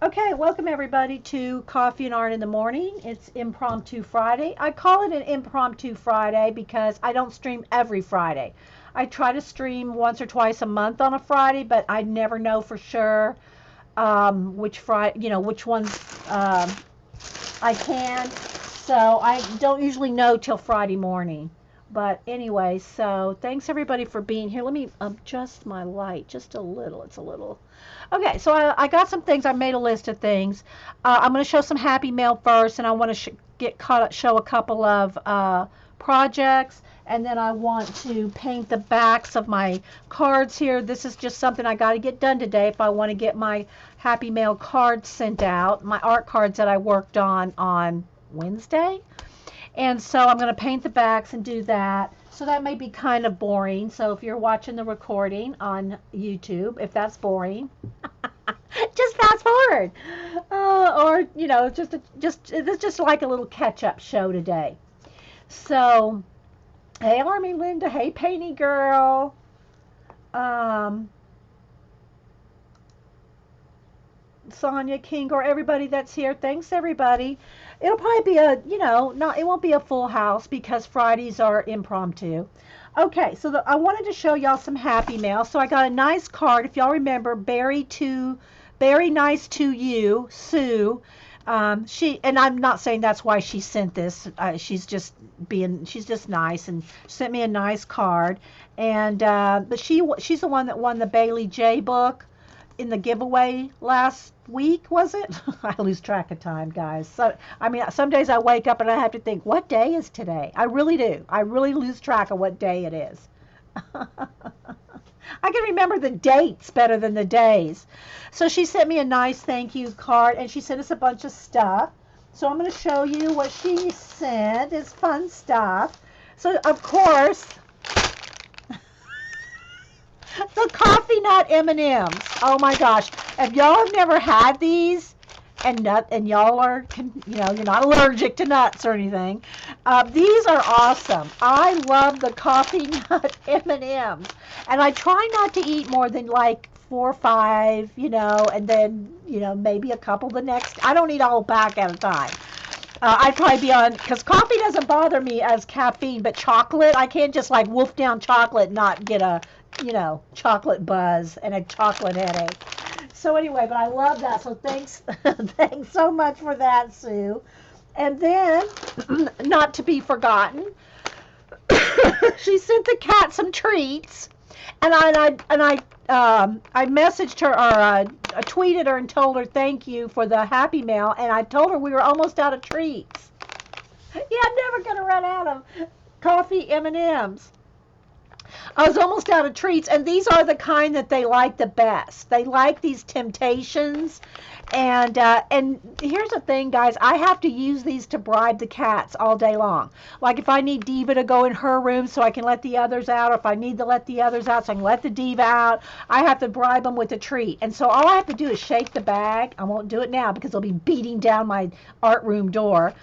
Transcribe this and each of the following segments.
Okay, welcome everybody to Coffee and Art in the Morning. It's Impromptu Friday. I call it an Impromptu Friday because I don't stream every Friday. I try to stream once or twice a month on a Friday, but I never know for sure which Friday, which ones I can. So I don't usually know till Friday morning. But anyway, so thanks everybody for being here. Let me adjust my light just a little. It's a little. Okay, so I got some things. I made a list of things. I'm going to show some happy mail first, and I want to show a couple of projects, and then I want to paint the backs of my cards here. This is just something I got to get done today if I want to get my happy mail cards sent out, my art cards that I worked on Wednesday. And so I'm going to paint the backs and do that. So that may be kind of boring. So if you're watching the recording on YouTube, if that's boring, just fast forward. Or it's just like a little catch-up show today. So, hey, Army Linda. Hey, Painty Girl. Um, Sonia King, or everybody that's here. Thanks, everybody. It'll probably be not, it won't be a full house because Fridays are impromptu. Okay, so I wanted to show y'all some happy mail. So I got a nice card. If y'all remember, Very Nice to You, Sue. And I'm not saying that's why she sent this. She's just nice and sent me a nice card. And but she's the one that won the Bailey J book in the giveaway last week, was it? I lose track of time, guys. So, I mean, some days I wake up and I have to think, what day is today? I really do. I really lose track of what day it is. I can remember the dates better than the days. So she sent me a nice thank you card, and she sent us a bunch of stuff. So I'm going to show you what she sent. It's fun stuff. So, of course, the coffee nut M&Ms. Oh my gosh! If y'all have never had these, and y'all are, you're not allergic to nuts or anything, these are awesome. I love the coffee nut M&Ms, and I try not to eat more than like 4 or 5, and then maybe a couple the next. I don't eat a whole pack at a time. I'd probably be on, because coffee doesn't bother me as caffeine, but chocolate, I can't just like wolf down chocolate and not get a, chocolate buzz and a chocolate headache. So anyway, but I love that. So thanks, thanks so much for that, Sue. And then, not to be forgotten, she sent the cat some treats, and I messaged her, or I tweeted her and told her thank you for the happy mail, and I told her we were almost out of treats. Yeah, I'm never gonna run out of coffee M&Ms. I was almost out of treats, and these are the kind that they like the best. They like these Temptations, and here's the thing, guys. I have to use these to bribe the cats all day long. Like if I need Diva to go in her room so I can let the others out, or if I need to let the others out so I can let the Diva out, I have to bribe them with a treat. And so all I have to do is shake the bag. I won't do it now because they'll be beating down my art room door.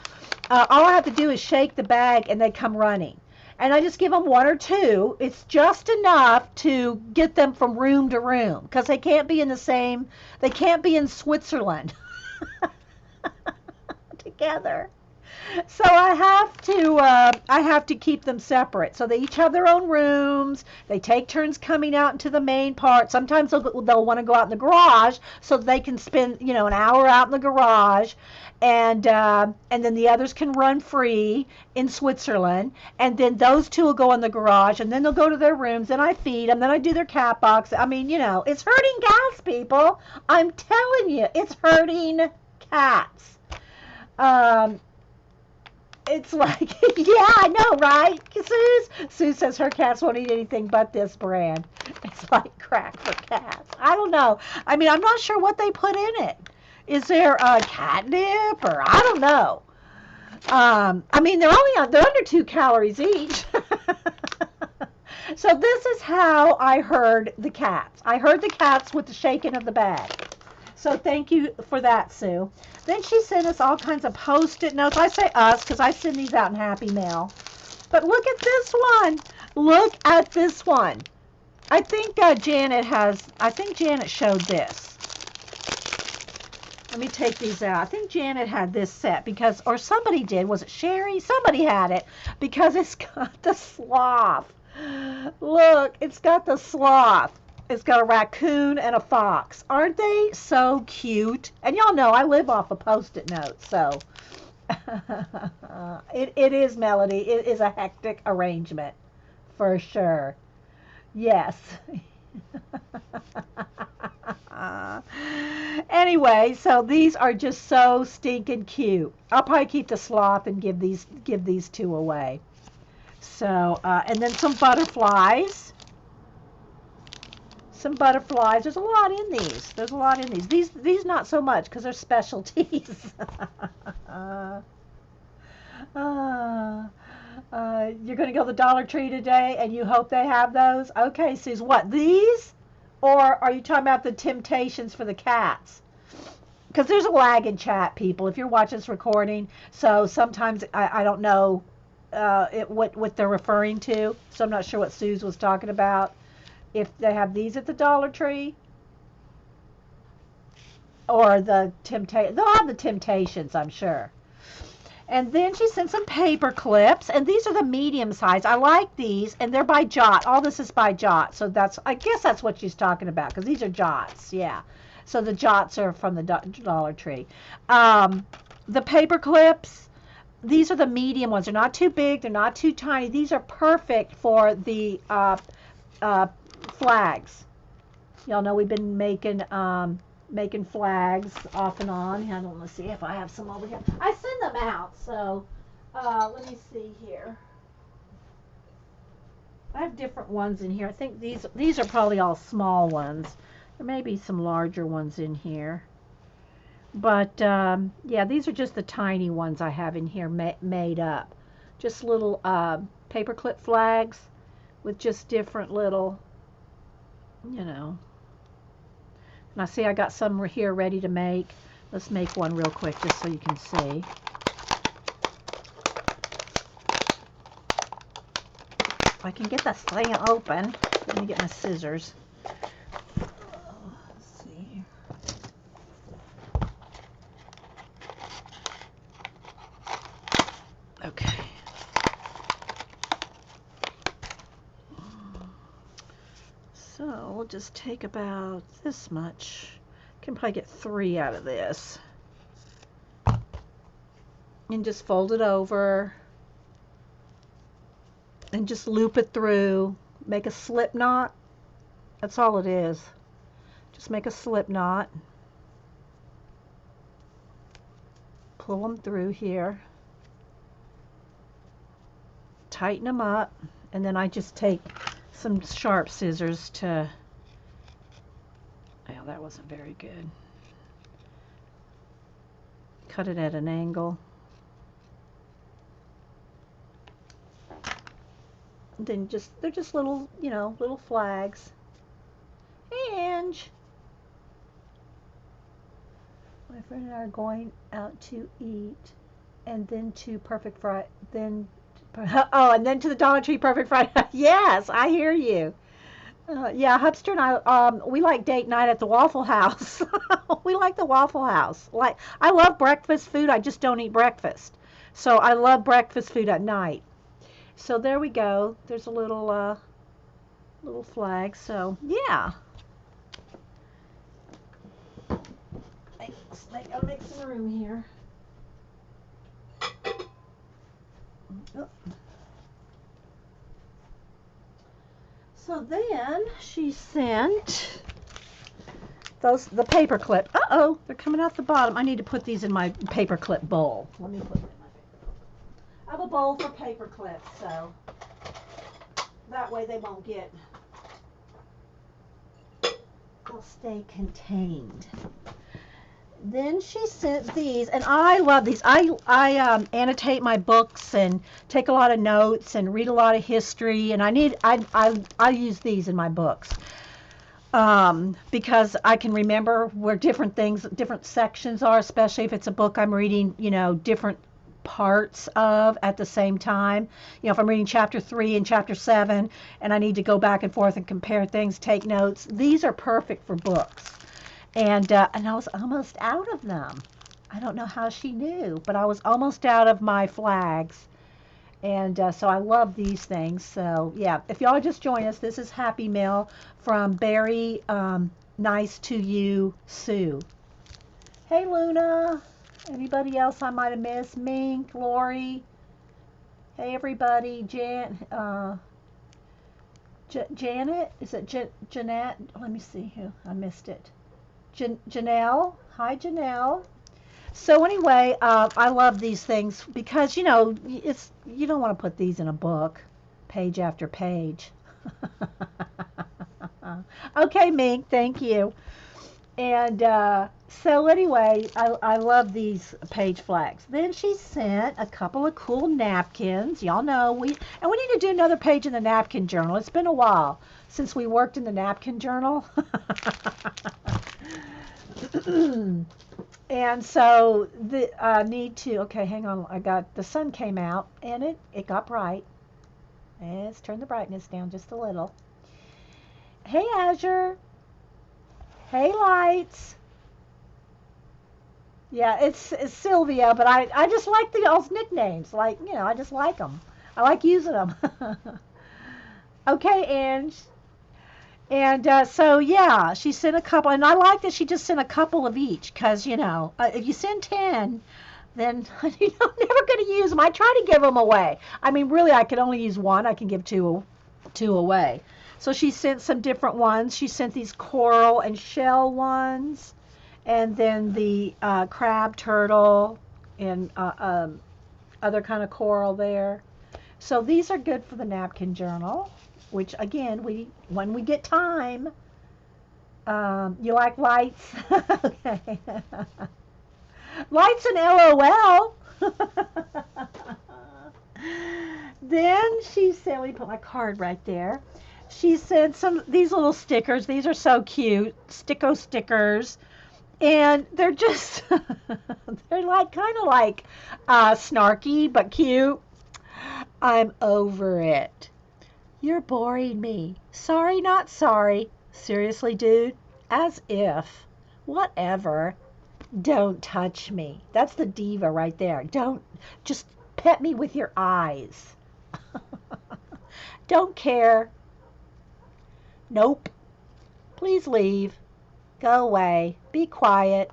All I have to do is shake the bag, and they come running, and I just give them one or two. It's just enough to get them from room to room because they can't be in Switzerland together. So I have to keep them separate. So they each have their own rooms. They take turns coming out into the main part. Sometimes they'll want to go out in the garage so they can spend an hour out in the garage, and then the others can run free in Switzerland. And then those two will go in the garage, and then they'll go to their rooms. And I feed them. Then I do their cat box. I mean, it's hurting cats, people. I'm telling you, it's hurting cats. Um, it's like, yeah, I know, right? Sue says her cats won't eat anything but this brand. It's like crack for cats. I don't know. I mean, I'm not sure what they put in it. Is there catnip, or I don't know. I mean, they're under 2 calories each. So this is how I heard the cats. I heard the cats with the shaking of the bag. So thank you for that, Sue. Then she sent us all kinds of Post-it notes. I say us because I send these out in Happy Mail. But look at this one. Look at this one. I think Janet showed this. Let me take these out. I think Janet had this set because, or somebody did. Was it Sherry? Somebody had it because it's got the sloth. Look, it's got the sloth. It's got a raccoon and a fox. Aren't they so cute? And y'all know I live off of Post-it notes, so it is, Melody. It is a hectic arrangement for sure. Yes. Anyway, so these are just so stinking cute. I'll probably keep the sloth and give these two away. So, and then some butterflies. Some butterflies. There's a lot in these. There's a lot in these. These not so much because they're specialties. You're going to go to the Dollar Tree today and you hope they have those? Okay, Suze, what, these? Or are you talking about the Temptations for the cats? Because there's a lag in chat, people, if you're watching this recording. So sometimes I don't know what they're referring to. So I'm not sure what Suze was talking about. If they have these at the Dollar Tree. Or the Temptations. They'll have the Temptations, I'm sure. And then she sent some paper clips, and these are the medium size. I like these, and they're by Jot. All this is by Jot, so I guess that's what she's talking about, because these are Jots, yeah. So the Jots are from the Dollar Tree. The paper clips, these are the medium ones. They're not too big, they're not too tiny. These are perfect for the flags. Y'all know we've been making flags off and on. I don't want to see if I have some over here. I send them out, so let me see here. I have different ones in here. I think these are probably all small ones. There may be some larger ones in here. But yeah, these are just the tiny ones I have in here made up. Just little paperclip flags with just different little, you know. And I see I got some here ready to make. Let's make one real quick just so you can see. If I can get this thing open. Let me get my scissors. Let's see. Okay. So we'll just take about this much. Can probably get 3 out of this. And just fold it over. And just loop it through. Make a slip knot. That's all it is. Just make a slip knot. Pull them through here. Tighten them up. And then I just take some sharp scissors to, well, that wasn't very good. Cut it at an angle. And then they're just little, you know, little flags. Ange, my friend and I are going out to eat, and then to Perfect Friday, and then to the Dollar Tree Perfect Friday. Yes, I hear you. Yeah, Hubster and I, we like date night at the Waffle House. We like the Waffle House. Like, I love breakfast food. I just don't eat breakfast. So I love breakfast food at night. So there we go. There's a little flag. So yeah. I'll make some room here. Oh. So then she sent the paper clip. Uh-oh, they're coming out the bottom. I need to put these in my paper clip bowl. Let me put them in my paper clip. I have a bowl for paper clips, so that way they won't they'll stay contained. Then she sent these, and I love these. I annotate my books and take a lot of notes and read a lot of history, and I use these in my books because I can remember where different sections are, especially if it's a book I'm reading, you know, different parts of at the same time. You know, if I'm reading chapter 3 and chapter 7 and I need to go back and forth and compare things, take notes, these are perfect for books. And I was almost out of them. I don't know how she knew, but I was almost out of my flags. And so I love these things. So yeah, if y'all just join us, this is Happy Mail from Barry Nice to You, Sue. Hey Luna. Anybody else I might have missed? Mink, Lori. Hey everybody. Janet? Is it Jeanette? Let me see who. I missed it. Janelle. Hi Janelle. So anyway, I love these things because you don't want to put these in a book, page after page. Okay, Mink, thank you. And so anyway, I love these page flags. Then she sent a couple of cool napkins. Y'all know we need to do another page in the napkin journal. It's been a while since we worked in the napkin journal. And so the need to, okay, hang on. The sun came out and it got bright. Let's turn the brightness down just a little. Hey Azure. Hey Lights. Yeah, it's Sylvia, but I just like the y'all's nicknames. Like, I just like them. I like using them. Okay, Ange. And so, yeah, she sent a couple. And I like that she just sent a couple of each because, if you send 10, then I'm never going to use them. I try to give them away. I mean, really, I could only use one. I can give two away. So she sent some different ones. She sent these coral and shell ones. And then the crab turtle and other kind of coral there. So these are good for the napkin journal, which again, when we get time, you like lights? Okay. Lights and LOL. Then she said, let me put my card right there. She said these little stickers. These are so cute. Sticko stickers. And they're just, they're kind of like snarky, but cute. I'm over it. You're boring me. Sorry, not sorry. Seriously, dude? As if. Whatever. Don't touch me. That's the diva right there. Don't. Just pet me with your eyes. Don't care. Nope. Please leave. Go away. Be quiet.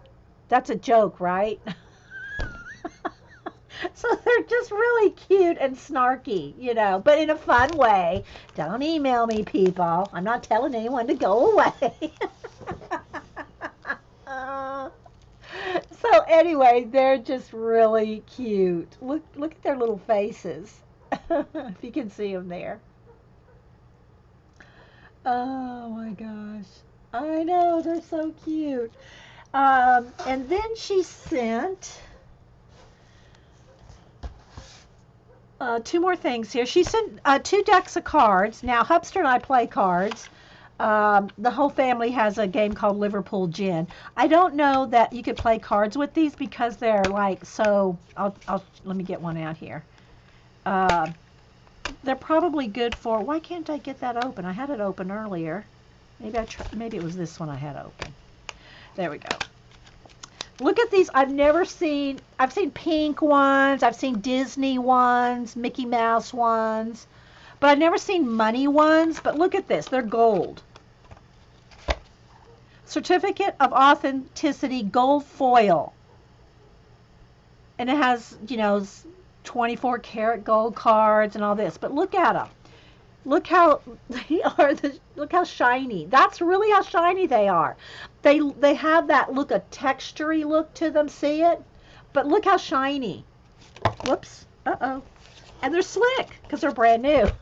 That's a joke, right? So they're just really cute and snarky, but in a fun way. Don't email me, people. I'm not telling anyone to go away. So anyway, they're just really cute. Look at their little faces. If you can see them there. Oh my gosh. I know, they're so cute. And then she sent two more things here. She sent 2 decks of cards. Now, Hubster and I play cards. The whole family has a game called Liverpool Gin. I don't know that you could play cards with these because they're like so. Let me get one out here. They're probably good for. Why can't I get that open? I had it open earlier. Maybe it was this one I had open. There we go. Look at these. I've seen pink ones. I've seen Disney ones, Mickey Mouse ones. But I've never seen money ones. But look at this. They're gold. Certificate of Authenticity gold foil. And it has, 24 karat gold cards and all this. But look at them. Look how they are. Look how shiny. That's really how shiny they are. They have that look, a textury look to them. See it? But look how shiny. Whoops. Uh-oh. And they're slick because they're brand new. Let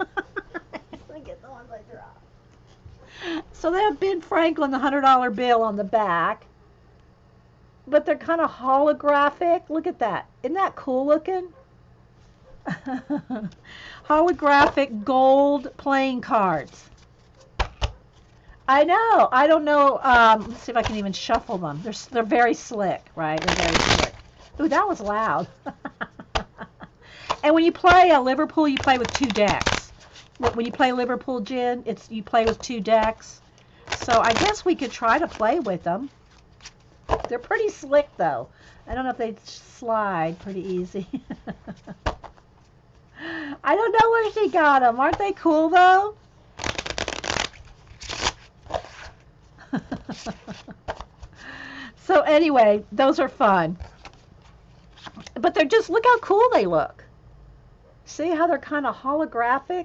me get the ones I dropped. So they have Ben Franklin, the $100 bill on the back. But they're kind of holographic. Look at that. Isn't that cool looking? Holographic gold playing cards. I know. I don't know. Let's see if I can even shuffle them. They're very slick, right? They're very slick. Ooh, that was loud. And when you play a Liverpool, you play with 2 decks. When you play Liverpool Gin, you play with 2 decks. So I guess we could try to play with them. They're pretty slick though. I don't know if they slide pretty easy. I don't know where she got them. Aren't they cool though? So anyway, those are fun. But they're just, look how cool they look. See how they're kind of holographic?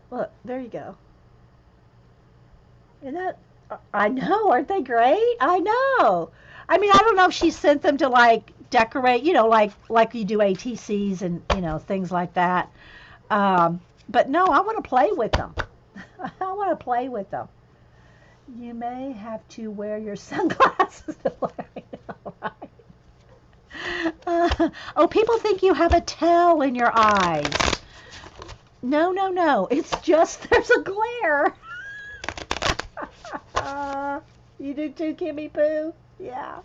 Look, there you go. Isn't that, I know, aren't they great? I know. I mean, I don't know if she sent them to like decorate, like you do ATCs and, things like that. But no, I want to play with them. I want to play with them. You may have to wear your sunglasses. I know, right? Oh, people think you have a tell in your eyes. No, no, no. It's just there's a glare. You do too, Kimmy Poo? Yeah.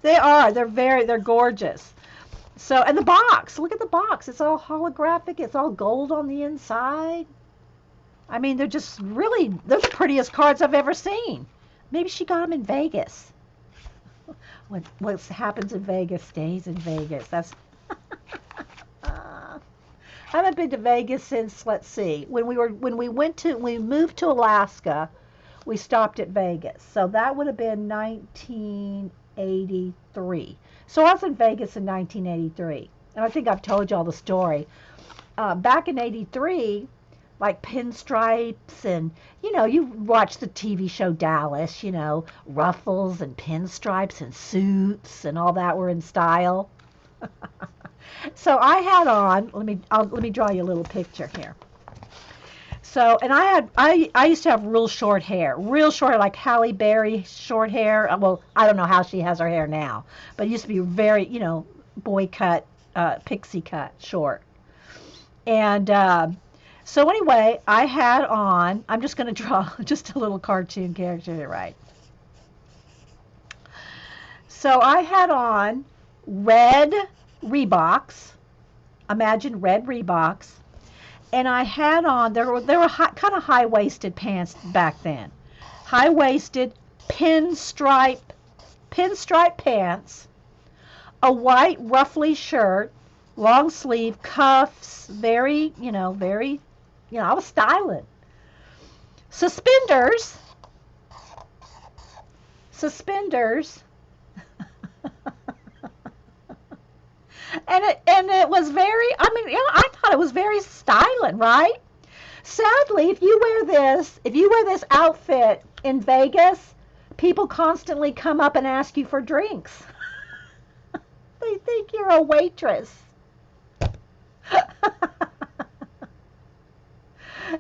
They are. They're gorgeous. So, and the box. Look at the box. It's all holographic. It's all gold on the inside. I mean, they're the prettiest cards I've ever seen. Maybe she got them in Vegas. What happens in Vegas stays in Vegas. That's. I haven't been to Vegas since, let's see, when we moved to Alaska, we stopped at Vegas. So that would have been 1983. So I was in Vegas in 1983. And I think I've told you all the story. Back in 83, like pinstripes and, you watch the TV show Dallas, ruffles and pinstripes and suits and all that were in style. So I had on, let me draw you a little picture here. So, and I used to have real short hair, like Halle Berry short hair. Well, I don't know how she has her hair now, but it used to be very, boy cut, pixie cut, short. And so anyway, I had on, I'm just going to draw just a little cartoon character, right? So I had on red Reeboks, imagine red Reeboks, and I had on, there were kind of high-waisted pants back then. High-waisted pinstripe pants, a white ruffly shirt, long sleeve, cuffs, very, I was styling. Suspenders. And it was very, I thought it was very styling, right? Sadly, if you wear this outfit in Vegas, people constantly come up and ask you for drinks. They think you're a waitress.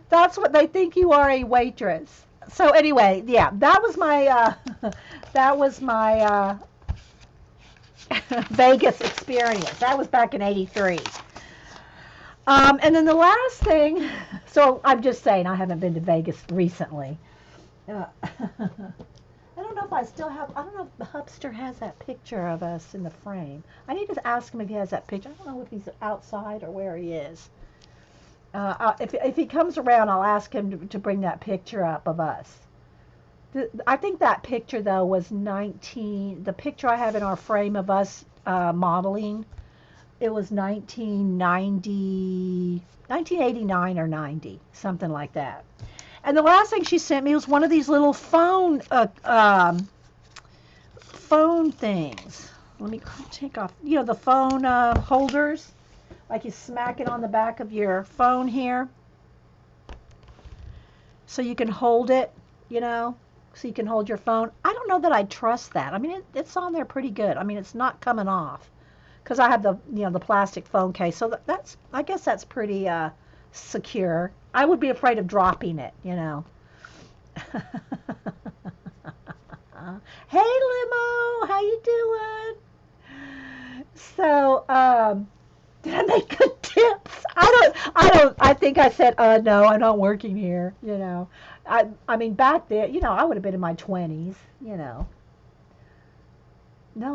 That's what they think, you are, a waitress. So anyway, yeah, that was my Vegas experience. That was back in 83. And then the last thing, so I'm just saying I haven't been to Vegas recently. I don't know if I don't know if Hubster has that picture of us in the frame. I need to ask him if he has that picture. I don't know if he's outside or where he is. If he comes around, I'll ask him to bring that picture up of us. I think that picture, though, was the picture I have in our frame of us modeling, it was 1989 or 90, something like that. And the last thing she sent me was one of these little phone things. Let me take off, the phone holders, like you smack it on the back of your phone here, so you can hold it, so you can hold your phone. I don't know that I trust that. I mean, it's on there pretty good. I mean, it's not coming off because I have the plastic phone case. So I guess that's pretty secure. I would be afraid of dropping it, Hey, Limo, how you doing? So, did I make good tips? I think I said, no, I'm not working here, I mean, back then, I would have been in my 20s, No,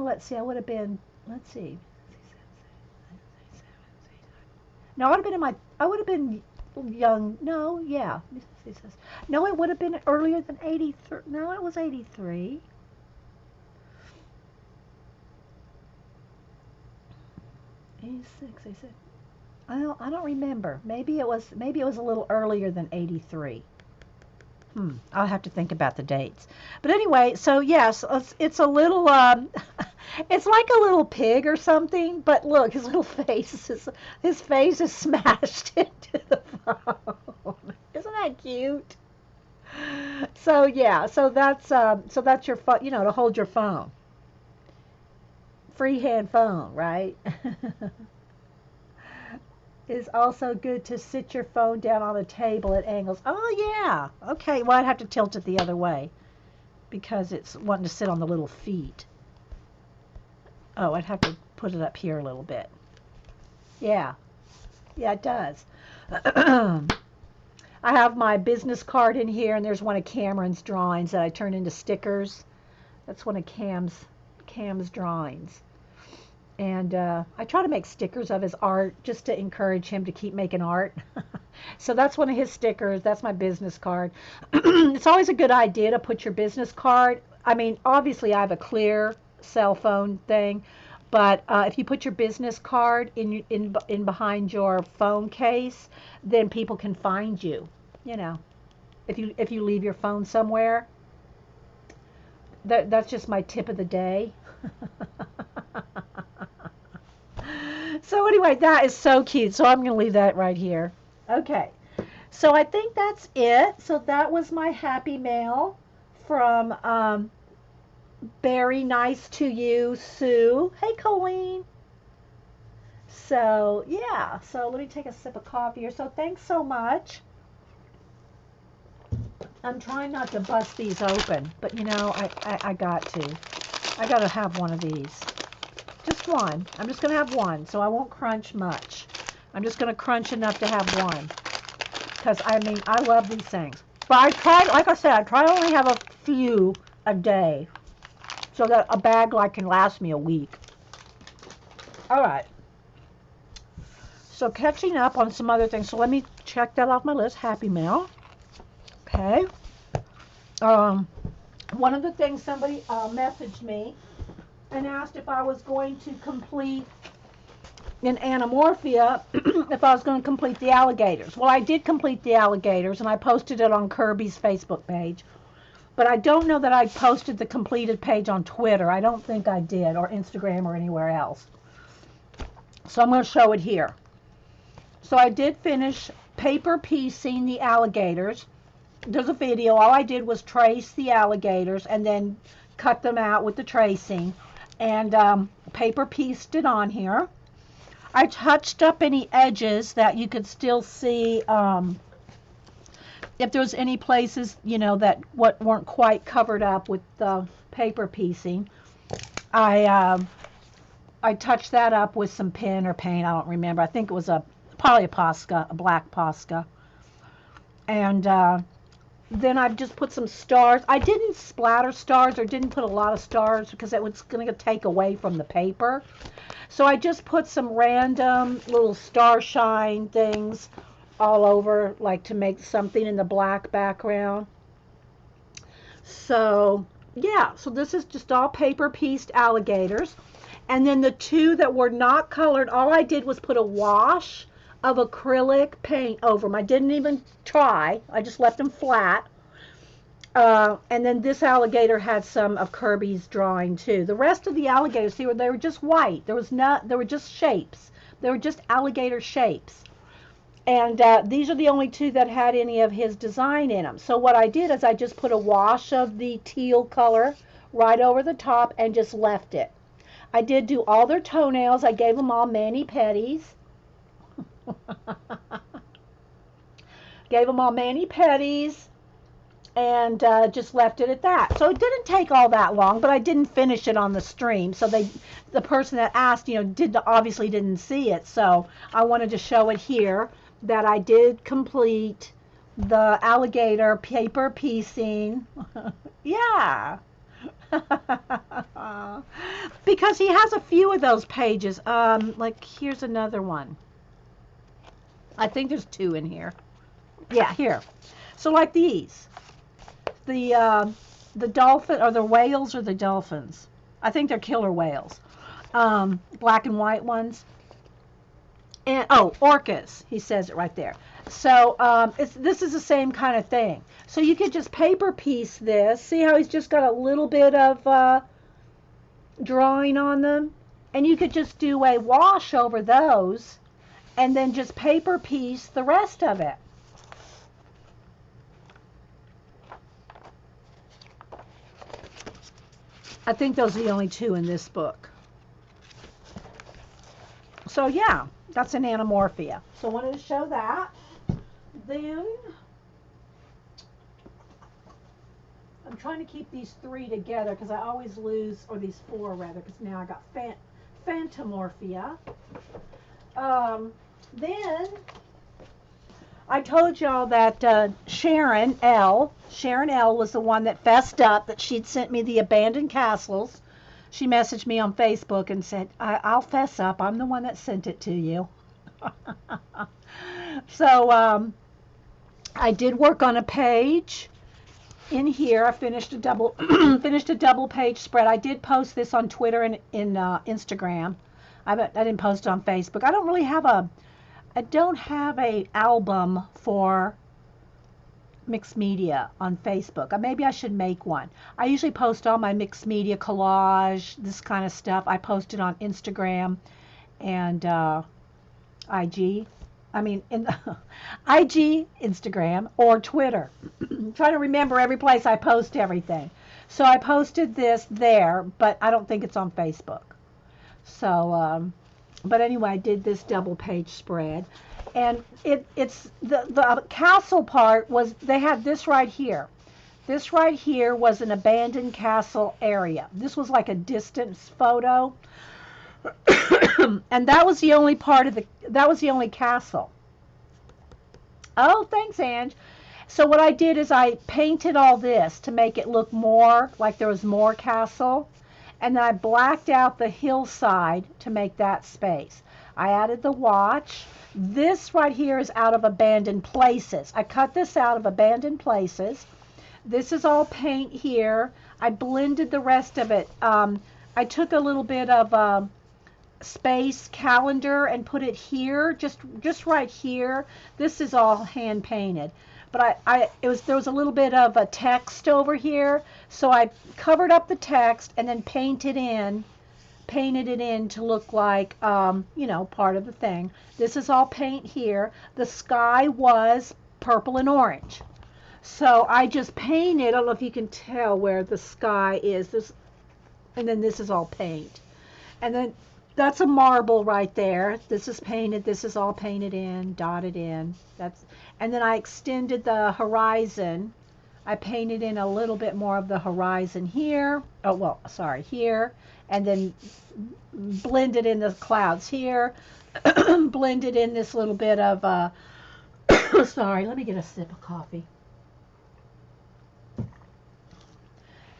let's see, I would have been, let's see. No, I would have been young. No, yeah. No, it would have been earlier than 83. No, it was 83. 86, 86. I don't remember. Maybe it was a little earlier than 83. I'll have to think about the dates. But anyway, so yes, it's a little it's like a little pig or something, but look, his face is smashed into the phone. Isn't that cute? So yeah, so that's your phone, to hold your phone. Freehand phone, right? Is also good to sit your phone down on the table at angles. Oh yeah. Okay, well I'd have to tilt it the other way because it's wanting to sit on the little feet. Oh, I'd have to put it up here a little bit. Yeah. Yeah, it does. I have my business card in here, and there's one of Cameron's drawings that I turned into stickers. That's one of Cam's drawings. And I try to make stickers of his art just to encourage him to keep making art. So that's one of his stickers. That's my business card. It's always a good idea to put your business card. I mean, obviously, I have a clear cell phone thing, but if you put your business card in behind your phone case, then people can find you. You know, if you leave your phone somewhere, that's just my tip of the day. So anyway, that is so cute. So I'm going to leave that right here. Okay. So I think that's it. So that was my happy mail from Very Nice to You, Sue. Hey, Colleen. So yeah. So let me take a sip of coffee here. So thanks so much. I'm trying not to bust these open, but I got to. I got to have one of these. Just one. I'm just going to have one, so I won't crunch much. I'm just going to crunch enough to have one. Because, I mean, I love these things. But I try, like I said, I try to only have a few a day. So that a bag can last me a week. All right. So catching up on some other things. So let me check that off my list. Happy Mail. Okay. One of the things somebody messaged me and asked if I was going to complete in Anamorphia, if I was going to complete the alligators. Well, I did complete the alligators, and I posted it on Kirby's Facebook page. But I don't know that I posted the completed page on Twitter. I don't think I did, or Instagram, or anywhere else. So I'm going to show it here. So I did finish paper piecing the alligators. There's a video. All I did was trace the alligators and then cut them out with the tracing. And paper pieced it on here. I touched up any edges that you could still see if there was any places, that weren't quite covered up with the paper piecing. I touched that up with some pen or paint. I don't remember. I think it was probably a Posca, a black Posca. And then I just put some stars. I didn't splatter stars or didn't put a lot of stars because it was going to take away from the paper. So I just put some random little star shine things all over, like to make something in the black background. So yeah, so this is just all paper pieced alligators. And then the two that were not colored, all I did was put a wash of acrylic paint over them. I didn't even try. I just left them flat. And then this alligator had some of Kirby's drawing too. The rest of the alligators, see, they were just white. They were just shapes. They were just alligator shapes. And these are the only two that had any of his design in them. So what I did is I just put a wash of the teal color right over the top and just left it. I did do all their toenails. I gave them all mani-pedis. Gave them all mani-pedis and just left it at that. So it didn't take all that long, but I didn't finish it on the stream. So the person that asked, obviously didn't see it. So I wanted to show it here that I did complete the alligator paper piecing. Yeah. Because he has a few of those pages. Like here's another one. I think there's 2 in here. Yeah, here. So like these, the dolphin or the whales or the dolphins. I think they're killer whales. Black and white ones. And orcas. He says it right there. So this is the same kind of thing. So you could just paper piece this. See how he's just got a little bit of drawing on them, and you could just do a wash over those, and then just paper piece the rest of it. I think those are the only 2 in this book. So yeah, that's an Anamorphia. So I wanted to show that. Then I'm trying to keep these 3 together because I always lose, or these 4 rather, because now I got Phantomorphia. Then I told y'all that Sharon L. was the one that fessed up that she'd sent me the abandoned castles. She messaged me on Facebook and said, I'll fess up. I'm the one that sent it to you. So I did work on a page in here. I finished a double page spread. I did post this on Twitter and in Instagram. I didn't post it on Facebook. I don't have a album for mixed media on Facebook. Maybe I should make one. I usually post all my mixed media collage, this kind of stuff. I post it on Instagram and IG. I mean, in IG, Instagram, or Twitter. I'm trying to remember every place I post everything. So I posted this there, but I don't think it's on Facebook. So, but anyway, I did this double page spread. And it's the castle part was, they had this right here. This right here was an abandoned castle area. This was like a distance photo. And that was the only that was the only castle. Oh, thanks, Ange. So what I did is I painted all this to make it look more like there was more castle. And then I blacked out the hillside to make that space. I added the watch. This right here is out of abandoned places. I cut this out of abandoned places. This is all paint here. I blended the rest of it. I took a little bit of space calendar and put it here, just right here. This is all hand painted. But there was a little bit of a text over here, so I covered up the text and then painted it in to look like, part of the thing. This is all paint here. The sky was purple and orange. So I just painted, I don't know if you can tell where the sky is. And then this is all paint. And then that's a marble right there. This is painted. This is all painted in, dotted in. And then I extended the horizon. I painted in a little bit more of the horizon here. Oh, well, sorry, here. And then blended in the clouds here. Blended in this little bit of, sorry, let me get a sip of coffee.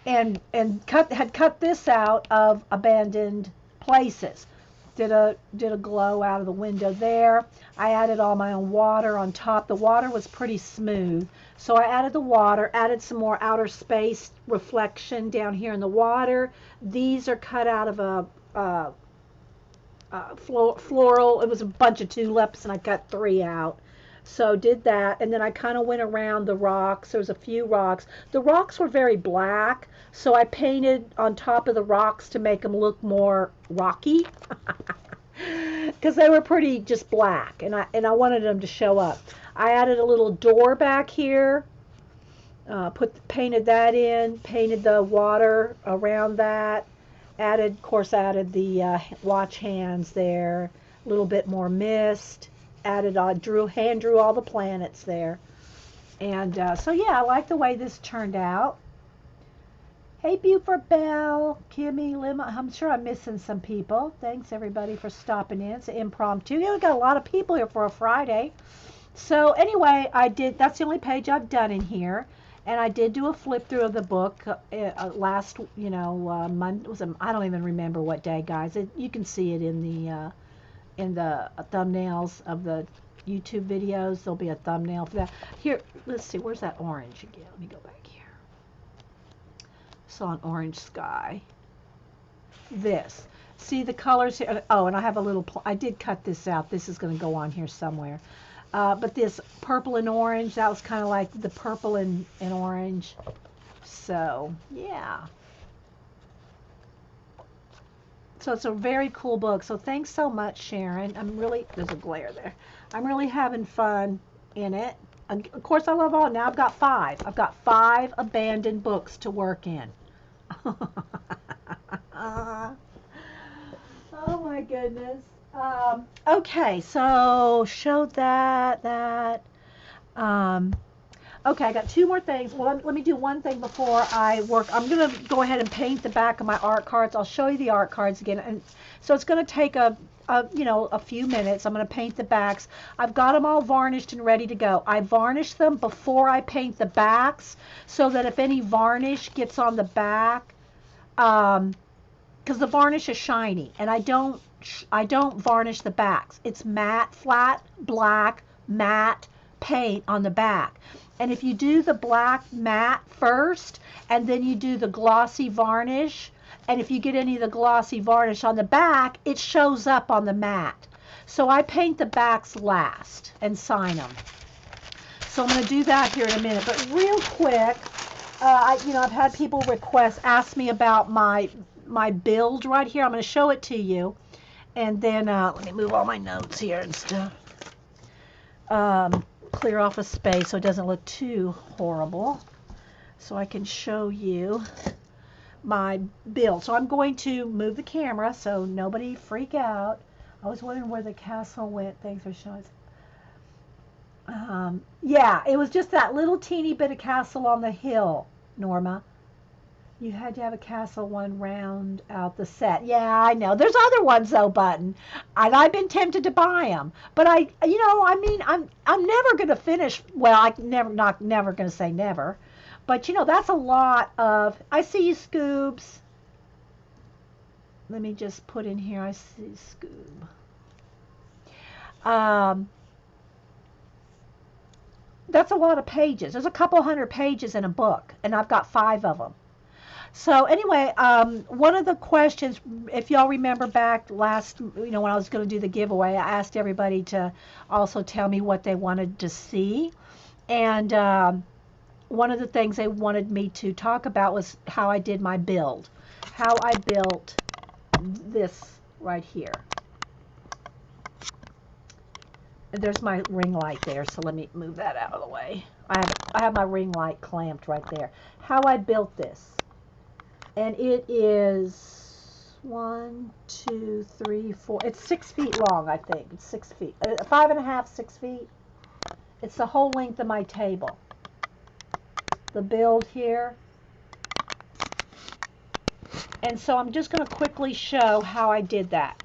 And had cut this out of abandoned places. Did a glow out of the window there. I added all my own water on top. The water was pretty smooth, so I added the water, added some more outer space reflection down here in the water. These are cut out of a floral. It was a bunch of tulips, and I cut 3 out. So did that, and then I kind of went around the rocks. There was a few rocks. The rocks were very black, so I painted on top of the rocks to make them look more rocky, because they were pretty just black, and I wanted them to show up. I added a little door back here, painted that in, painted the water around that, of course, added the watch hands there, a little bit more mist. Added, hand drew all the planets there. And so yeah, I like the way this turned out. Hey, Buford Bell, Kimmy, Lim, I'm sure I'm missing some people. Thanks everybody for stopping in. It's an impromptu. Yeah, we got a lot of people here for a Friday. So anyway, that's the only page I've done in here. And I did do a flip through of the book last, month. I don't even remember what day, guys. You can see it in the thumbnails of the YouTube videos. There'll be a thumbnail for that. Here, let's see. Where's that orange again? Let me go back here. Saw an orange sky. This. See the colors here? Oh, and I have a little, I did cut this out. This is going to go on here somewhere. But this purple and orange, that was kind of like the purple and orange. So, yeah. So it's a very cool book. So thanks so much, Sharon. There's a glare there. I'm really having fun in it. And of course, I love all. Now I've got 5. I've got 5 abandoned books to work in. Oh my goodness. Okay, so showed that. Okay, I got 2 more things. Well, let me do one thing before I work. I'm going to go ahead and paint the back of my art cards. I'll show you the art cards again. And so it's going to take a few minutes. I'm going to paint the backs. I've got them all varnished and ready to go. I varnish them before I paint the backs so that if any varnish gets on the back, because the varnish is shiny, and I don't varnish the backs. It's matte, flat, black, matte paint on the back. And if you do the black matte first, and then you do the glossy varnish, and if you get any of the glossy varnish on the back, it shows up on the matte. So I paint the backs last and sign them. So I'm going to do that here in a minute. But real quick, I've had people ask me about my build right here. I'm going to show it to you. And then let me move all my notes here and stuff. Clear off a space so it doesn't look too horrible. So I can show you my build. So I'm going to move the camera so nobody freak out. I was wondering where the castle went. Thanks for showing. Yeah, it was just that little teeny bit of castle on the hill, Norma. You had to have a castle one round out the set. Yeah, I know. There's other ones though, Button. And I've been tempted to buy them, but I'm never gonna finish. Well, not never gonna say never, but that's a lot of. I see you, Scoobs. Let me just put in here. I see Scoob. That's a lot of pages. There's a couple hundred pages in a book, and I've got 5 of them. So anyway, one of the questions, if y'all remember back last, when I was going to do the giveaway, I asked everybody to also tell me what they wanted to see. And one of the things they wanted me to talk about was how I did my build, how I built this right here. There's my ring light there, so let me move that out of the way. I have my ring light clamped right there. How I built this. And it is 1, 2, 3, 4. It's 6 feet long, I think. It's 6 feet. 5.5, 6 feet. It's the whole length of my table. The build here. And so I'm just going to quickly show how I did that.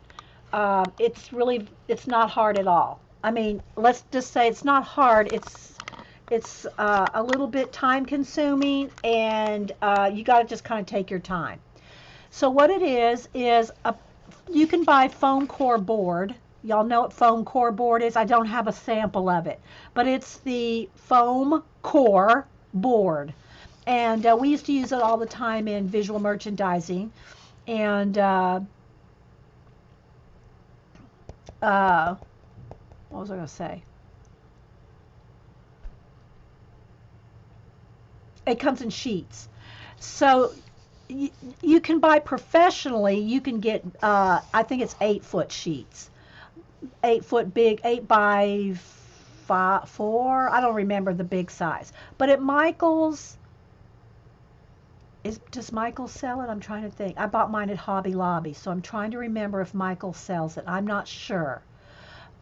It's not hard at all. I mean, let's just say it's not hard. It's a little bit time consuming, and you got to just kind of take your time. So what it is you can buy foam core board. Y'all know what foam core board is. I don't have a sample of it, but it's the foam core board, and we used to use it all the time in visual merchandising. And what was I going to say? It comes in sheets. So you can buy professionally, you can get, I think it's 8-foot sheets. 8-foot big, 8 by 4. I don't remember the big size. But at Michael's, does Michael sell it? I'm trying to think. I bought mine at Hobby Lobby, so I'm trying to remember if Michael sells it. I'm not sure.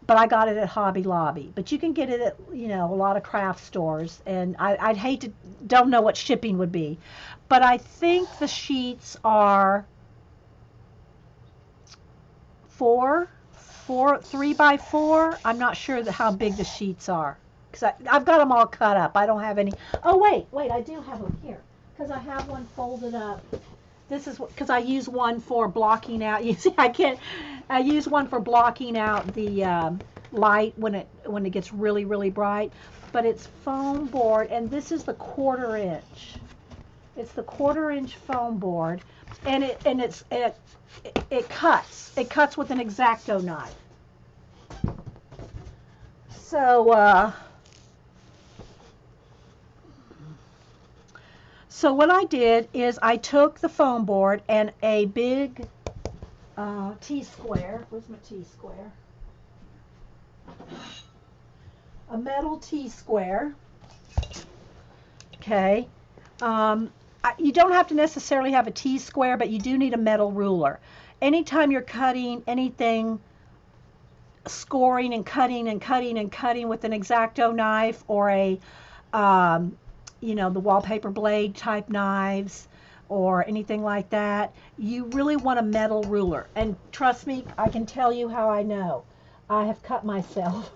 But I got it at Hobby Lobby. But you can get it at, a lot of craft stores. And I'd hate to, don't know what shipping would be. But I think the sheets are 3 by 4. I'm not sure how big the sheets are. Because I've got them all cut up. I don't have any. Oh, wait, I do have them here. Because I have one folded up. This is because I use one for blocking out. You see, I use one for blocking out the light when it gets really, really bright. But it's foam board, and this is the 1/4 inch. It's the 1/4 inch foam board, and it cuts. It cuts with an X-Acto knife. So what I did is I took the foam board and a big T-square. Where's my T-square? A metal T-square. Okay. You don't have to necessarily have a T-square, but you do need a metal ruler. Anytime you're cutting anything, scoring and cutting and cutting and cutting with an X-Acto knife or a, the wallpaper blade type knives or anything like that, you really want a metal ruler. And trust me, I can tell you how I know. I have cut myself.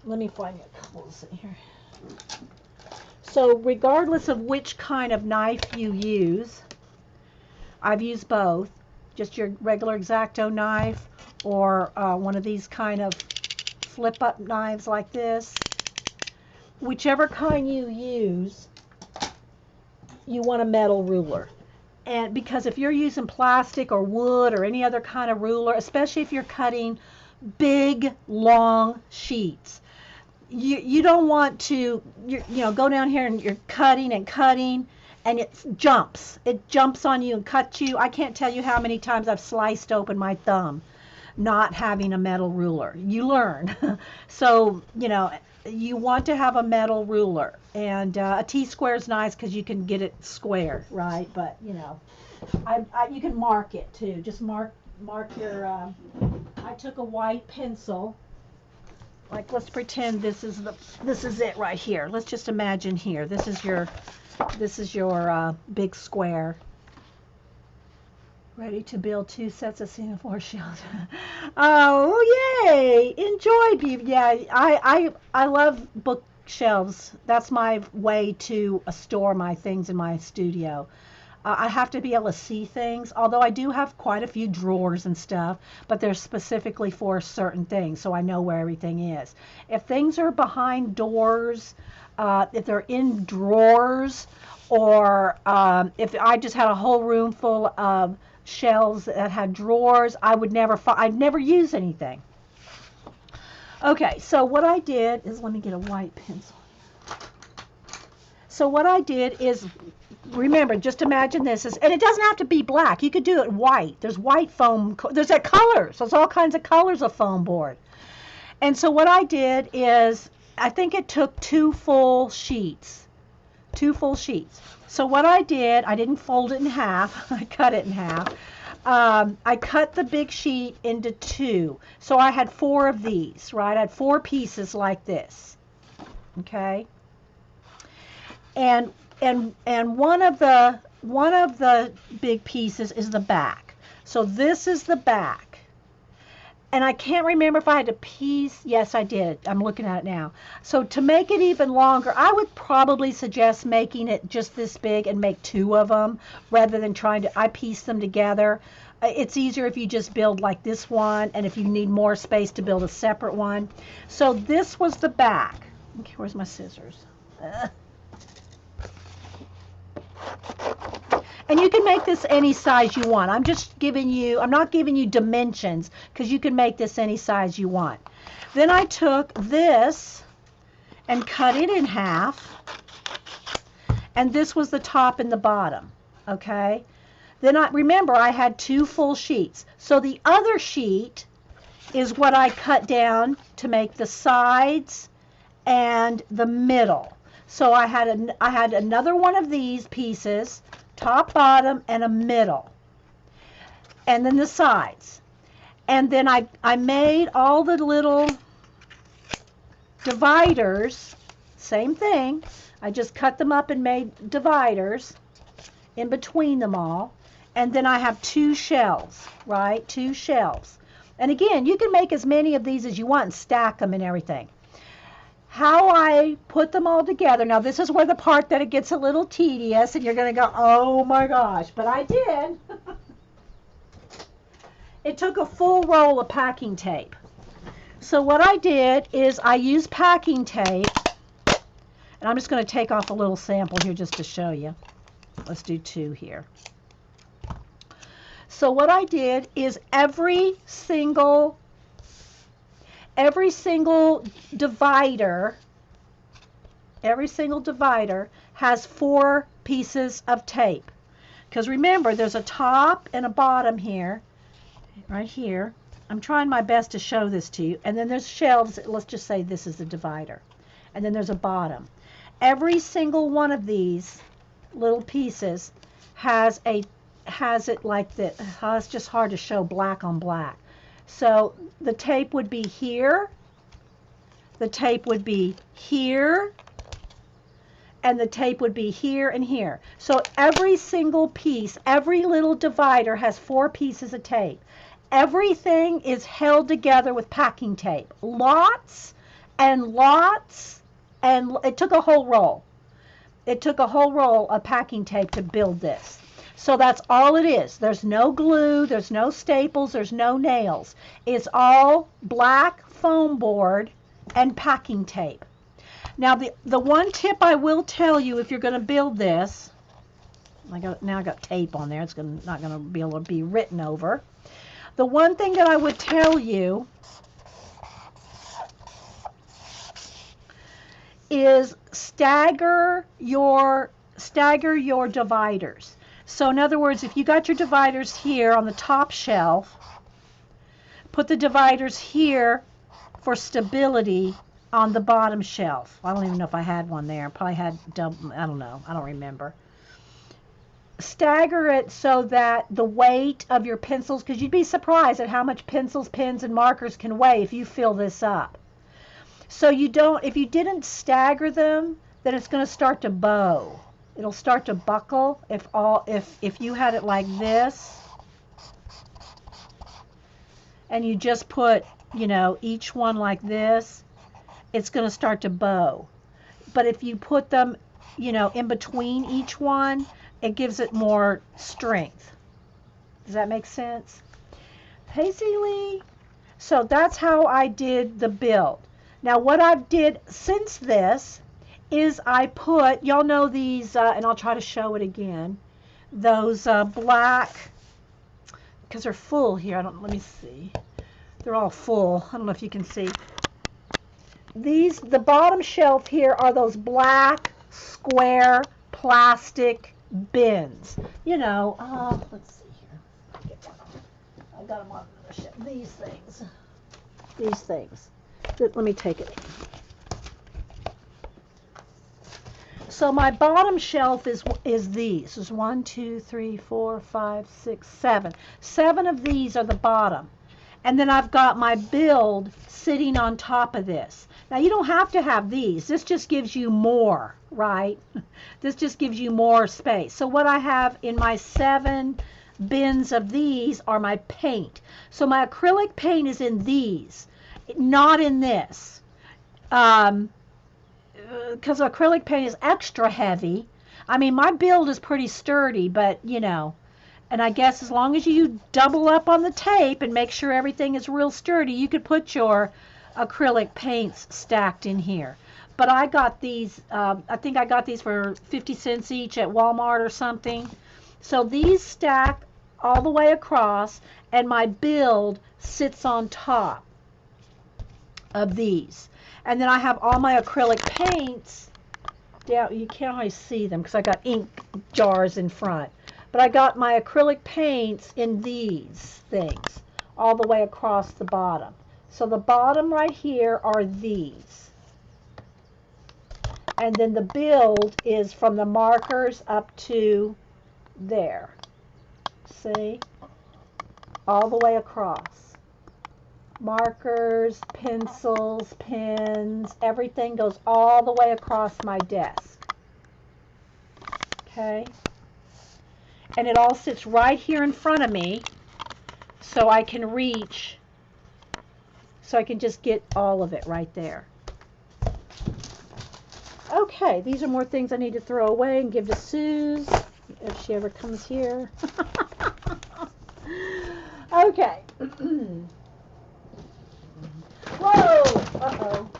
Let me find a couple in here. So regardless of which kind of knife you use, I've used both, just your regular X-Acto knife or one of these kind of flip-up knives like this. Whichever kind you use, you want a metal ruler. And because if you're using plastic or wood or any other kind of ruler, especially if you're cutting big, long sheets, you don't want to, go down here and you're cutting and it jumps. It jumps on you and cuts you. I can't tell you how many times I've sliced open my thumb not having a metal ruler. You learn. So, you want to have a metal ruler. And a T-square is nice because you can get it square, right? But, you can mark it too. Just mark your, I took a white pencil. Like, let's pretend this is it right here. Let's just imagine here. This is your big square. Ready to build 2 sets of Singapore shells. Oh, yay! Enjoy, yeah. I love bookshelves. That's my way to store my things in my studio. I have to be able to see things, although I do have quite a few drawers and stuff, but they're specifically for certain things, so I know where everything is. If things are behind doors, if they're in drawers, or if I just had a whole room full of shelves that had drawers, I'd never use anything. Okay, so what I did is, let me get a white pencil. So what I did is, remember, just imagine this is, and it doesn't have to be black. You could do it white. There's white foam. There's colors. There's all kinds of colors of foam board. And so what I did is, I think it took 2 full sheets. 2 full sheets. So what I did, I didn't fold it in half. I cut it in half. I cut the big sheet into 2. So I had 4 of these, right? I had 4 pieces like this. Okay. And one of the big pieces is the back. So this is the back. And I can't remember if I had a piece. Yes, I did. I'm looking at it now. So to make it even longer, I would probably suggest making it just this big and make 2 of them rather than I piece them together. It's easier if you just build like this one, and if you need more space to build a separate one. So this was the back. Okay, where's my scissors? And you can make this any size you want. I'm not giving you dimensions, because you can make this any size you want. Then I took this and cut it in half. And this was the top and the bottom. Okay? Then remember, I had 2 full sheets. So the other sheet is what I cut down to make the sides and the middle. So I had another one of these pieces, top, bottom, and a middle. And then the sides. And then I made all the little dividers, same thing. I just cut them up and made dividers in between them all. And then I have 2 shells, right? 2 shells. And again, you can make as many of these as you want and stack them and everything. How I put them all together. Now, this is where the part that it gets a little tedious, and you're going to go, oh my gosh, but I did. It took a full roll of packing tape. So what I did is I used packing tape, and I'm just going to take off a little sample here just to show you. Let's do 2 here. So what I did is every single divider has 4 pieces of tape. Because remember, there's a top and a bottom here, right here. I'm trying my best to show this to you. And then there's shelves. Let's just say this is the divider. And then there's a bottom. Every single one of these little pieces has it like this. It's just hard to show black on black. So the tape would be here. The tape would be here. And the tape would be here and here. So every single piece, every little divider has 4 pieces of tape. Everything is held together with packing tape. Lots and lots, and it took a whole roll. It took a whole roll of packing tape to build this. So that's all it is. There's no glue, there's no staples, there's no nails. It's all black foam board and packing tape. Now the one tip I will tell you if you're going to build this, I got tape on there. It's not going to be able to be written over. The one thing that I would tell you is stagger your dividers. So in other words, if you got your dividers here on the top shelf, put the dividers here for stability on the bottom shelf. I don't even know if I had one there. Probably had double, I don't know. I don't remember. Stagger it so that the weight of your pencils, because you'd be surprised at how much pencils, pens, and markers can weigh if you fill this up. So if you didn't stagger them, then it's going to start to bow. It'll start to buckle if you had it like this, and you just put, each one like this, it's going to start to bow. But if you put them, in between each one, it gives it more strength. Does that make sense? Hey, Zelie. So that's how I did the build. Now what I did since this is I put, y'all know these, and I'll try to show it again, those black, because they're full here. Let me see. They're all full. I don't know if you can see. The bottom shelf here are those black square plastic bins. Let's see here. I got them on another shelf. These things. Let me take it. So my bottom shelf is these. There's 1, 2, 3, 4, 5, 6, 7. 7 of these are the bottom. And then I've got my build sitting on top of this. Now you don't have to have these. This just gives you more, right? This just gives you more space. So what I have in my 7 bins of these are my paint. So my acrylic paint is in these, not in this. Because acrylic paint is extra heavy. I mean, my build is pretty sturdy, but and I guess as long as you double up on the tape and make sure everything is real sturdy, you could put your acrylic paints stacked in here. But I got these, I think I got these for 50 cents each at Walmart or something. So these stack all the way across, and my build sits on top of these. And then I have all my acrylic paints down. You can't always see them because I got ink jars in front. But I got my acrylic paints in these things all the way across the bottom. So the bottom right here are these. And then the build is from the markers up to there. See? All the way across. Markers, pencils, pens, everything goes all the way across my desk. Okay? And it all sits right here in front of me, so I can reach, so I can just get all of it right there. Okay, these are more things I need to throw away and give to Suze if she ever comes here. Okay. Whoa! Uh-oh.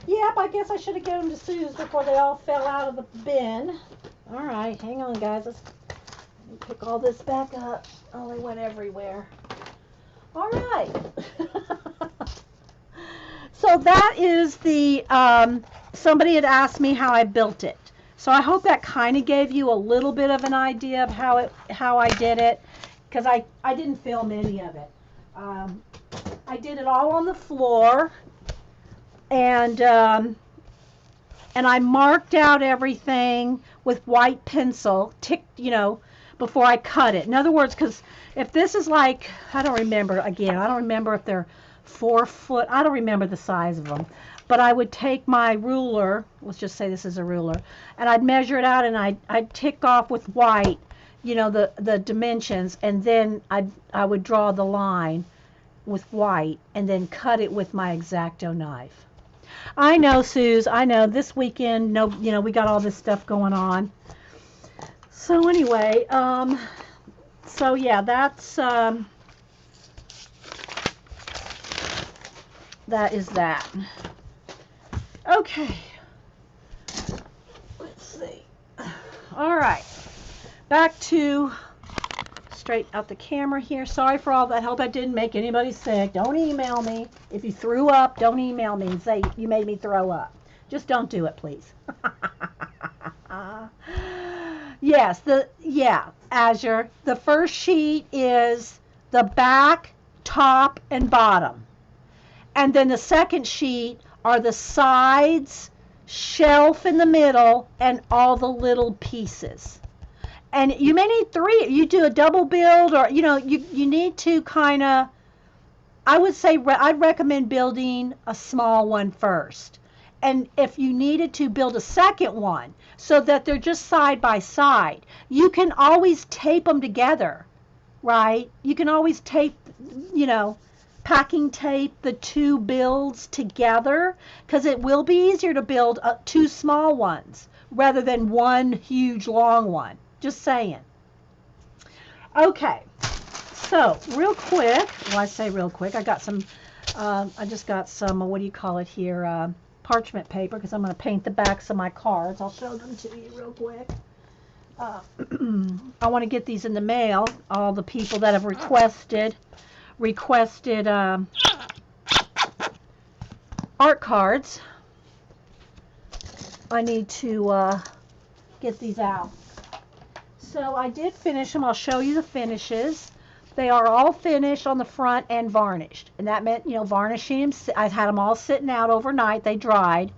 Yep, I guess I should have given them to Sue's before they all fell out of the bin. All right, hang on, guys. Let me pick all this back up. Oh, they went everywhere. All right. So that is the, somebody had asked me how I built it. So I hope that kind of gave you a little bit of an idea of how I did it, because I didn't film any of it. I did it all on the floor, and I marked out everything with white pencil, before I cut it. In other words, because if this is like, I don't remember if they're 4 foot, I don't remember the size of them, but I would take my ruler, let's just say this is a ruler, and I'd measure it out, and I'd tick off with white, the dimensions, and then I would draw the line with white, and then cut it with my X-Acto knife. I know, Suze, I know, this weekend, no, we got all this stuff going on. So anyway, so yeah, that's, that is that. Okay. Let's see. All right. Back to straight out the camera here. Sorry for all that. Hope I didn't make anybody sick. Don't email me. If you threw up, don't email me and say you made me throw up. Just don't do it, please. Yes, Azure. The first sheet is the back, top, and bottom. And then the second sheet are the sides, shelf in the middle, and all the little pieces. And you may need 3. You do a double build, or, you need to kind of, I would say, I'd recommend building a small one first. And if you needed to build a second one so that they're just side by side, you can always tape them together, right? You can always tape, packing tape the 2 builds together, because it will be easier to build 2 small ones rather than 1 huge long one. Just saying. Okay, so real quick, well, I say real quick, I got some, I just got some, what do you call it here, parchment paper, because I'm going to paint the backs of my cards. I'll show them to you real quick. I want to get these in the mail, all the people that have requested art cards. I need to get these out. So I did finish them. I'll show you the finishes. They are all finished on the front and varnished. And that meant, varnishing them. I had them all sitting out overnight. They dried.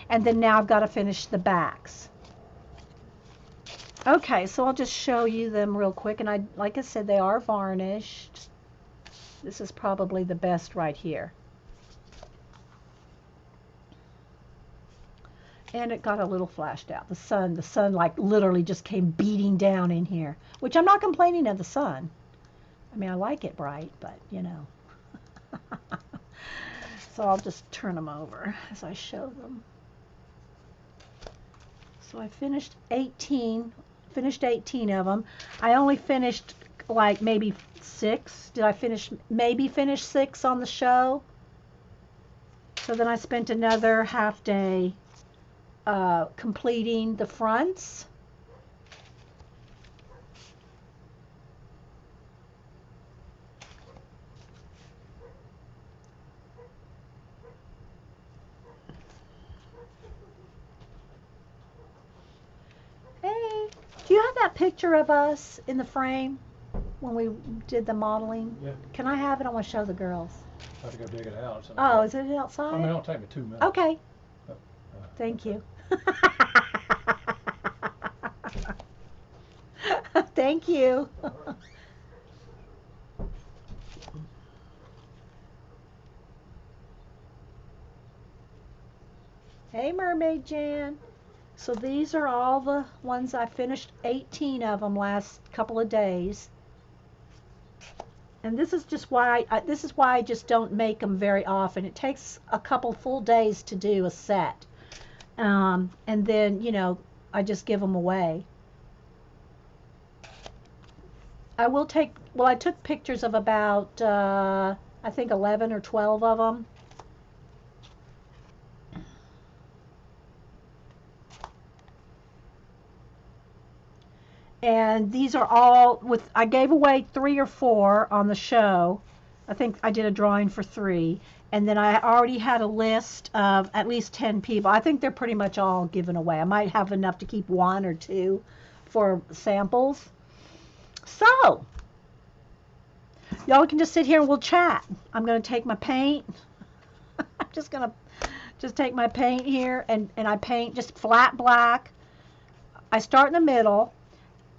And then now I've got to finish the backs. Okay, so I'll just show you them real quick. And like I said, they are varnished. This is probably the best right here. And it got a little flashed out. The sun like literally just came beating down in here, which I'm not complaining of the sun. I mean, I like it bright, but So I'll just turn them over as I show them. So I finished 18 of them. I only finished like maybe 6. Did I finish 6 on the show? So then I spent another half day completing the fronts. Hey, do you have that picture of us in the frame when we did the modeling? Yeah. Can I have it? I want to show the girls. I have to go dig it out. Oh, is it outside? I mean, it'll take me 2 minutes. Okay. Thank you. Thank you. Hey, Mermaid Jan. So these are all the ones I finished, 18 of them last couple of days. And this is just why I just don't make them very often. It takes a couple full days to do a set. And then, I just give them away. I took pictures of about, I think 11 or 12 of them. And these are all with, I gave away 3 or 4 on the show. I think I did a drawing for 3. And then I already had a list of at least 10 people. I think they're pretty much all given away. I might have enough to keep 1 or 2 for samples. So, y'all can just sit here and we'll chat. I'm going to take my paint. I'm just going to just take my paint here and I paint just flat black. I start in the middle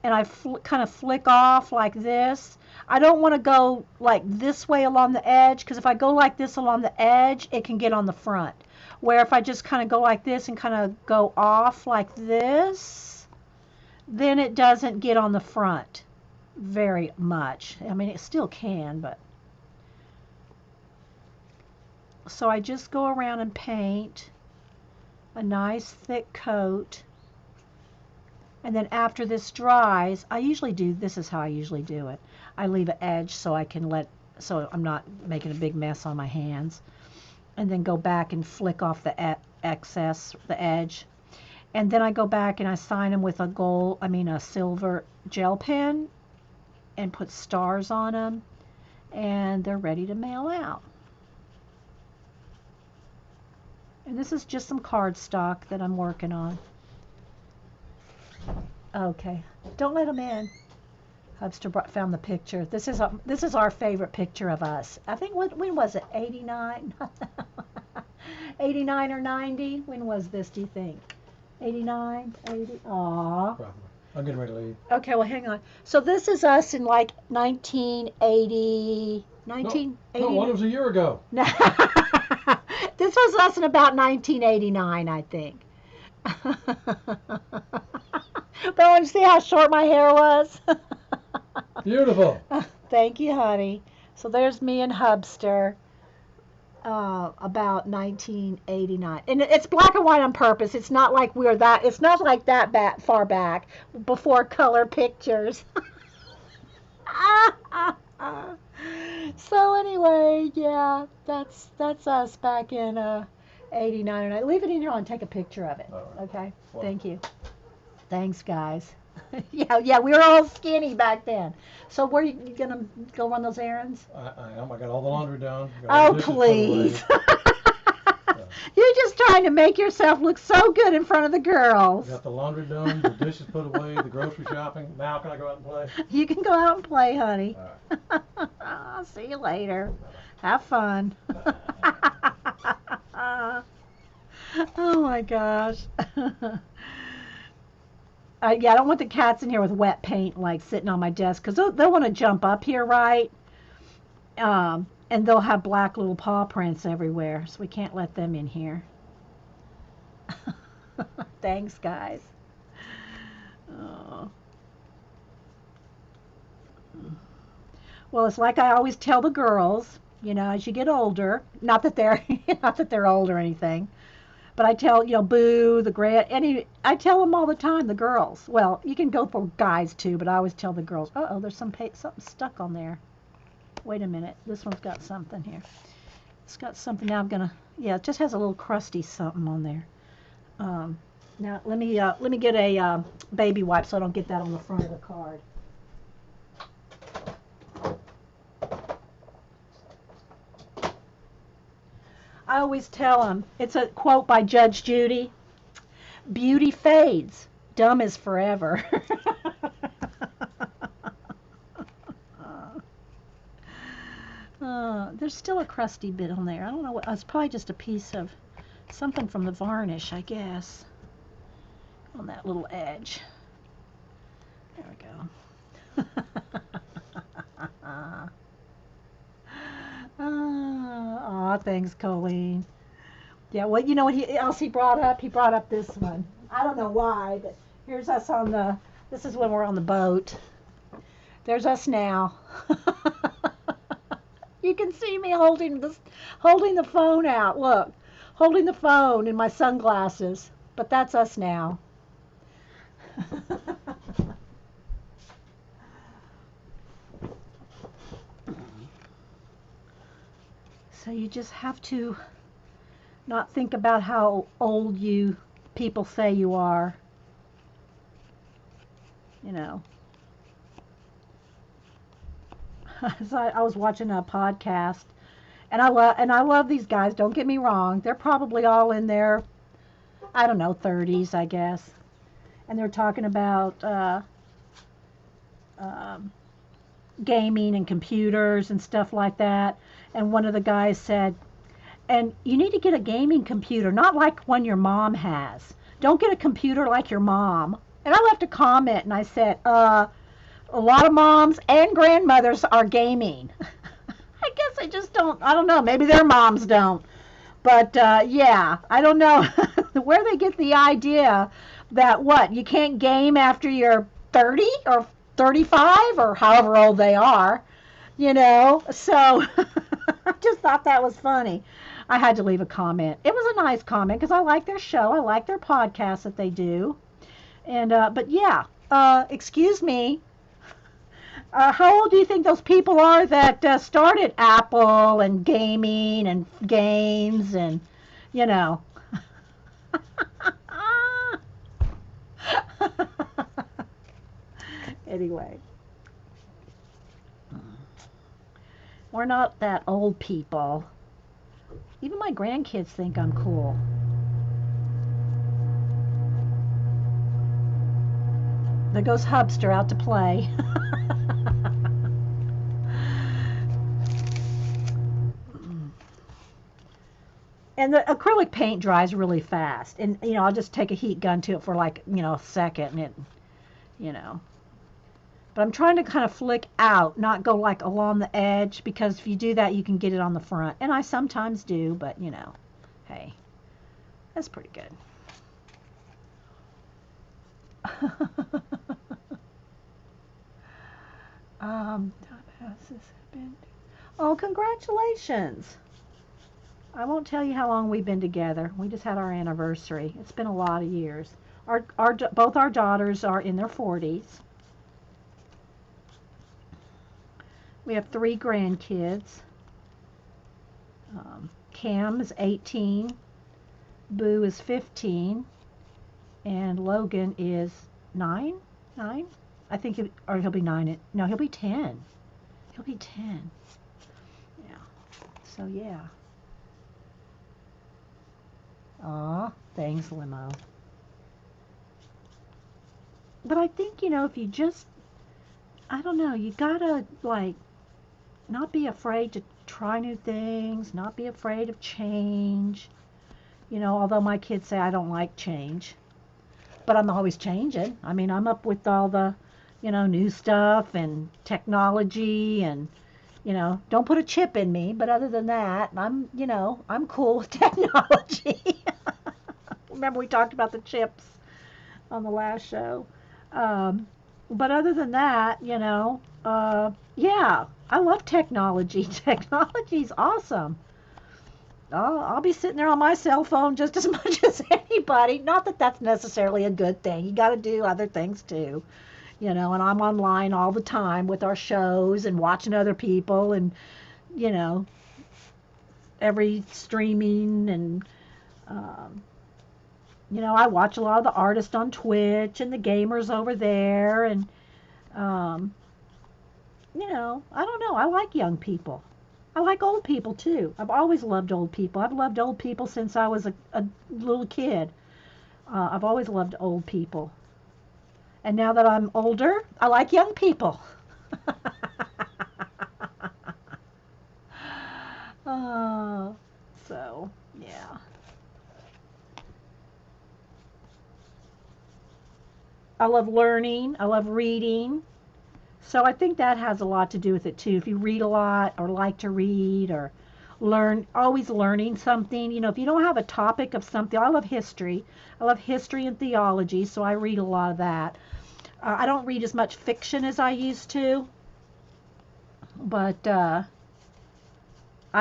and I kind of flick off like this. I don't want to go like this way along the edge, because if I go like this along the edge, it can get on the front. Where if I just kind of go like this and kind of go off like this, then it doesn't get on the front very much. I mean, it still can, but. So I just go around and paint a nice thick coat. And then after this dries, this is how I usually do it. I leave an edge so so I'm not making a big mess on my hands. And then go back and flick off the excess, the edge. And then I go back and I sign them with a silver gel pen and put stars on them. And they're ready to mail out. And this is just some cardstock that I'm working on. Okay, don't let them in. Hubster found the picture. This is our favorite picture of us. I think when was it? 89, 89 or 90? When was this? Do you think? 89, 80? Aw. Probably. I'm getting ready to leave. Okay, well hang on. So this is us in like 1980. 1980. No, one was a year ago. This was us in about 1989, I think. But I want to see how short my hair was. Beautiful. Thank you, honey. So there's me and Hubster about 1989. And it's black and white on purpose. It's not like it's not like that far back before color pictures. So anyway, yeah, that's us back in 89 or 90. Leave it in here and take a picture of it. All right. Okay? Well. Thank you. Thanks, guys. Yeah, we were all skinny back then. So where are you gonna go run those errands? I am. I got all the laundry done. Got all Oh, the dishes put away. please. You're just trying to make yourself look so good in front of the girls. Got the laundry done, the dishes put away, the grocery shopping. Now can I go out and play? You can go out and play, honey. All right. I'll see you later. Have fun. Oh my gosh. I don't want the cats in here with wet paint like sitting on my desk, because they'll want to jump up here, right? And they'll have black little paw prints everywhere, so we can't let them in here. Thanks, guys. Oh. Well, it's like I always tell the girls, as you get older, not that they're old or anything, but I tell, Boo, I tell them all the time, the girls. Well, you can go for guys too, but I always tell the girls, uh-oh, there's something stuck on there. Wait a minute, this one's got something here. It's got something. Now it just has a little crusty something on there. Now let me get a baby wipe so I don't get that on the front of the card. I always tell them, it's a quote by Judge Judy: beauty fades, dumb is forever. There's still a crusty bit on there. I don't know what. It's probably just a piece of something from the varnish, I guess, on that little edge. There we go. Aw, thanks, Colleen. Yeah, well, you know what else he brought up? He brought up this one. I don't know why, but here's us this is when we're on the boat. There's us now. You can see me holding the phone out. Look, holding the phone in my sunglasses. But that's us now. So you just have to not think about how old people say you are. So I was watching a podcast, and I love these guys. Don't get me wrong; they're probably all in their, I don't know, 30s, I guess, and they're talking about um, gaming and computers and stuff like that. And one of the guys said, "And you need to get a gaming computer, not like one your mom has. Don't get a computer like your mom." And I left a comment and I said, a lot of moms and grandmothers are gaming. I guess I don't know, maybe their moms don't. But yeah, I don't know where they get the idea that what, you can't game after you're 30 or 35 or however old they are, you know? So I just thought that was funny. I had to leave a comment. It was a nice comment because I like their show. I like their podcast that they do. And but yeah, excuse me. How old do you think those people are that started Apple and gaming and games and, you know? Anyway, we're not that old people. Even my grandkids think I'm cool. There goes Hubster out to play. And the acrylic paint dries really fast. And, I'll just take a heat gun to it for like, a second and it, you know. But I'm trying to kind of flick out, not go like along the edge, because if you do that, you can get it on the front. And I sometimes do, but hey, that's pretty good. Has this been? Oh, congratulations. I won't tell you how long we've been together. We just had our anniversary. It's been a lot of years. Both our daughters are in their 40s. We have 3 grandkids. Cam is 18, Boo is 15, and Logan is 9. 9? I think he'll be 9. No, he'll be 10. He'll be 10. Yeah. So yeah. Aw, thanks, Limo. But I think, if you just, I don't know, you gotta, like, not be afraid to try new things, not be afraid of change. Although my kids say I don't like change. But I'm always changing. I mean, I'm up with all the, new stuff and technology and, don't put a chip in me. But other than that, I'm cool with technology. Remember we talked about the chips on the last show. Um, but other than that, yeah, I love technology. Technology's awesome. I'll be sitting there on my cell phone just as much as anybody. Not that that's necessarily a good thing. You got to do other things too, and I'm online all the time with our shows and watching other people and, you know, every streaming and, um, I watch a lot of the artists on Twitch and the gamers over there and, um, I don't know. I like young people. I like old people too. I've always loved old people. I've loved old people since I was a little kid. I've always loved old people. And now that I'm older, I like young people. uh, so, yeah. I love learning. I love reading. So I think that has a lot to do with it too. If you read a lot or like to read or learn, always learning something, if you don't have a topic of something, I love history. I love history and theology, so I read a lot of that. I don't read as much fiction as I used to, but I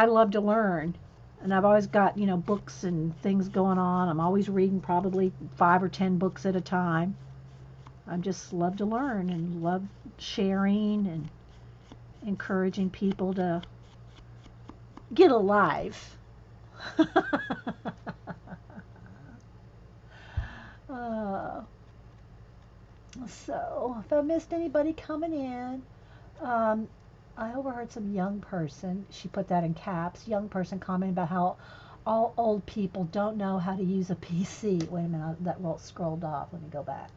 love to learn. And I've always got, books and things going on. I'm always reading probably 5 or 10 books at a time. I just love to learn and love sharing and encouraging people to get a life. uh, so, if I missed anybody coming in, um, I overheard some young person, she put that in caps, young person commenting about how all old people don't know how to use a PC. Wait a minute, that roll scrolled off. Let me go back.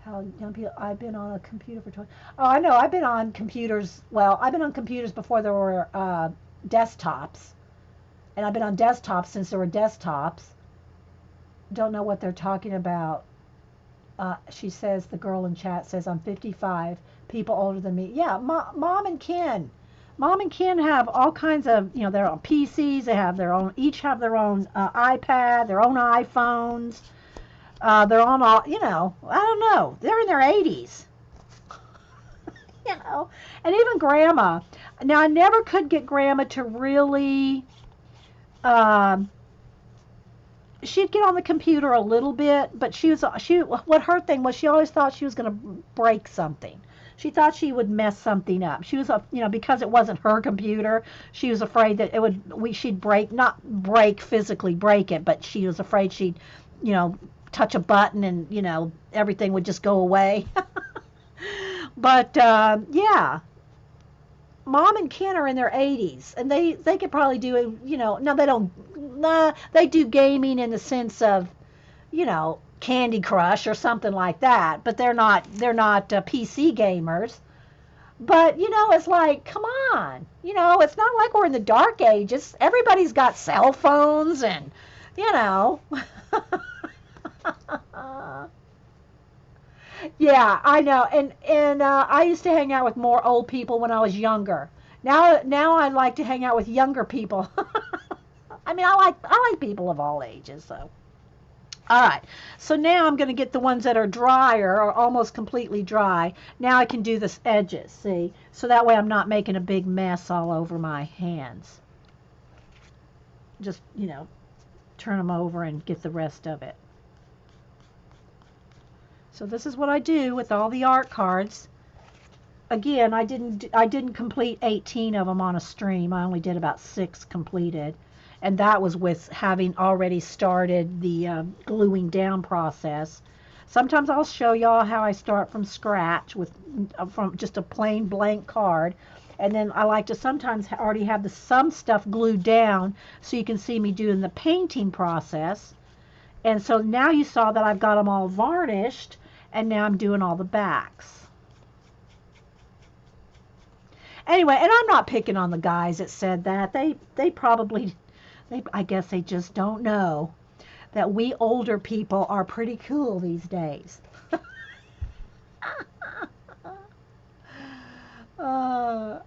How young people, I've been on a computer for 20. Oh, I know, I've been on computers. Well, I've been on computers before there were desktops. And I've been on desktops since there were desktops. Don't know what they're talking about. She says, the girl in chat says, I'm 55, people older than me. Yeah, mom and Ken. Mom and Ken have all kinds of, their own PCs. They have their own, each have their own iPad, their own iPhones. They're on all, I don't know. They're in their 80s, you know. And even Grandma. Now, I never could get Grandma to really, um, she'd get on the computer a little bit, but what her thing was, she always thought she was going to break something. She thought she would mess something up. She was, because it wasn't her computer, she was afraid that she'd break, not break physically break it, but she was afraid she'd, you know, touch a button and, everything would just go away. But yeah, Mom and Ken are in their 80s, and they could probably do, now they don't, nah, they do gaming in the sense of, Candy Crush or something like that, but they're not PC gamers. But it's like, come on, it's not like we're in the dark ages. Everybody's got cell phones and, you know. Yeah, I know. And I used to hang out with more old people when I was younger. Now I like to hang out with younger people. I mean, I like people of all ages, so. All right. So now I'm going to get the ones that are drier or almost completely dry. Now I can do the edges, see? So that way I'm not making a big mess all over my hands. Just, turn them over and get the rest of it. So this is what I do with all the art cards. Again, I didn't complete 18 of them on a stream. I only did about 6 completed. And that was with having already started the gluing down process. Sometimes I'll show y'all how I start from scratch from just a plain blank card. And then I like to sometimes already have some stuff glued down so you can see me doing the painting process. And so now you saw that I've got them all varnished, and now I'm doing all the backs. Anyway, and I'm not picking on the guys that said that. They probably, I guess they just don't know that we older people are pretty cool these days. uh,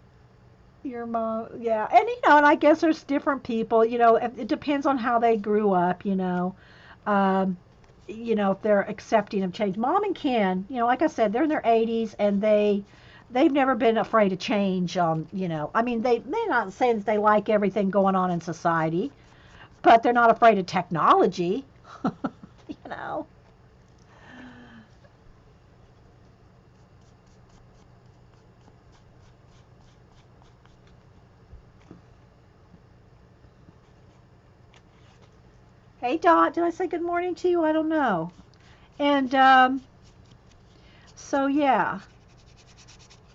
your mom, yeah. And I guess there's different people, it depends on how they grew up, Um, if they're accepting of change. Mom and Ken, like I said, they're in their 80s and they've never been afraid of change. I mean, they're not saying that they like everything going on in society, but they're not afraid of technology. you know. Hey Dot, did I say good morning to you? I don't know. And so yeah,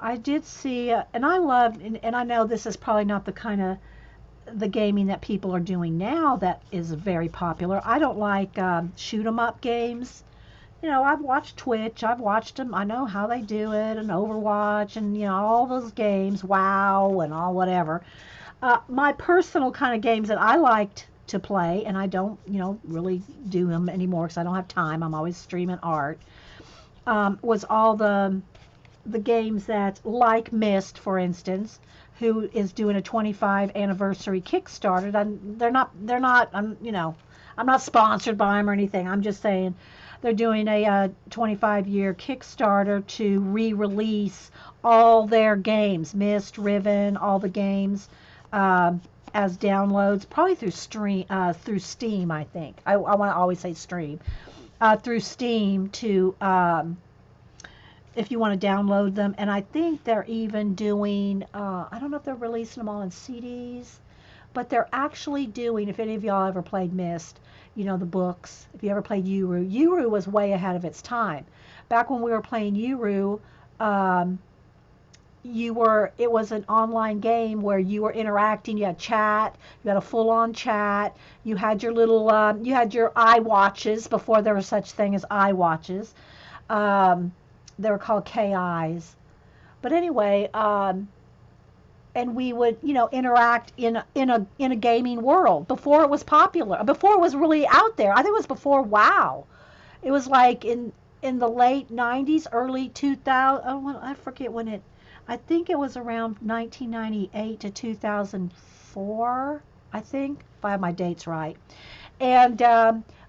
I did see, and I love, and I know this is probably not the kind of the gaming that people are doing now that is very popular. I don't like shoot 'em up games. I've watched Twitch. I've watched them. I know how they do it, and Overwatch, and all those games, WoW, and all whatever. My personal kind of games that I liked to play, and I don't, really do them anymore because I don't have time. I'm always streaming art. Was all the games that, like Myst, for instance, who is doing a 25 anniversary Kickstarter. They're not. I'm not sponsored by them or anything. I'm just saying they're doing a 25-year Kickstarter to re-release all their games, Myst, Riven, all the games, as downloads, probably through Steam. I think I want to always say stream, through Steam to. If you want to download them. And I think they're even doing, I don't know if they're releasing them all in CDs, but they're actually doing, if any of y'all ever played Myst, the books, if you ever played Uru. Uru was way ahead of its time. Back when we were playing Uru, it was an online game where you were interacting. You had chat, you had a full on chat, you had your little you had your iWatches before there was such thing as iWatches. um, they were called KIs. But anyway, and we would, interact in a gaming world before it was popular, before it was really out there. I think it was before WoW. It was like in the late 90s, early 2000. Oh, well, I forget when it. I think it was around 1998 to 2004. I think, if I have my dates right. And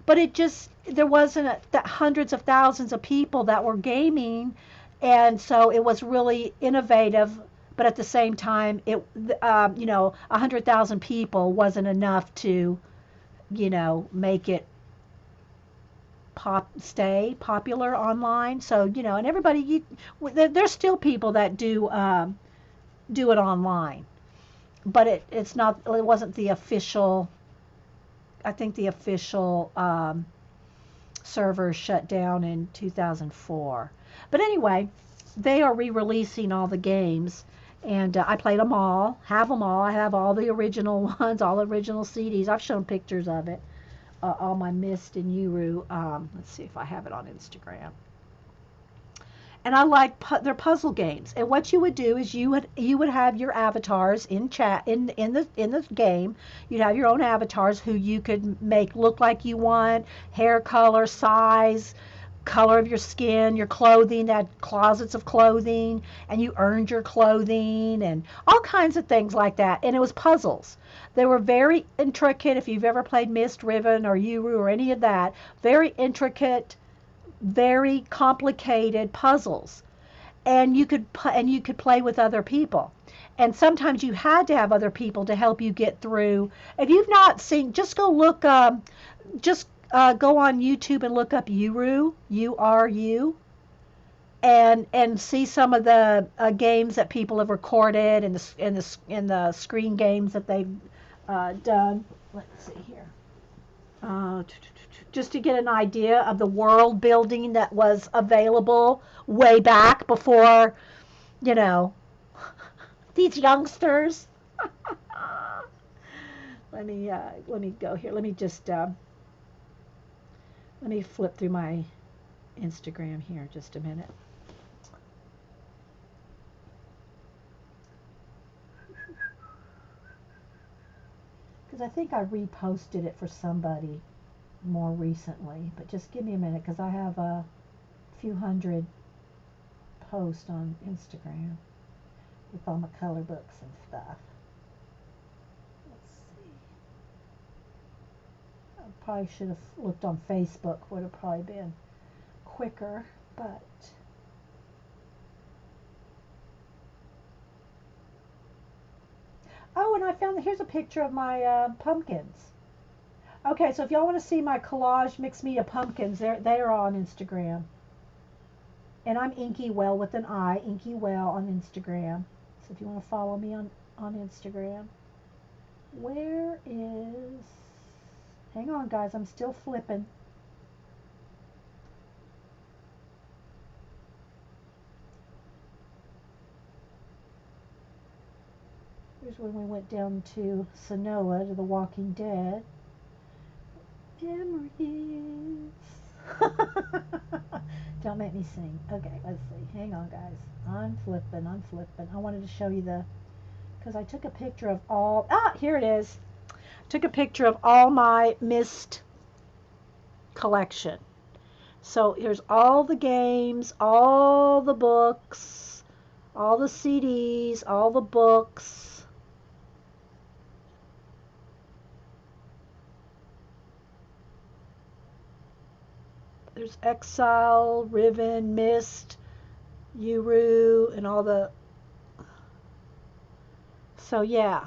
but it just, there wasn't hundreds of thousands of people that were gaming, and so it was really innovative. But at the same time, 100,000 people wasn't enough to, make it stay popular online. So, and everybody, there's still people that do it online, but it wasn't the official. I think the official server shut down in 2004. But anyway, they are re-releasing all the games, and I played them all, have them all. I have all the original ones, all the original CDs. I've shown pictures of it, all my Myst and Uru. Let's see if I have it on Instagram. And I like their puzzle games. And what you would do is you would have your avatars in chat in the game. You'd have your own avatars who you could make look like you want, hair color, size, color of your skin, your clothing, that closets of clothing, and you earned your clothing and all kinds of things like that. And it was puzzles. They were very intricate. If you've ever played Myst, Riven, or Uru, or any of that, very intricate, very complicated puzzles, and you could play with other people, and sometimes you had to have other people to help you get through. If you've not seen, just go look, just go on YouTube and look up Uru, URU, and see some of the games that people have recorded, and the screen games that they've done. Let's see here. Just to get an idea of the world building that was available way back before, you know, these youngsters. Let me go here. Let me flip through my Instagram here just a minute. Because I think I reposted it for somebody more recently, but just give me a minute because I have a few hundred posts on Instagram with all my color books and stuff. Let's see. I probably should have looked on Facebook, would have probably been quicker, but oh, and I found here's a picture of my pumpkins. Okay, so if y'all want to see my collage mixed media pumpkins, they are on Instagram. And I'm Inky Well with an I, Inky Well on Instagram. So if you want to follow me on Instagram. Where is... Hang on, guys, I'm still flipping. Here's when we went down to Sonoa, to The Walking Dead. Memories. Don't make me sing. Okay, let's see. Hang on, guys. I'm flipping. I wanted to show you because I took a picture of all... here it is. Took a picture of all my Myst collection. So here's all the games, all the books, all the CDs, all the books. There's Exile, Riven, Myst, Uru, and all the... So yeah.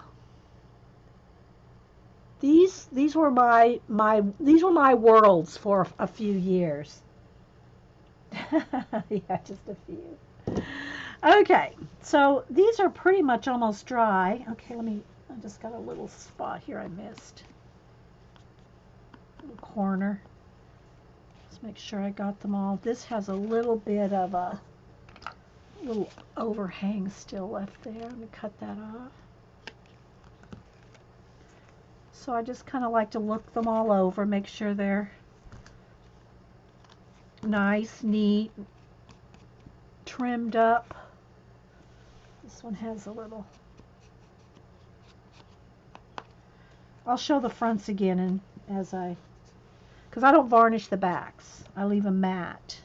These were my worlds for a few years. Yeah, just a few. Okay, so these are pretty much almost dry. Okay, I just got a little spot here I missed. Little corner. Let's make sure I got them all. This has a little bit of a little overhang still left there. Let me cut that off. So I just kind of like to look them all over, make sure they're nice, neat, trimmed up. This one has a little. I'll show the fronts again and because I don't varnish the backs. I leave them matte.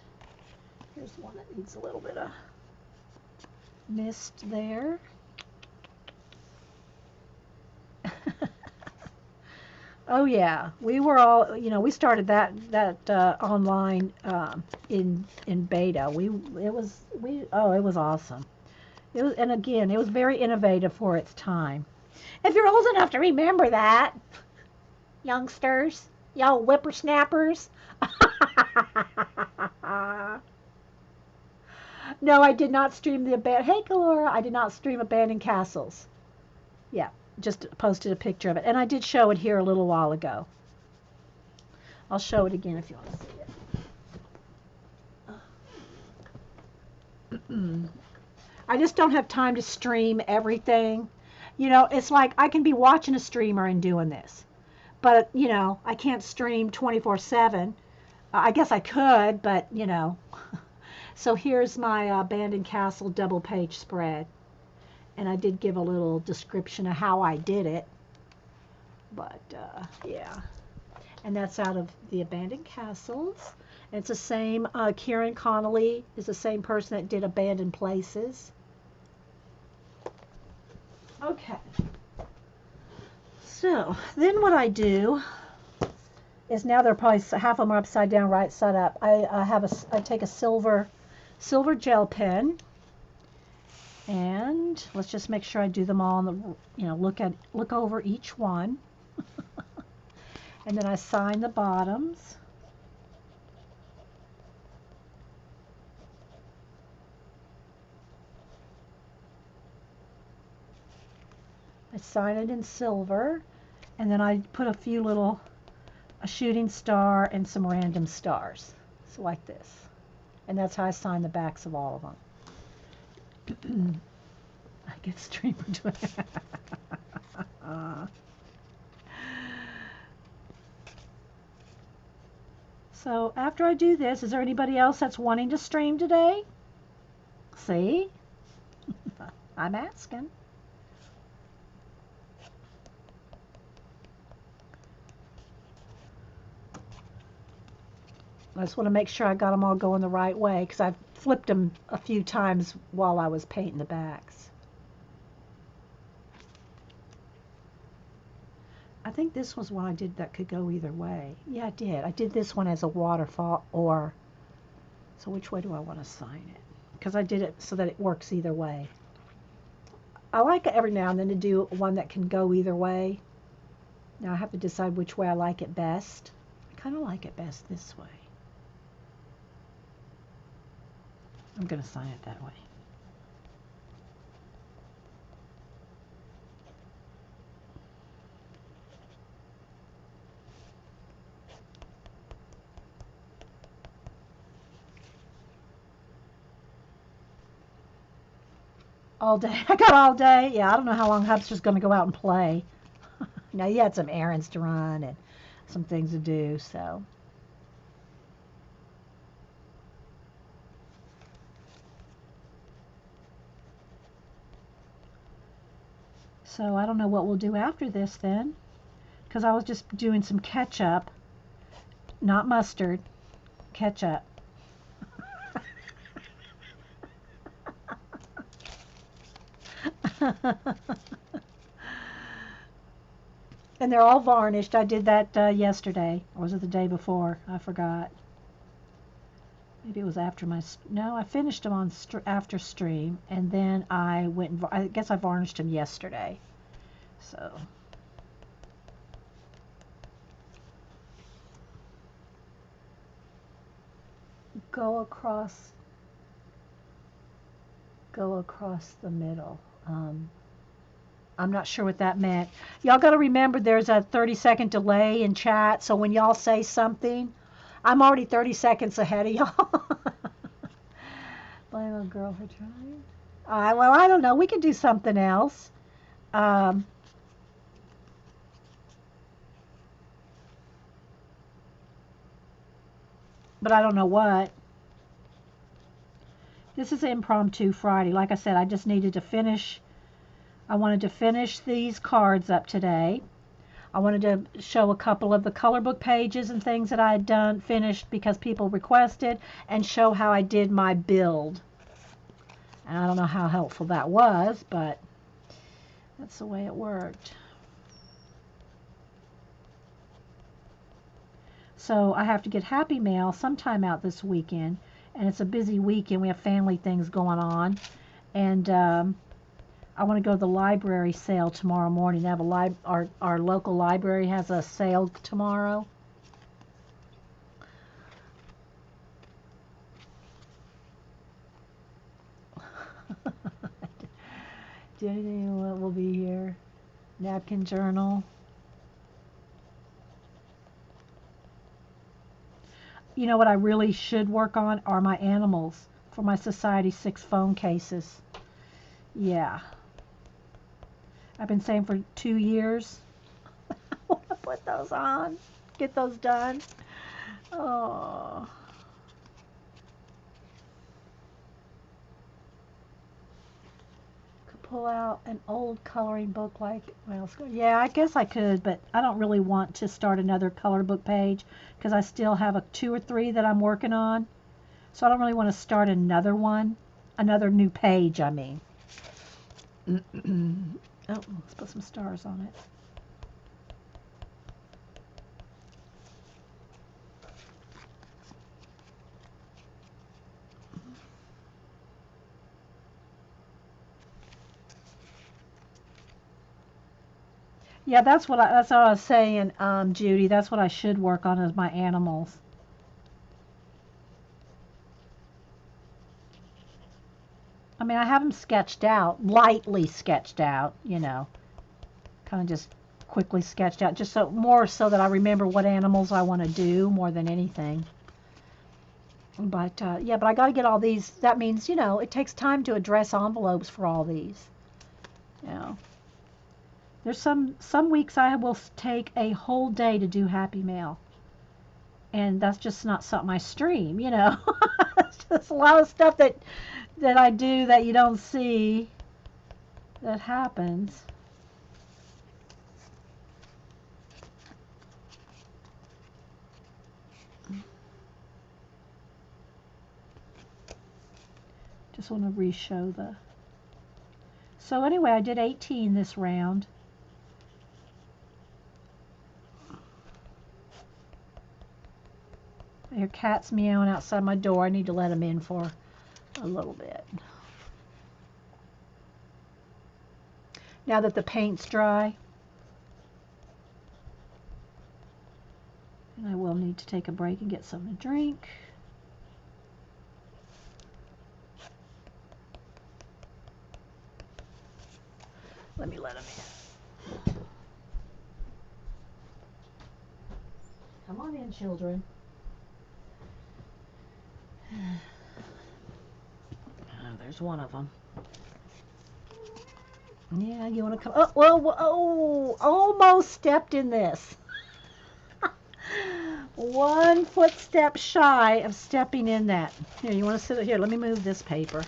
Here's one that needs a little bit of mist there. Oh yeah, we were all, we started that online in beta. It was awesome. And again, it was very innovative for its time. If you're old enough to remember that, youngsters, y'all whippersnappers. No, I did not stream the Hey, Kalora, I did not stream Abandoned Castles. Yeah, just posted a picture of it. And I did show it here a little while ago. I'll show it again if you want to see it. I just don't have time to stream everything. It's like I can be watching a streamer and doing this. But, I can't stream 24/7. I guess I could, but, So here's my Abandoned Castle double page spread. And I did give a little description of how I did it. But, yeah. And that's out of the Abandoned Castles. And it's the same, Kieran Connolly is the same person that did Abandoned Places. Okay. So, then what I do is now they're probably half of them are upside down, right side up. I take a silver gel pen, and let's just make sure I do them all on the, look over each one. And then I sign the bottoms. I sign it in silver, and then I put a few a shooting star and some random stars. So like this. And that's how I sign the backs of all of them. I get streamer to So after I do this, is there anybody else that's wanting to stream today? See? I'm asking. I just want to make sure I got them all going the right way because I've flipped them a few times while I was painting the backs. I think this was one I did that could go either way. Yeah, I did. I did this one as a waterfall or... So which way do I want to sign it? Because I did it so that it works either way. I like it every now and then to do one that can go either way. Now I have to decide which way I like it best. I kind of like it best this way. I'm going to sign it that way. All day. I got all day. Yeah, I don't know how long Hub's just going to go out and play. Now, he had some errands to run and some things to do, so. So I don't know what we'll do after this then, because I was just doing some ketchup, not mustard, ketchup. And they're all varnished. I did that yesterday, or was it the day before? I forgot. Maybe it was after no, I finished them on after stream, and then I went and I guess I varnished them yesterday. So go across the middle. I'm not sure what that meant. Y'all got to remember there's a 30-second delay in chat, so when y'all say something, I'm already 30 seconds ahead of y'all. Blame a girl for trying. Well, I don't know. We could do something else. Um, but I don't know what. This is impromptu Friday. Like I said, I just needed to finish. I wanted to finish these cards up today. I wanted to show a couple of the color book pages and things that I had done, finished because people requested, and show how I did my build. And I don't know how helpful that was, but that's the way it worked. So I have to get Happy Mail sometime out this weekend, and it's a busy weekend. We have family things going on, and I want to go to the library sale tomorrow morning. They have our local library has a sale tomorrow. Do anything will be here. Napkin journal. You know what I really should work on are my animals for my Society 6 phone cases. Yeah. I've been saying for 2 years. I want to put those on. Get those done. Oh. Could pull out an old coloring book like, well, yeah, I guess I could, but I don't really want to start another color book page because I still have 2 or 3 that I'm working on. So I don't really want to start another one, another new page, I mean. Oh, let's put some stars on it. Yeah, that's what I was saying, Judy. That's what I should work on is my animals. I mean, I have them sketched out, lightly sketched out, kind of just quickly sketched out, just so more so that I remember what animals I want to do more than anything. But yeah, but I got to get all these. That means, it takes time to address envelopes for all these. You know, there's some weeks I will take a whole day to do Happy Mail, and that's just not something I stream. It's just a lot of stuff that I do that you don't see that happens. Just want to re-show the. So anyway, I did 18 this round. I hear cats meowing outside my door. I need to let them in for a little bit. Now that the paint's dry, and I will need to take a break and get something to drink. Let me let them in. Come on in, children. There's one of them. Yeah, you want to come? Oh, whoa, whoa, almost stepped in this. 1 footstep shy of stepping in that. Here, you want to sit here? Let me move this paper.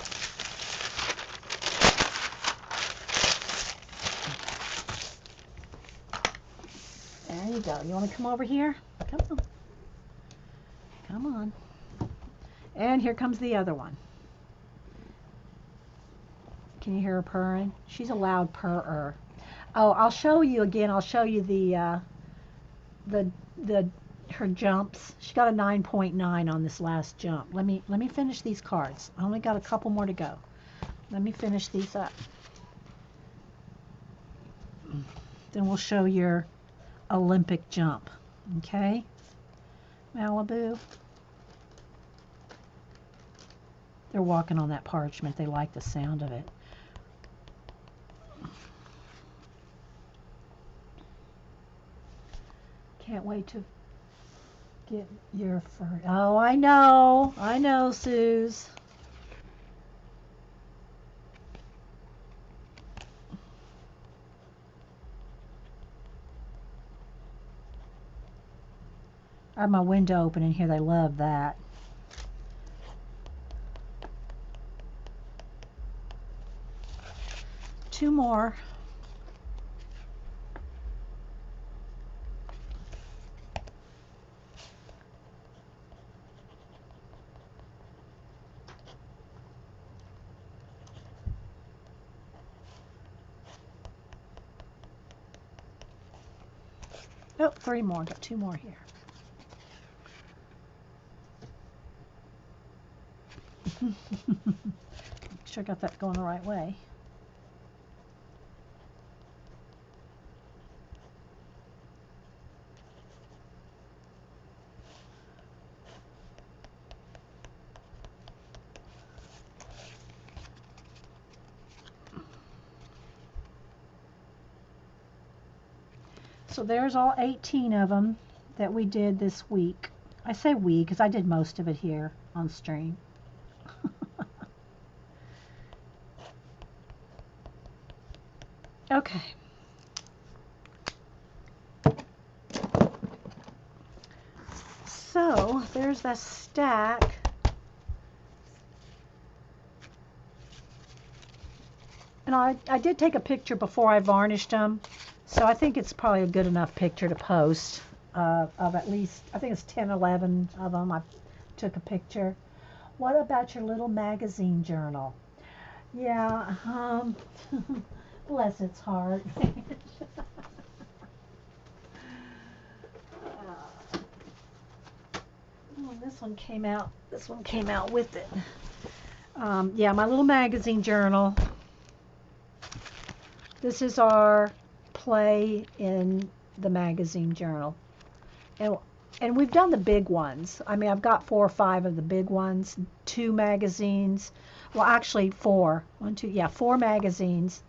There you go. You want to come over here? Come on. Come on. And here comes the other one. Can you hear her purring? She's a loud purrer. Oh, I'll show you again. I'll show you the her jumps. She got a 9.9 on this last jump. Let me finish these cards. I only got a couple more to go. Let me finish these up. Then we'll show your Olympic jump. Okay? Malibu. They're walking on that parchment. They like the sound of it. Can't wait to get your fur. Oh, I know, Suze. I have my window open in here. They love that. Two more. Oh, three more. Got two more here. Sure got that going the right way. So there's all 18 of them that we did this week. I say we because I did most of it here on stream. Okay. So there's that stack. And I did take a picture before I varnished them. So I think it's probably a good enough picture to post of at least, I think it's 10, 11 of them. I took a picture. What about your little magazine journal? Yeah, bless its heart. Oh, this one came out. This one came out with it. Yeah, my little magazine journal. This is our play in the magazine journal, and we've done the big ones. I mean, I've got 4 or 5 of the big ones. 2 magazines. Well, actually 4. 1, 2. Yeah, 4 magazines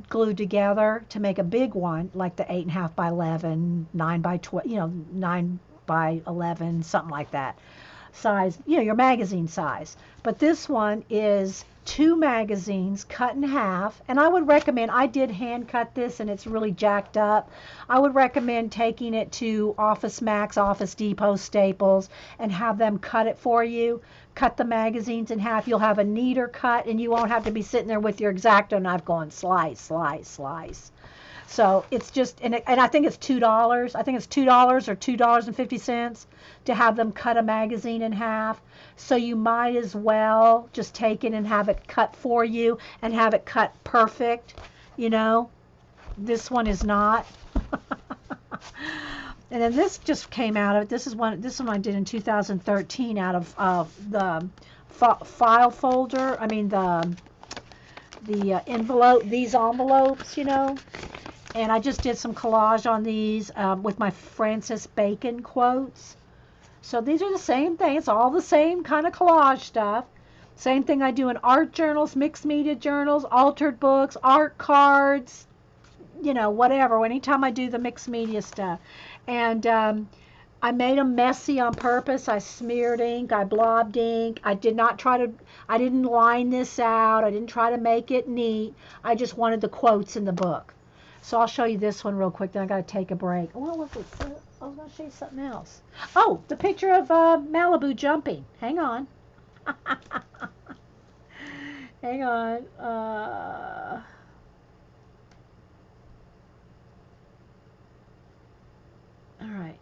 glued together to make a big one, like the 8.5 by 11, 9 by 12. 9 by 11, something like that size, your magazine size. But this one is 2 magazines cut in half, and I would recommend, I did hand cut this and it's really jacked up. I would recommend taking it to Office Max, Office Depot, Staples, and have them cut it for you. Cut the magazines in half. You'll have a neater cut, and you won't have to be sitting there with your X-Acto knife going slice, slice, slice. So it's just, and I think it's $2. I think it's $2 or $2.50 to have them cut a magazine in half. So you might as well just take it and have it cut for you and have it cut perfect. This one is not. And then this just came out of, this one I did in 2013 out of the file folder. I mean the envelope, these envelopes, And I just did some collage on these with my Francis Bacon quotes. So these are the same thing. It's all the same kind of collage stuff. Same thing I do in art journals, mixed media journals, altered books, art cards, whatever. Anytime I do the mixed media stuff. And I made them messy on purpose. I smeared ink. I blobbed ink. I didn't line this out. I didn't try to make it neat. I just wanted the quotes in the book. So I'll show you this one real quick, then I got to take a break. Oh, I was going to show you something else. Oh, the picture of Malibu jumping. Hang on. Hang on. All right.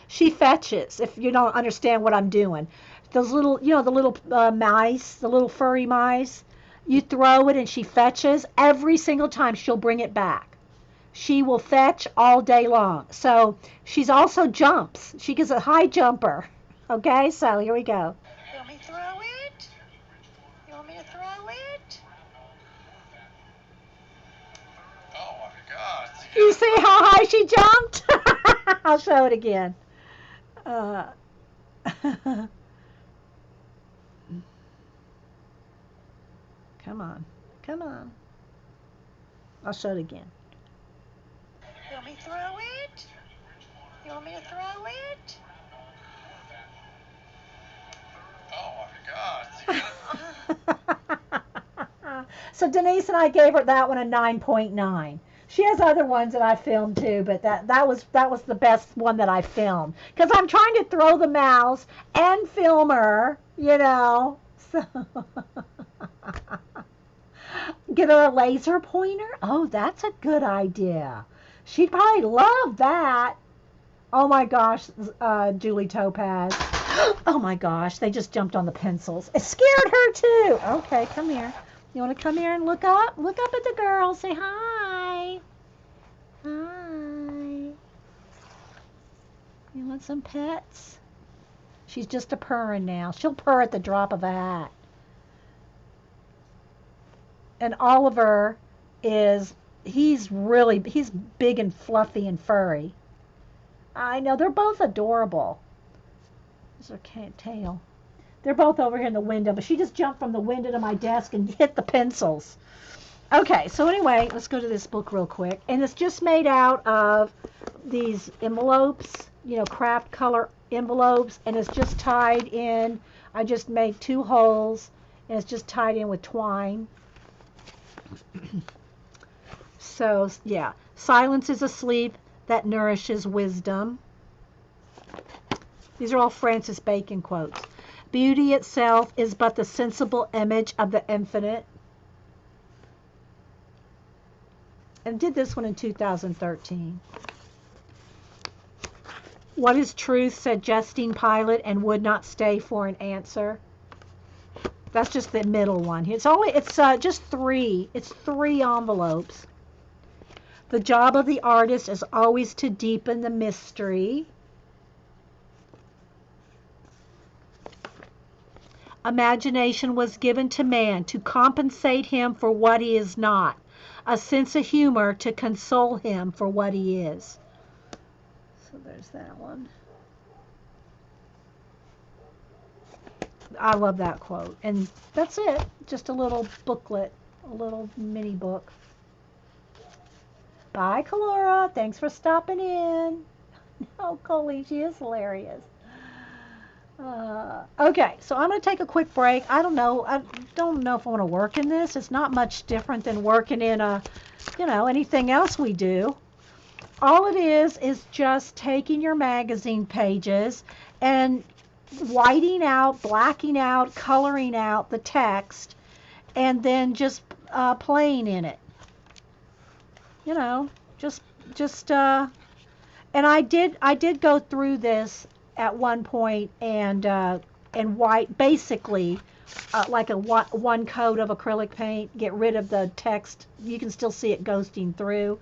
She fetches, if you don't understand what I'm doing. Those little, the little mice, the little furry mice. You throw it and she fetches. Every single time she'll bring it back. She will fetch all day long. So she's also jumps. She is a high jumper. Okay, so here we go. You want me to throw it? You want me to throw it? Oh my God. You see how high she jumped? I'll show it again. Come on. Come on. I'll show it again. You want me to throw it? You want me to throw it? Oh my God. So Denise and I gave her that one a 9.9. She has other ones that I filmed too, but that was the best one that I filmed because I'm trying to throw the mouse and film her, you know. So get her a laser pointer. Oh, that's a good idea. She'd probably love that. Oh my gosh, Julie Topaz. Oh my gosh, they just jumped on the pencils. It scared her too. Okay, come here. You want to come here and look up? Look up at the girl. Say hi. Hi. You want some pets? She's just a purring now. She'll purr at the drop of a hat. And Oliver he's big and fluffy and furry. I know, they're both adorable. There's her tail. They're both over here in the window, but she just jumped from the window to my desk and hit the pencils. Okay, so anyway, let's go to this book real quick. And it's just made out of these envelopes, craft color envelopes, and it's just tied in. I just made 2 holes, and it's just tied in with twine. So, yeah. Silence is a sleep that nourishes wisdom. These are all Francis Bacon quotes. Beauty itself is but the sensible image of the infinite. And did this one in 2013. What is truth, said Justine Pilate, and would not stay for an answer. That's just the middle one. It's just 3. It's 3 envelopes. The job of the artist is always to deepen the mystery. Imagination was given to man to compensate him for what he is not, a sense of humor to console him for what he is. So there's that one. I love that quote. And that's it. Just a little booklet, a little mini book. Bye, Kalora. Thanks for stopping in. Oh, Coley, she is hilarious. Okay, so I'm going to take a quick break. I don't know if I want to work in this. It's not much different than working in anything else we do. All it is just taking your magazine pages and whiting out, blacking out, coloring out the text, and then just playing in it. And I did go through this at one point and white, basically like a one coat of acrylic paint, get rid of the text. You can still see it ghosting through,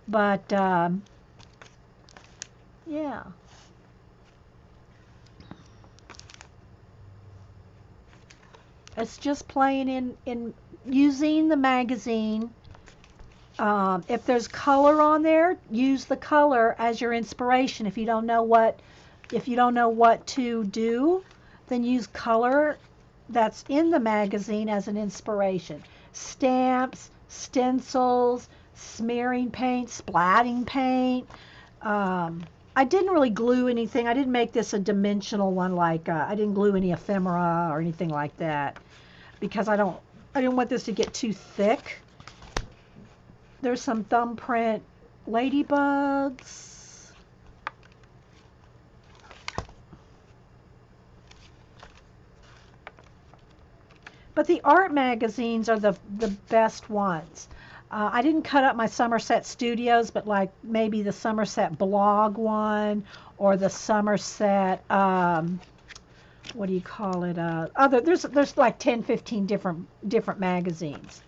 but yeah. It's just playing in using the magazine. If there's color on there, use the color as your inspiration. If you don't know what to do, then use color that's in the magazine as an inspiration. Stamps, stencils, smearing paint, splatting paint. I didn't really glue anything. I didn't make this a dimensional one, like I didn't glue any ephemera or anything like that, because I didn't want this to get too thick. There's some thumbprint ladybugs. But the art magazines are the best ones. I didn't cut up my Somerset Studios, but like maybe the Somerset Blog one, or the Somerset, what do you call it? There's like 10, 15 different magazines.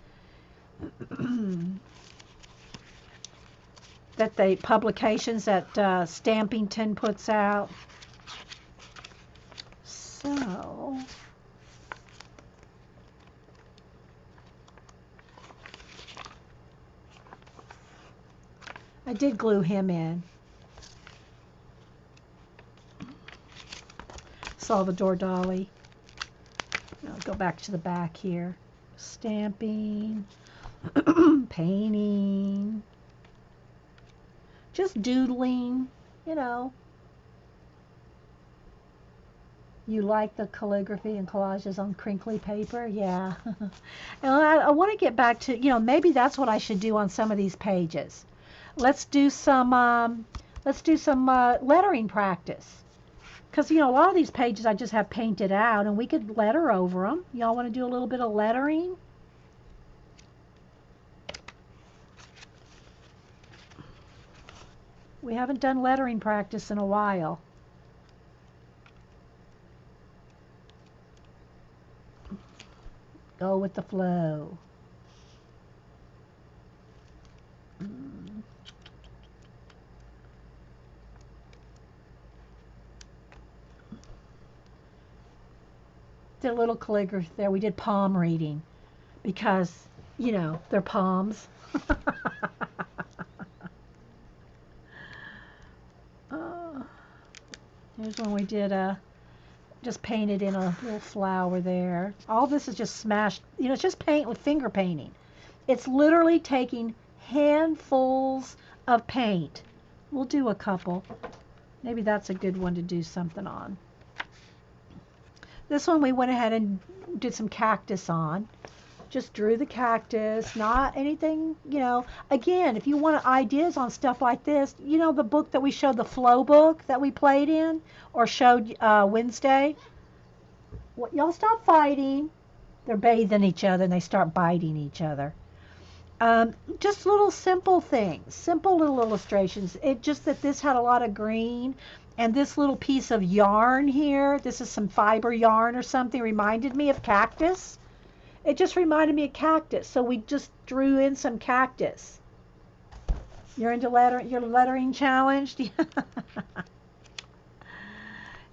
Publications that Stampington puts out. So I did glue him in. Salvador Dali. I'll go back to the back here. Stamping, painting, just doodling, You like the calligraphy and collages on crinkly paper? Yeah. And I want to get back to, maybe that's what I should do on some of these pages. Let's do some lettering practice. Because, a lot of these pages I just have painted out and we could letter over them. Y'all want to do a little bit of lettering? We haven't done lettering practice in a while. Go with the flow. Did a little calligraphy there. We did palm reading because, they're palms. Here's when we did just painted in a little flower there. All this is just smashed, it's just paint with finger painting. It's literally taking handfuls of paint. We'll do a couple. Maybe that's a good one to do something on. This one we went ahead and did some cactus on. Just drew the cactus, not anything, Again, if you want ideas on stuff like this, the book that we showed, the flow book that we played in or showed Wednesday. Y'all stop fighting. They're bathing each other and they start biting each other. Just little simple things, simple little illustrations. It just that this had a lot of green, and this little piece of yarn here, this is some fiber yarn or something, reminded me of cactus. It just reminded me of cactus, so we just drew in some cactus. You're into your lettering challenged?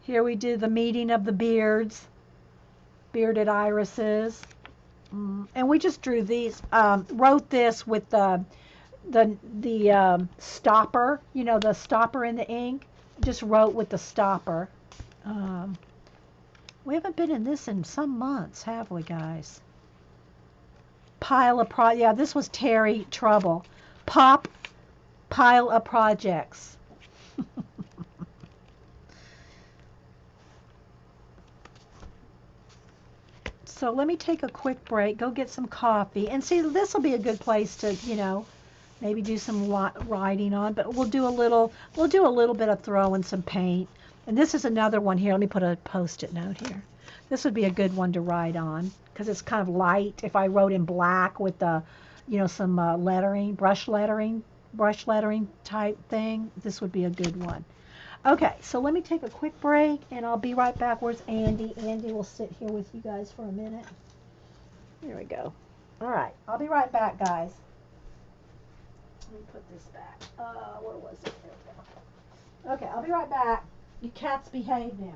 Here we did the meeting of the beards, bearded irises. And we just drew these, wrote this with the stopper, the stopper in the ink. Just wrote with the stopper. We haven't been in this in some months, have we, guys? Yeah, this was Terry Trouble. Pile of projects. So let me take a quick break, go get some coffee, and see, this will be a good place to, maybe do some writing on, but we'll do a little bit of throwing some paint. And this is another one here. Let me put a Post-it note here. This would be a good one to write on because it's kind of light. If I wrote in black with the, some lettering, brush lettering type thing, this would be a good one. Okay, so let me take a quick break, and I'll be right back. Where's Andy? Andy will sit here with you guys for a minute. There we go. All right, I'll be right back, guys. Let me put this back. Where was it? There we go. Okay, I'll be right back. You cats behave now.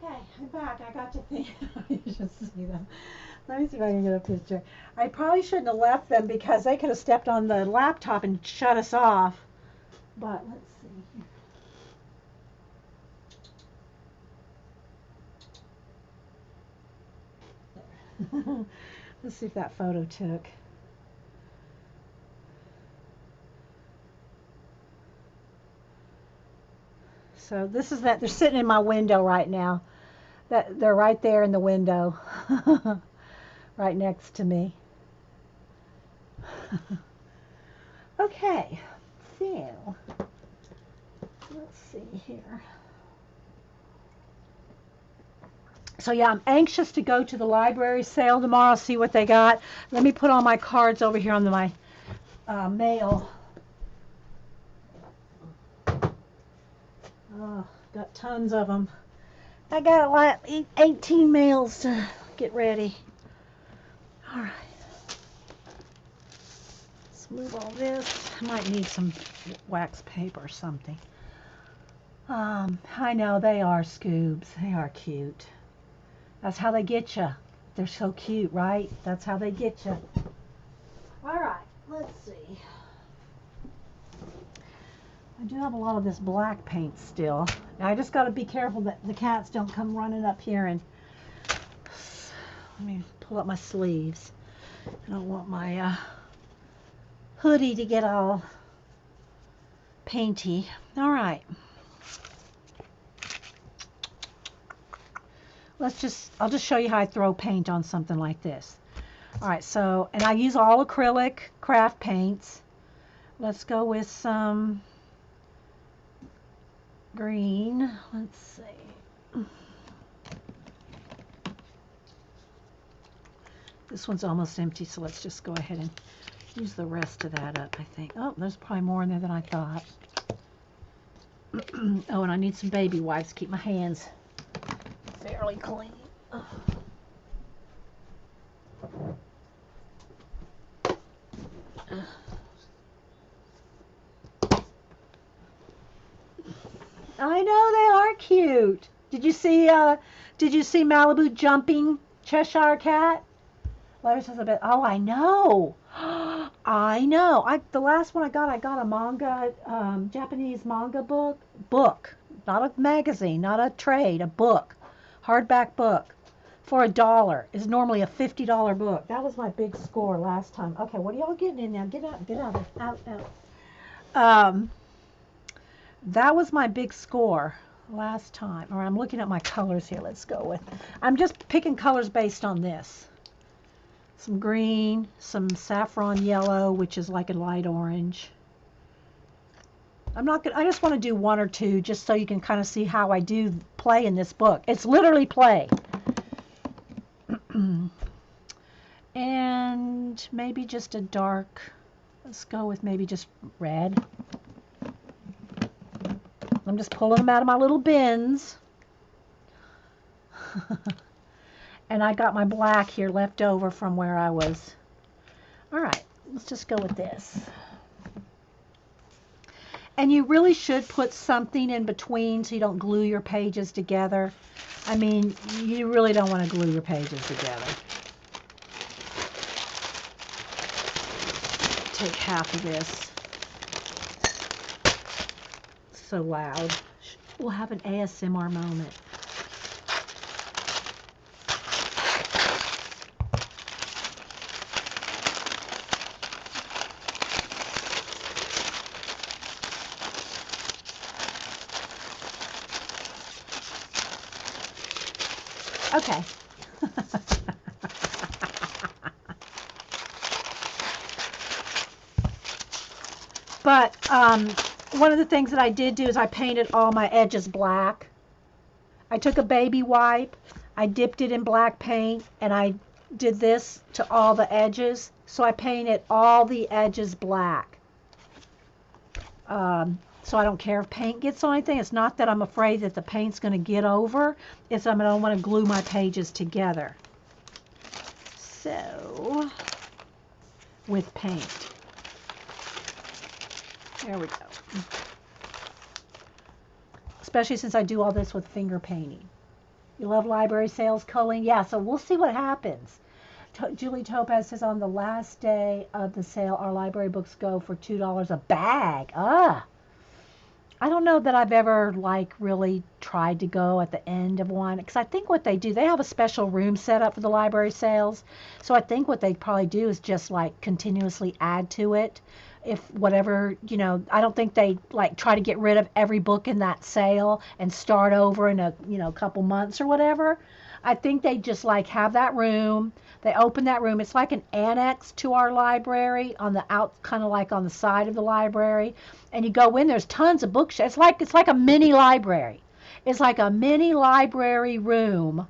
Okay, I'm back. I got to think. You should see them. Let me see if I can get a picture. I probably shouldn't have left them because they could have stepped on the laptop and shut us off. But let's see. Let's see if that photo took. So this is that. They're sitting in my window right now. That they're right there in the window, right next to me. Okay, so let's see here. So yeah, I'm anxious to go to the library sale tomorrow, see what they got. Let me put all my cards over here on my mail. Oh, got tons of them. I got like 18 mails to get ready. All right. Let's move all this. I might need some wax paper or something. I know they are Scoobs. They are cute. That's how they get you. They're so cute, right? That's how they get you. All right, let's see. I do have a lot of this black paint still. Now I just got to be careful that the cats don't come running up here and let me pull up my sleeves. I don't want my hoodie to get all painty. All right. I'll just show you how I throw paint on something like this. All right, so, and I use all acrylic craft paints. Let's go with some green. Let's see. This one's almost empty, so let's just go ahead and use the rest of that up, I think. Oh, there's probably more in there than I thought. Oh, and I need some baby wipes to keep my hands fairly clean. Oh. I know they are cute. Did you see Malibu jumping Cheshire Cat? Larry says a bit. Oh, I know. I know. The last one I got a manga, Japanese manga book, not a magazine, not a trade, a book, hardback book, for $1. Is normally a $50 book. That was my big score last time. Okay, what are y'all getting in now? Get out of there, out. That was my big score last time. Or I'm looking at my colors here. Let's go with. I'm just picking colors based on this. Some green, some saffron yellow, which is like a light orange. I just want to do one or two just so you can kind of see how I do play in this book. It's literally play. And maybe just a dark, let's go with maybe just red. I'm just pulling them out of my little bins. And I got my black here left over from where I was. All right, let's just go with this. And you really should put something in between so you don't glue your pages together. I mean, you really don't want to glue your pages together. Take half of this. So loud. We'll have an ASMR moment. Okay. But one of the things that I did do is I painted all my edges black. I took a baby wipe, I dipped it in black paint, and I did this to all the edges. So I painted all the edges black. So I don't care if paint gets on anything. It's not that I'm afraid that the paint's going to get over. It's I don't want to glue my pages together. So, with paint. There we go. Especially since I do all this with finger painting. You love library sales, Colleen? Yeah, so we'll see what happens. Julie Topaz says on the last day of the sale, our library books go for $2 a bag. I don't know that I've ever like really tried to go at the end of one because I think what they do, they have a special room set up for the library sales. So I think what they probably do is just like continuously add to it. If whatever, I don't think they like try to get rid of every book in that sale and start over in a, couple months or whatever. I think they just like have that room. They open that room. It's like an annex to our library on the out, kind of like on the side of the library. And you go in, there's tons of bookshelves. It's like a mini library. It's like a mini library room.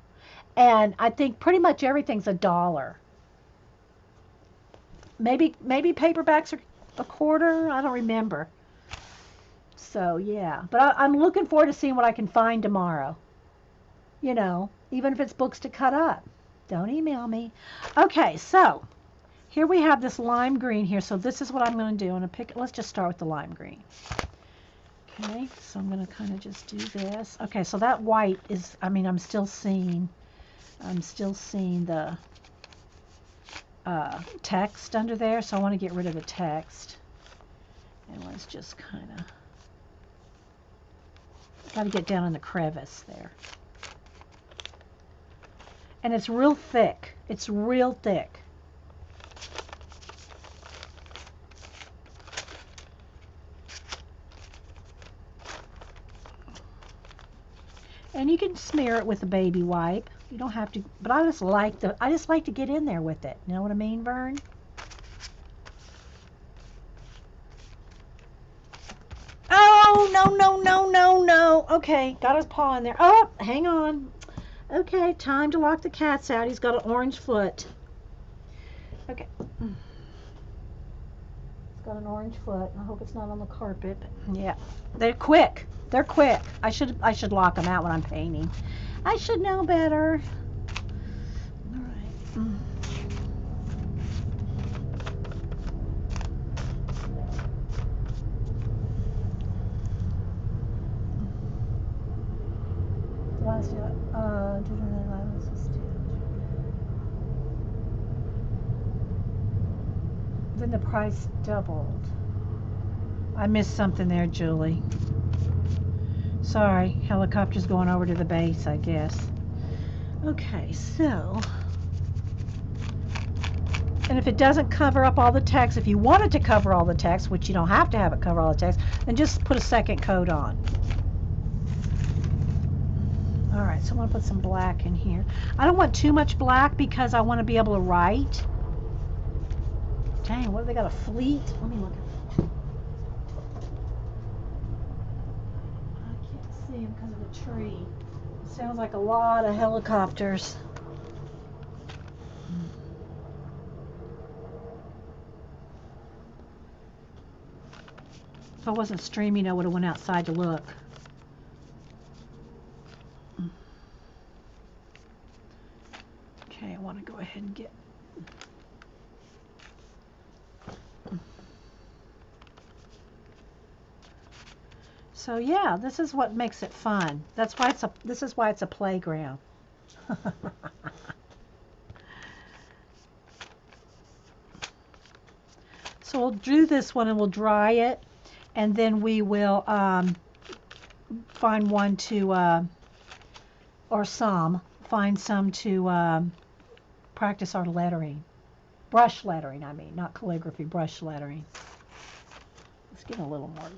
And I think pretty much everything's $1. Maybe paperbacks are a quarter. I don't remember. So yeah, but I'm looking forward to seeing what I can find tomorrow. Even if it's books to cut up. Don't email me. Okay, so here we have this lime green here. So this is what I'm going to do. I'm going to pick. Let's just start with the lime green. Okay, so I'm going to kind of just do this. Okay, so that white is. I'm still seeing the text under there. So I want to get rid of the text. And let's just kind of. Got to get down in the crevice there. And it's real thick. It's real thick. And you can smear it with a baby wipe. You don't have to, but I just like to get in there with it. You know what I mean, Vern? Oh, no, no, no, no, no. Okay, got his paw in there. Oh, hang on. Okay, time to lock the cats out. He's got an orange foot. Okay. He's got an orange foot. I hope it's not on the carpet. Yeah. They're quick. They're quick. I should lock them out when I'm painting. I should know better. All right. Then the price doubled. I missed something there, Julie. Sorry, helicopter's going over to the base, I guess. Okay, so. And if it doesn't cover up all the text, if you want it to cover all the text, which you don't have to have it cover all the text, then just put a second coat on. All right, so I'm going to put some black in here. I don't want too much black because I want to be able to write. Dang, what have they got, a fleet? Let me look at that. I can't see them because of the tree. It sounds like a lot of helicopters. If I wasn't streaming, I would have went outside to look. Okay, I want to go ahead and get. So yeah, this is what makes it fun. This is why it's a playground. So we'll do this one and we'll dry it, and then we will find one to, find some to practice our lettering. Brush lettering, I mean, not calligraphy, brush lettering. Let's get a little more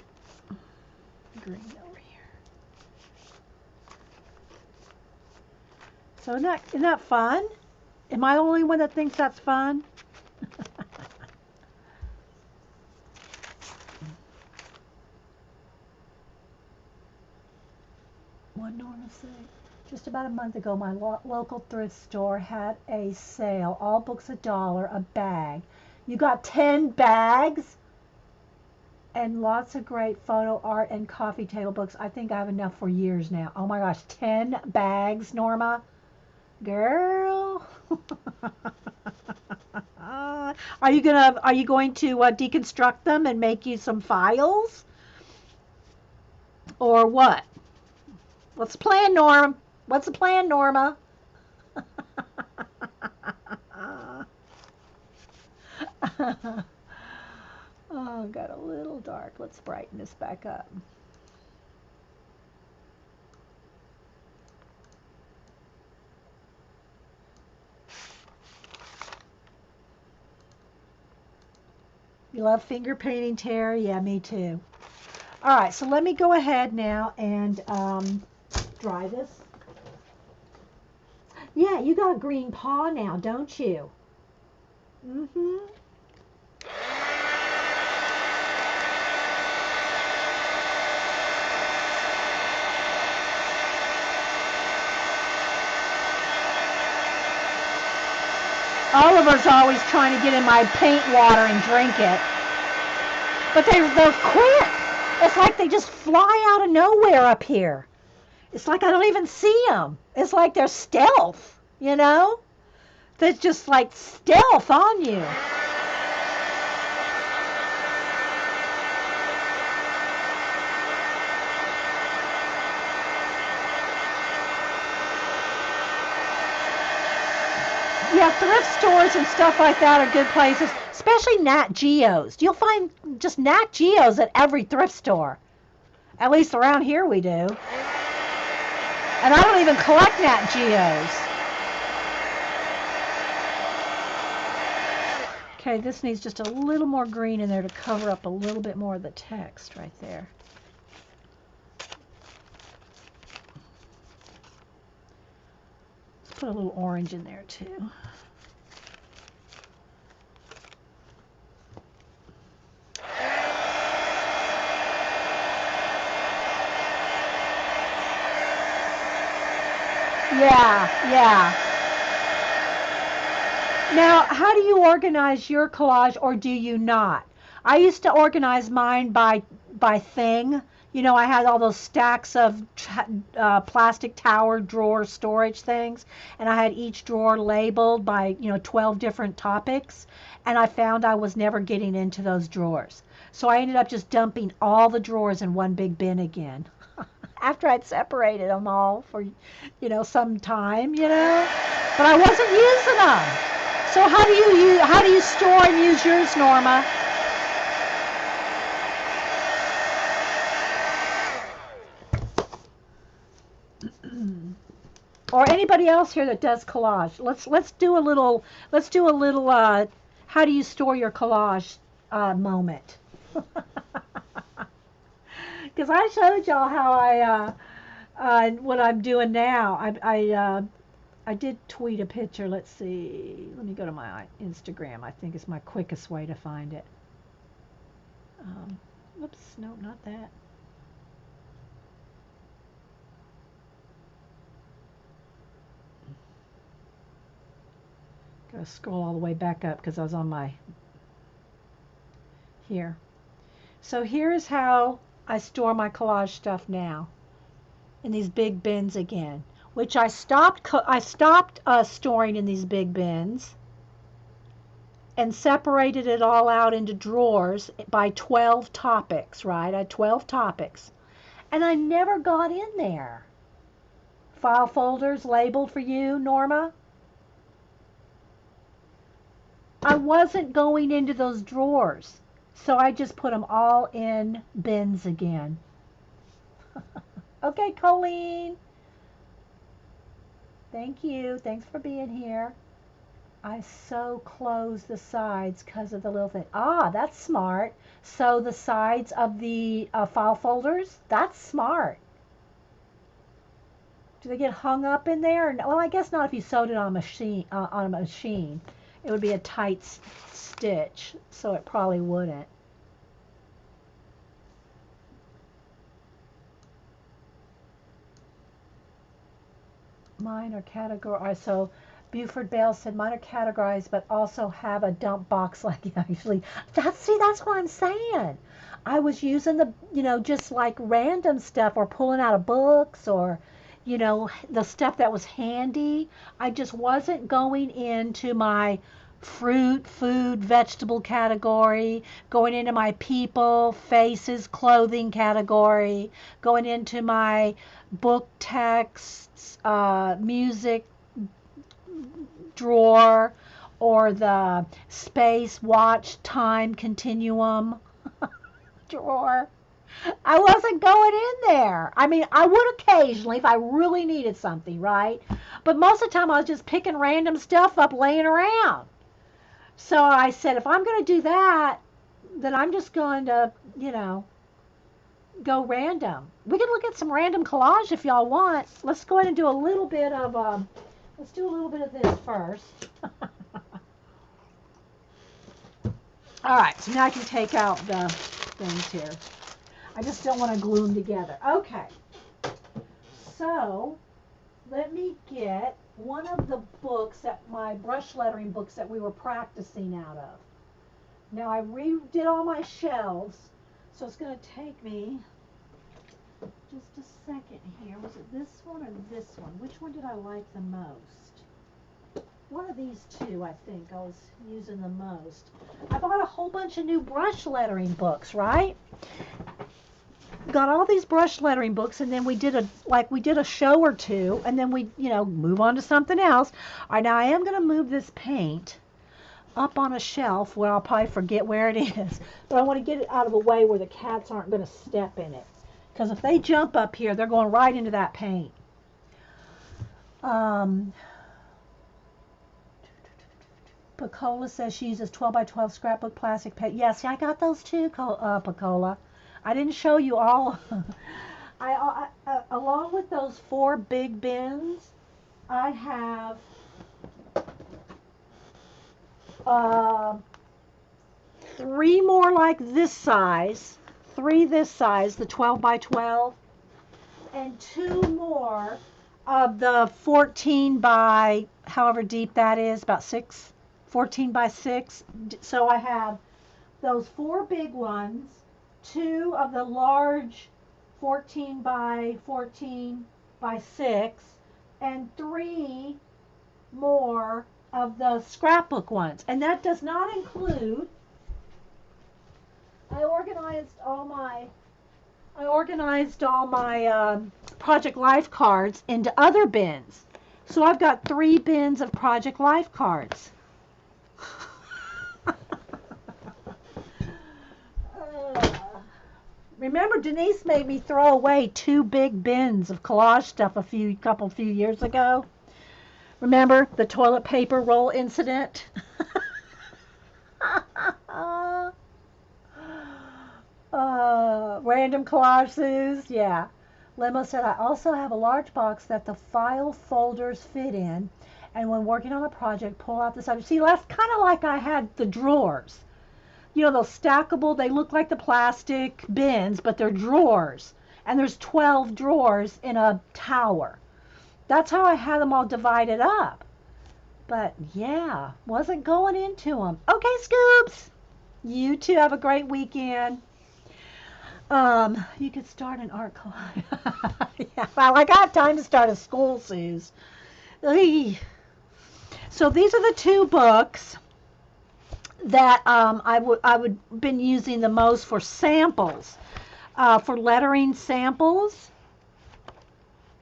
green over here. So isn't that fun? Am I the only one that thinks that's fun? What Norma say? Just about a month ago, my local thrift store had a sale. All books $1 a bag. You got 10 bags? And lots of great photo art and coffee table books. I think I have enough for years now. Oh my gosh, 10 bags, Norma. Girl. Are you going to deconstruct them and make you some files? Or what? What's the plan, Norm? What's the plan, Norma? Oh, got a little dark. Let's brighten this back up. You love finger painting, Terry? Yeah, me too. All right, so let me go ahead now and dry this. Yeah, you got a green paw now, don't you? Mm-hmm. Oliver's always trying to get in my paint water and drink it. But they're quick. It's like they just fly out of nowhere up here. It's like I don't even see them. It's like they're stealth, you know? They're just like stealth on you. Yeah, thrift stores and stuff like that are good places, especially Nat Geos. You'll find just Nat Geos at every thrift store. At least around here we do. And I don't even collect Nat Geos. Okay, this needs just a little more green in there to cover up a little bit more of the text right there. Let's put a little orange in there too. Yeah. Now, how do you organize your collage, or do you not? I used to organize mine by thing. You know, I had all those stacks of plastic tower drawer storage things, and I had each drawer labeled by 12 different topics, and I found I was never getting into those drawers. So I ended up just dumping all the drawers in one big bin again. After I'd separated them all for, some time, but I wasn't using them. So how do you store and use yours, Norma? Or anybody else here that does collage? Let's do a little how do you store your collage moment? Because I showed y'all how what I'm doing now. I did tweet a picture. Let's see. Let me go to my Instagram. I think it's my quickest way to find it. Whoops, no, not that. Gotta scroll all the way back up because I was on my here. So here is how I store my collage stuff now in these big bins again, which I stopped storing in these big bins and separated it all out into drawers by 12 topics, right? I had 12 topics. And I never got in there. File folders labeled for you, Norma. I wasn't going into those drawers. So I just put them all in bins again. Okay, Colleen. Thank you. Thanks for being here. I so close the sides because of the little thing. Ah, that's smart. So the sides of the file folders, that's smart. Do they get hung up in there? Well, I guess not if you sewed it on a machine. It would be a tight stitch, so it probably wouldn't. Mine are categorized. So Buford Bale said mine are categorized, but also have a dump box like actually. That's what I'm saying. I was using the, just like random stuff or pulling out of books or, the stuff that was handy. I just wasn't going into my fruit, food, vegetable category, going into my people, faces, clothing category, going into my book texts, music drawer, or the space, watch, time continuum drawer. I wasn't going in there. I mean, I would occasionally if I really needed something, right? But most of the time I was just picking random stuff up laying around. So I said, if I'm going to do that, then I'm just going to, go random. We can look at some random collage if y'all want. Let's go ahead and do a little bit of, let's do a little bit of this first. All right, so now I can take out the things here. I just don't want to glue them together. Okay, so let me get one of the books, my brush lettering books that we were practicing out of. Now I redid all my shelves, so it's going to take me just a second here. Was it this one or this one? Which one did I like the most? One of these two, I think, I was using the most. I bought a whole bunch of new brush lettering books, right? Got all these brush lettering books, and then we did a show or two, and then we, move on to something else. All right, now I am going to move this paint up on a shelf where I'll probably forget where it is, but I want to get it out of a way where the cats aren't going to step in it, because if they jump up here, they're going right into that paint. Pacola says she uses 12 by 12 scrapbook plastic paint. Yes, I got those too, Pacola. I didn't show you all. Along with those 4 big bins, I have 3 more like this size, 3 this size, the 12 by 12, and 2 more of the 14 by however deep that is, about 14 by 6. So I have those 4 big ones, 2 of the large 14 by 6, and 3 more of the scrapbook ones. And that does not include, I organized all my Project Life cards into other bins. So I've got 3 bins of Project Life cards. Remember, Denise made me throw away 2 big bins of collage stuff a few years ago. Remember the toilet paper roll incident? Random collages, yeah. Lemo said, I also have a large box that the file folders fit in, and when working on a project, pull out the subject. See, that's kind of like I had the drawers. Those stackable, they look like the plastic bins, but they're drawers. And there's 12 drawers in a tower. That's how I had them all divided up. But yeah, wasn't going into them. Okay, Scoops. You two have a great weekend. You could start an art collage. Yeah, well, I got time to start a school, Suze. So these are the 2 books that I would been using the most for samples, for lettering samples.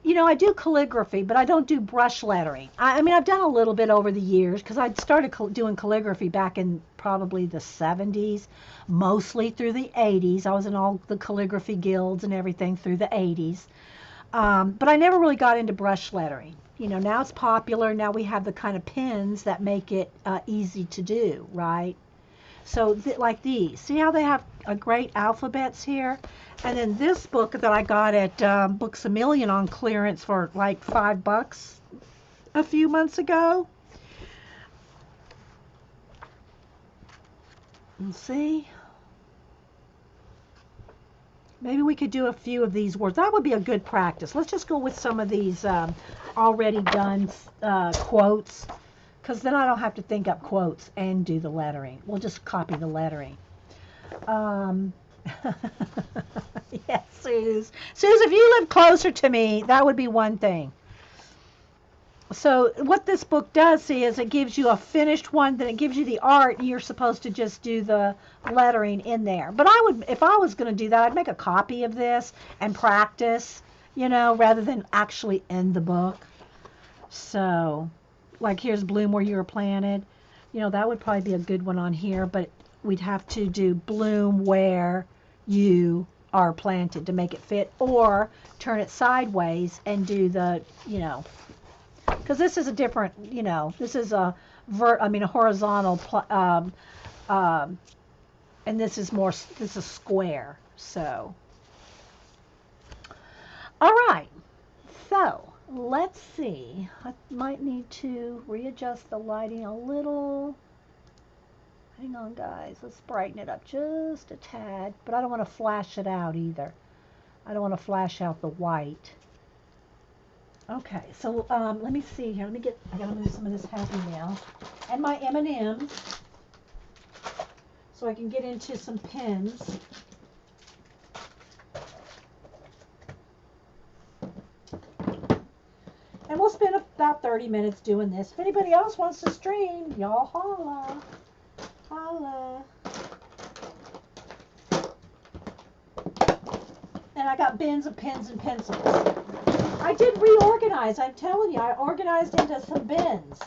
I do calligraphy, but I don't do brush lettering. I mean, I've done a little bit over the years because I started doing calligraphy back in probably the 70s, mostly through the 80s. I was in all the calligraphy guilds and everything through the 80s. But I never really got into brush lettering. Now it's popular. Now we have the kind of pens that make it easy to do, right? So like these. See how they have great alphabets here? And then this book that I got at Books A Million on clearance for like $5 a few months ago. And see? Maybe we could do a few of these words. That would be a good practice. Let's just go with some of these already done quotes, because then I don't have to think up quotes and do the lettering. We'll just copy the lettering. Yes, Suze. Suze, if you live closer to me, that would be one thing. So what this book does, see, is it gives you a finished one, then it gives you the art, and you're supposed to just do the lettering in there. But I would, if I was going to do that, I'd make a copy of this and practice, rather than actually end the book. So, like here's Bloom Where You Were Planted. That would probably be a good one on here, but we'd have to do Bloom Where You Are Planted to make it fit, or turn it sideways and do the, because this is a different, this is a horizontal And this is more, this is square. So, all right. So, let's see. I might need to readjust the lighting a little. Hang on, guys. Let's brighten it up just a tad. But I don't want to flash it out either. I don't want to flash out the white. Okay, so let me see here. I gotta move some of this Happy Meal and my M&Ms so I can get into some pins. And we'll spend about 30 minutes doing this. If anybody else wants to stream, y'all holla. Holla. And I got bins of pens and pencils. I did reorganize. I'm telling you, I organized into some bins.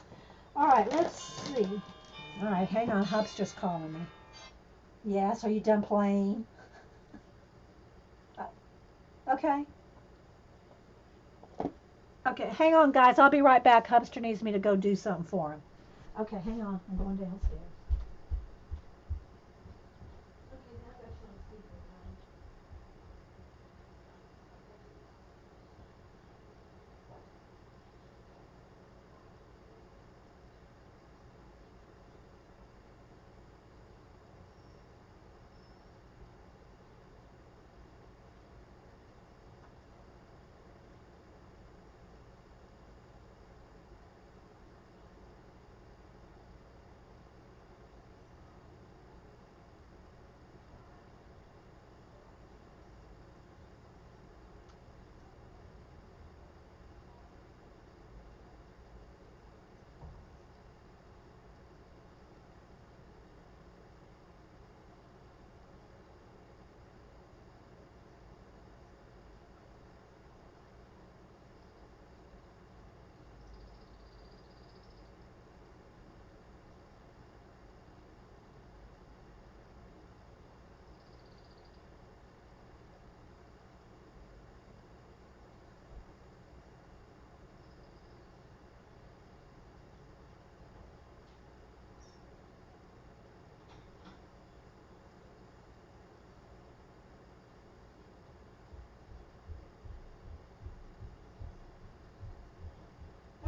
All right, let's see. All right, hang on. Hub's just calling me. Yes, are you done playing? Okay. Okay, hang on, guys. I'll be right back. Hubster needs me to go do something for him. Okay, hang on. I'm going downstairs. Okay, now I got you on speaker, guys.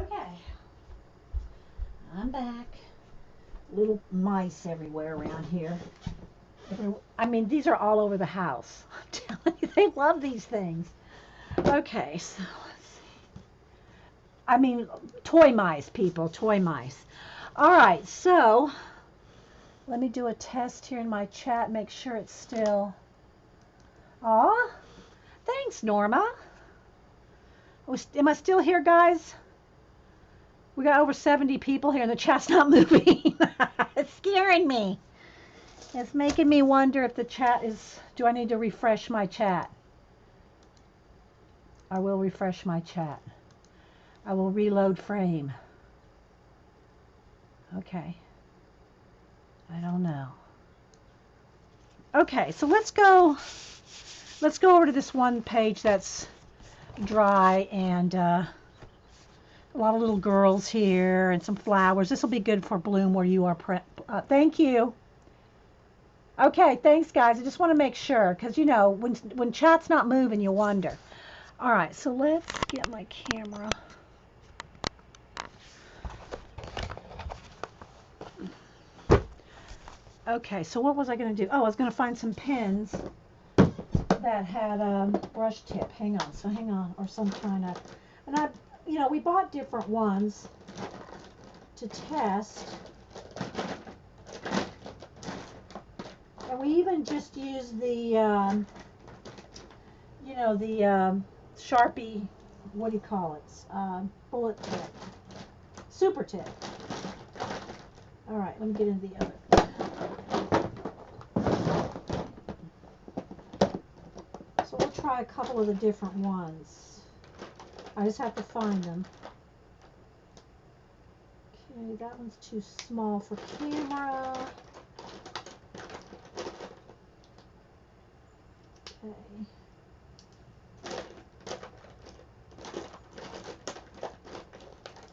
Okay. I'm back. Little mice everywhere around here. I mean, these are all over the house. I'm telling you, they love these things. Okay, so let's see. I mean, toy mice, people, toy mice. All right, so let me do a test here in my chat, make sure it's still. Aw, thanks, Norma. Am I still here, guys? We got over 70 people here and the chat's not moving. It's scaring me. It's making me wonder if the chat is, do I need to refresh my chat? I will refresh my chat. I will reload frame. Okay. I don't know. Okay, so let's go over to this one page that's dry and a lot of little girls here and some flowers. This will be good for bloom where you are. Thank you. Okay, thanks, guys. I just want to make sure because, you know, when chat's not moving, you wonder. All right, so let's get my camera. Okay, so what was I going to do? Oh, I was going to find some pens that had brush tip. Hang on, or some kind of, and you know, we bought different ones to test, and we even just used the, you know, the Sharpie, what do you call it? Bullet tip, super tip. All right, let me get into the other. So we'll try a couple of the different ones. I just have to find them. Okay, that one's too small for camera. Okay.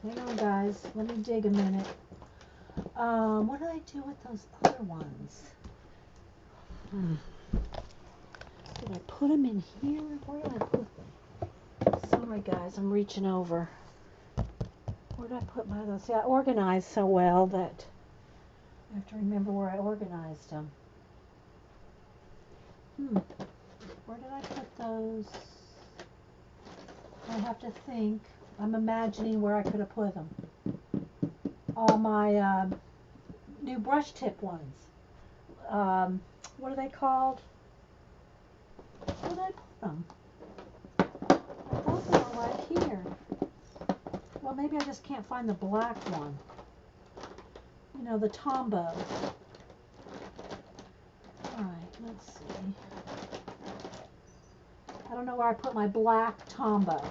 Hang on, guys. Let me dig a minute. What did I do with those other ones? Did I put them in here? Where did I put? Sorry guys, I'm reaching over. Where did I put my those? See, I organized so well that I have to remember where I organized them. Where did I put those? I have to think. I'm imagining where I could have put them. All my new brush tip ones. What are they called? Where did I put them? I thought they were right here. Well, maybe I just can't find the black one. You know, the Tombow. Alright, let's see. I don't know where I put my black Tombow.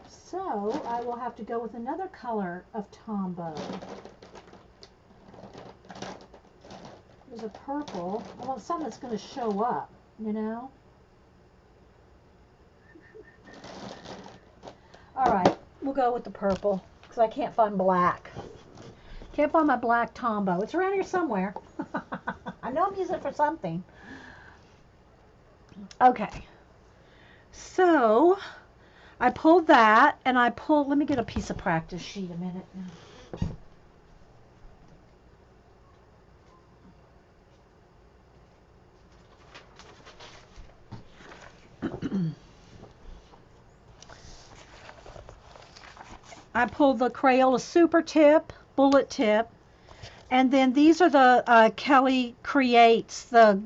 So, I will have to go with another color of Tombow. There's a purple. I want something that's going to show up, you know? Alright, we'll go with the purple, because I can't find black. Can't find my black Tombow. It's around here somewhere. I know I'm using it for something. Okay. So, I pulled that, and I pulled, let me get a piece of practice sheet a minute. I pulled the Crayola Super Tip, Bullet Tip, and then these are the Kelly Creates, the,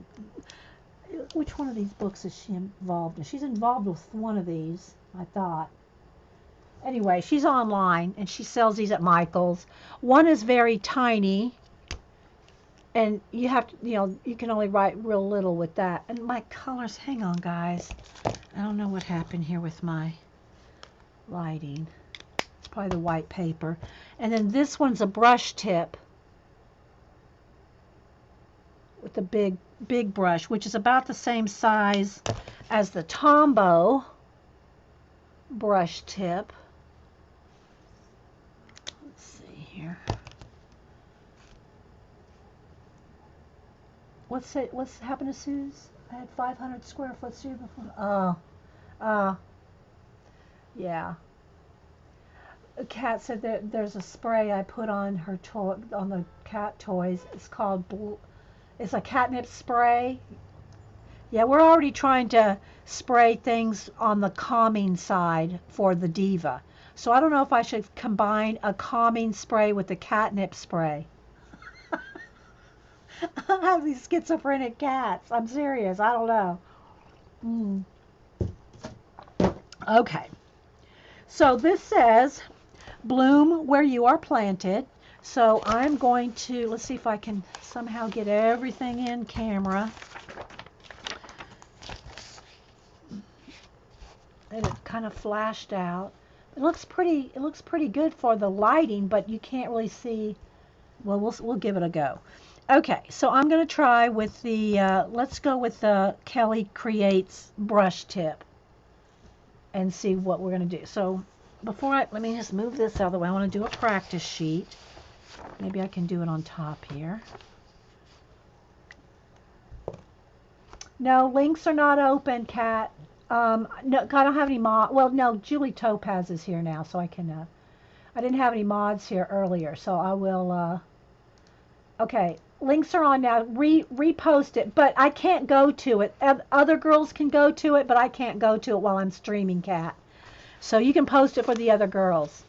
which one of these books is she involved in? She's involved with one of these, I thought. Anyway, she's online, and she sells these at Michael's. One is very tiny, and you have to, you know, you can only write real little with that. And my colors, hang on, guys. I don't know what happened here with my writing. It's probably the white paper. And then this one's a brush tip with the big brush, which is about the same size as the Tombow brush tip. Let's see here. What's happened to Suze? I had 500 square foot Suze before. Yeah. Kat said that there's a spray I put on her on the cat toys. It's called it's a catnip spray. Yeah, we're already trying to spray things on the calming side for the Diva. So I don't know if I should combine a calming spray with the catnip spray. I have these schizophrenic cats. I'm serious. I don't know. Okay. So this says, bloom where you are planted. So I'm going to, let's see if I can somehow get everything in camera. And it kind of flashed out. It looks pretty good for the lighting, but you can't really see. Well, we'll give it a go. Okay, so I'm going to try with the, let's go with the Kelly Creates brush tip and see what we're going to do. So let me just move this out of the way. I want to do a practice sheet. Maybe I can do it on top here. No, links are not open, Kat. No, I don't have any well, no, Julie Topaz is here now, so I can, I didn't have any mods here earlier, so I will, okay, links are on now. Repost it, but I can't go to it. Other girls can go to it, but I can't go to it while I'm streaming, Kat. So you can post it for the other girls.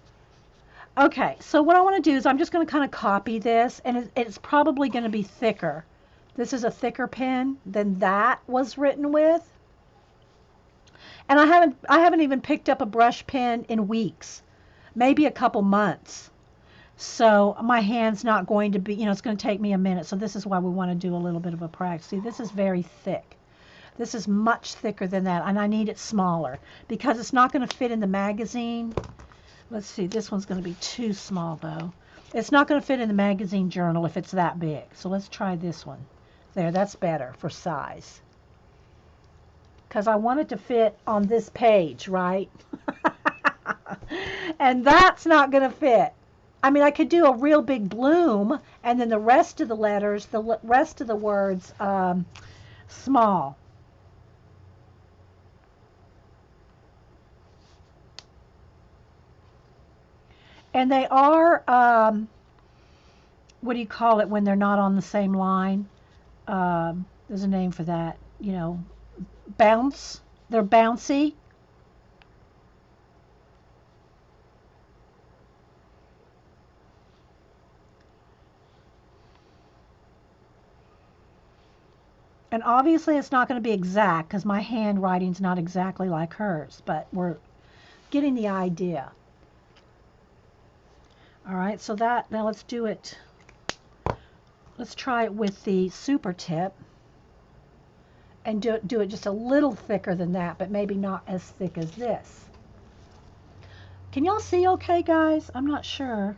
Okay, so what I want to do is I'm just going to kind of copy this, and it's probably going to be thicker. This is a thicker pen than that was written with. And I haven't even picked up a brush pen in weeks, maybe a couple months. So my hand's not going to be, you know, it's going to take me a minute. So this is why we want to do a little bit of a practice. See, this is very thick. This is much thicker than that, and I need it smaller because it's not going to fit in the magazine. Let's see, this one's going to be too small though. It's not going to fit in the magazine journal if it's that big. So let's try this one. There, that's better for size. Because I want it to fit on this page, right? And that's not going to fit. I mean, I could do a real big bloom, and then the rest of the letters, rest of the words, small. And they are, what do you call it when they're not on the same line? There's a name for that, bounce. They're bouncy. And obviously it's not going to be exact because my handwriting's not exactly like hers, but we're getting the idea. All right, so now let's do it. Let's try it with the super tip and do it just a little thicker than that, but maybe not as thick as this. Can y'all see okay, guys? I'm not sure.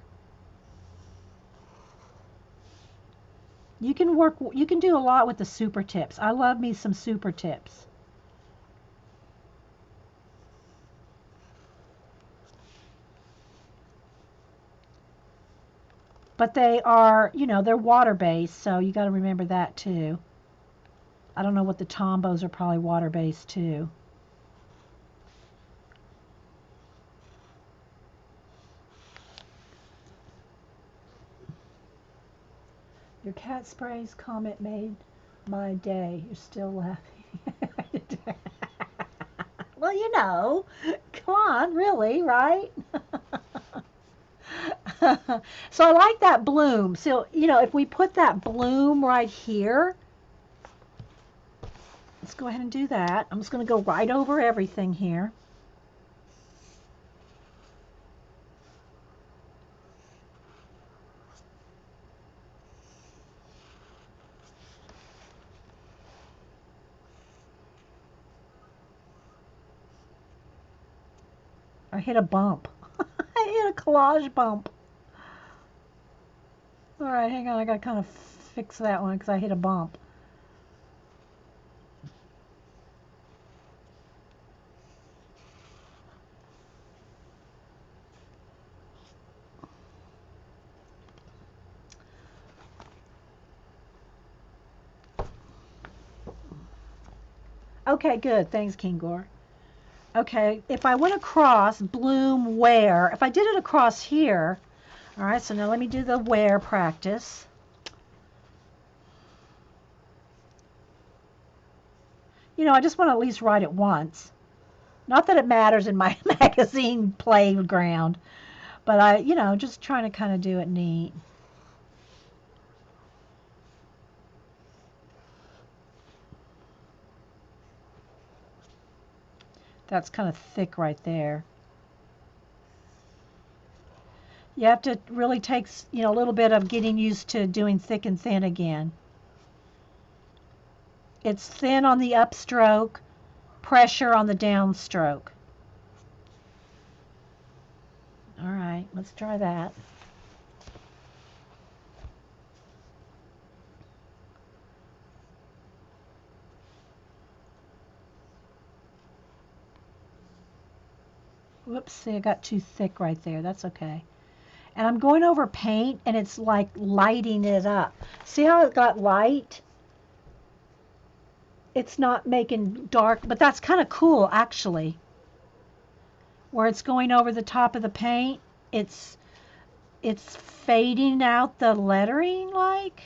You can do a lot with the super tips. I love me some super tips. But they are, they're water-based, so you got to remember that too. I don't know what the Tombos are probably water-based too. Your cat sprays comment made my day. You're still laughing. Well, come on, really, right? So I like that bloom. So, if we put that bloom right here, let's go ahead and do that. I'm just going to go right over everything here. I hit a bump. I hit a collage bump. All right, hang on. I got to kind of fix that one because I hit a bump. Okay, good. Thanks, Kingor. Okay, if I went across bloom where, if I did it across here, all right, so now let me do the where practice. I just want to at least write it once. Not that it matters in my magazine playground, but just trying to kind of do it neat. That's kind of thick right there. You have to really take, a little bit of getting used to doing thick and thin again. It's thin on the upstroke, pressure on the downstroke. All right, let's try that. Whoops, see, I got too thick right there. That's okay. And I'm going over paint, and it's like lighting it up. See how it got light? It's not making dark, but that's kind of cool, actually. Where it's going over the top of the paint, it's fading out the lettering, like.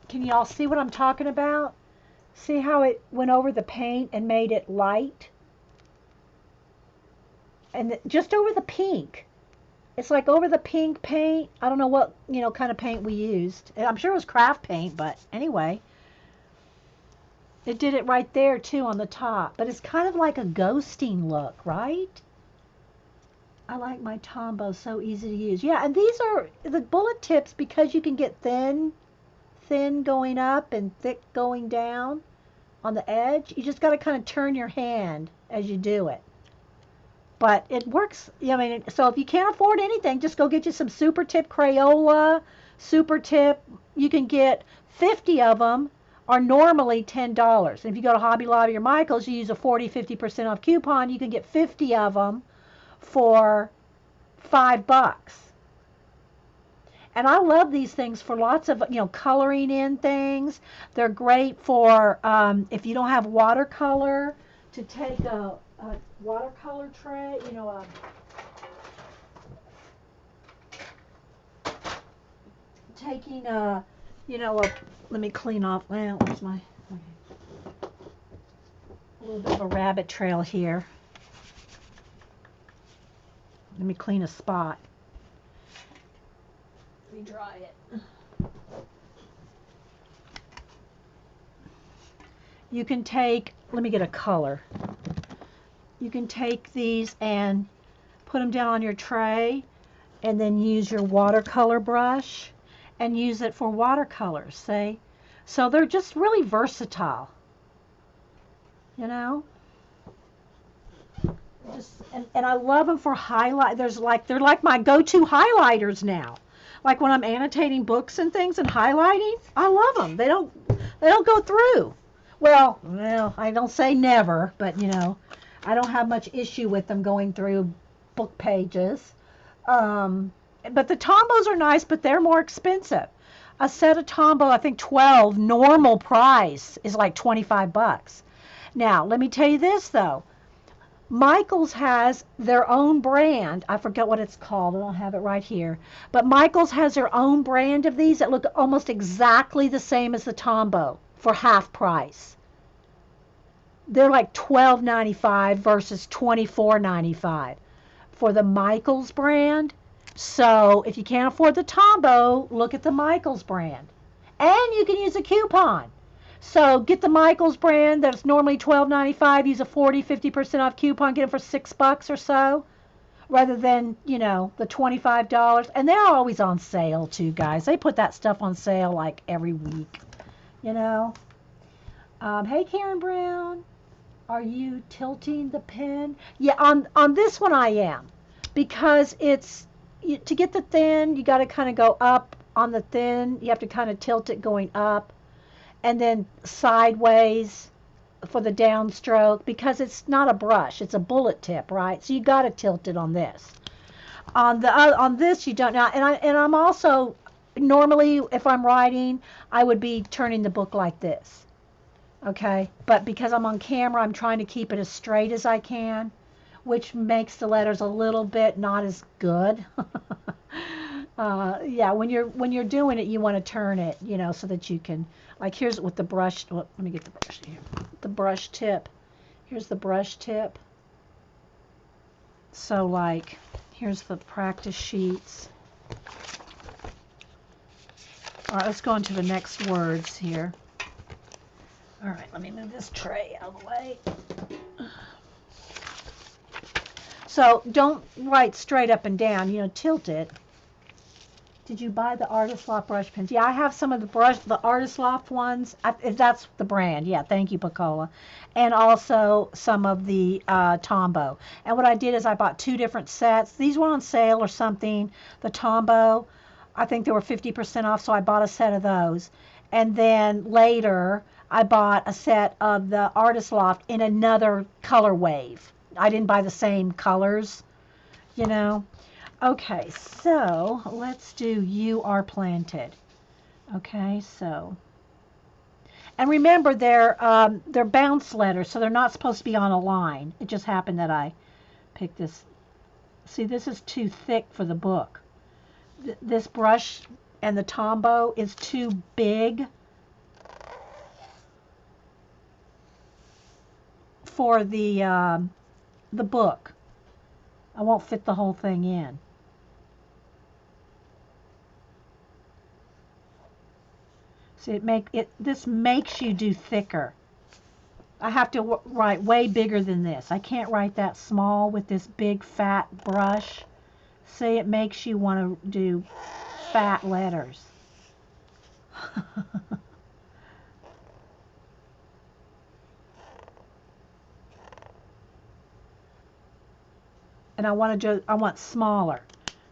Can y'all see what I'm talking about? See how it went over the paint and made it light? And just over the pink. It's like over the pink paint. I don't know what, kind of paint we used. I'm sure it was craft paint, but anyway. It did it right there, too, on the top. But it's kind of like a ghosting look, right? I like my Tombow, so easy to use. Yeah, and these are the bullet tips because you can get thin going up and thick going down on the edge. You just got to kind of turn your hand as you do it. But it works. I mean, so if you can't afford anything, just go get you some Super Tip Crayola, Super Tip. You can get 50 of them are normally $10. And if you go to Hobby Lobby or Michael's, you use a 40-50% off coupon, you can get 50 of them for $5. And I love these things for lots of, coloring in things. They're great for if you don't have watercolor, to take a watercolor tray, taking let me clean off, well, where's my, okay, a little bit of a rabbit trail here. Let me clean a spot. Let me dry it. You can take, let me get a color. You can take these and put them down on your tray and then use your watercolor brush and use it for watercolors, see? So they're just really versatile, and I love them for highlight. They're like my go-to highlighters now. Like when I'm annotating books and things and highlighting, I love them. They don't go through. Well, I don't say never, but I don't have much issue with them going through book pages. But the Tombos are nice, but they're more expensive. A set of Tombow, I think 12, normal price is like $25. Now, let me tell you this though. Michael's has their own brand. I forget what it's called. I don't have it right here. But Michael's has their own brand of these that look almost exactly the same as the Tombow for half price. They're like $12.95 versus $24.95 for the Michael's brand. So if you can't afford the Tombow, look at the Michael's brand. And you can use a coupon. So get the Michael's brand that's normally $12.95, use a 40-50% off coupon, get it for $6 or so, rather than, the $25. And they're always on sale too, guys. They put that stuff on sale like every week, Hey, Karen Brown, are you tilting the pen? Yeah, on this one I am, because it's, to get the thin, you got to kind of go up on the thin. You have to kind of tilt it going up, and then sideways for the downstroke, because it's not a brush, it's a bullet tip, right? So you got to tilt it on this. On this you don't. Now, and I'm also normally, if I'm writing, I would be turning the book like this. Okay, but because I'm on camera, I'm trying to keep it as straight as I can, which makes the letters a little bit not as good. Yeah, when you're doing it, you want to turn it, so that you can, like, here's with the brush. Well, let me get the brush here. The brush tip. Here's the brush tip. So, like, here's the practice sheets. All right, let's go on to the next words here. All right, let me move this tray out of the way. So don't write straight up and down, tilt it. Did you buy the Artist Loft brush pens? Yeah, I have some of the Artist Loft ones. If that's the brand. Yeah, thank you, Pacola. And also some of the Tombow. And what I did is I bought 2 different sets. These were on sale or something. The Tombow, I think they were 50% off, so I bought a set of those. And then later, I bought a set of the Artist Loft in another color wave. I didn't buy the same colors, Okay, so let's do You Are Planted. Okay, so. And remember, they're bounce letters, so they're not supposed to be on a line. It just happened that I picked this. See, this is too thick for the book. This brush and the Tombow is too big for the book. I won't fit the whole thing in. See, this makes you do thicker. I have to write way bigger than this. I can't write that small with this big fat brush. See, it makes you want to do fat letters. and I want smaller.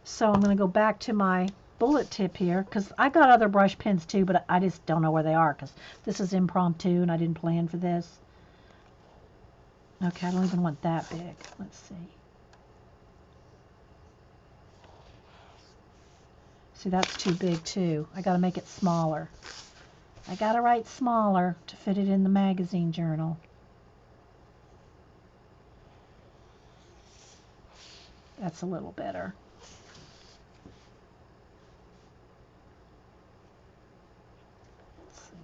So I'm going to go back to my bullet tip here because I got other brush pens too, but I just don't know where they are because this is impromptu and I didn't plan for this. Okay, I don't even want that big. Let's see. See, that's too big too. I got to make it smaller. I got to write smaller to fit it in the magazine journal. That's a little better. Let's see.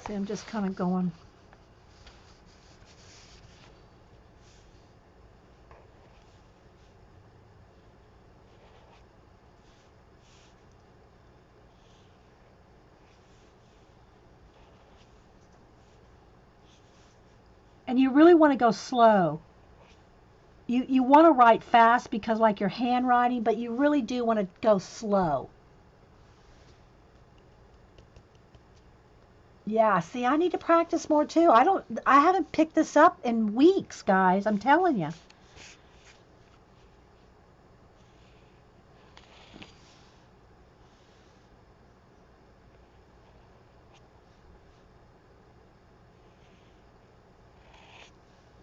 See, I'm just kind of going. And you really want to go slow. You want to write fast because like your handwriting, but you really do want to go slow. Yeah, see, I need to practice more too. I haven't picked this up in weeks, guys. I'm telling you.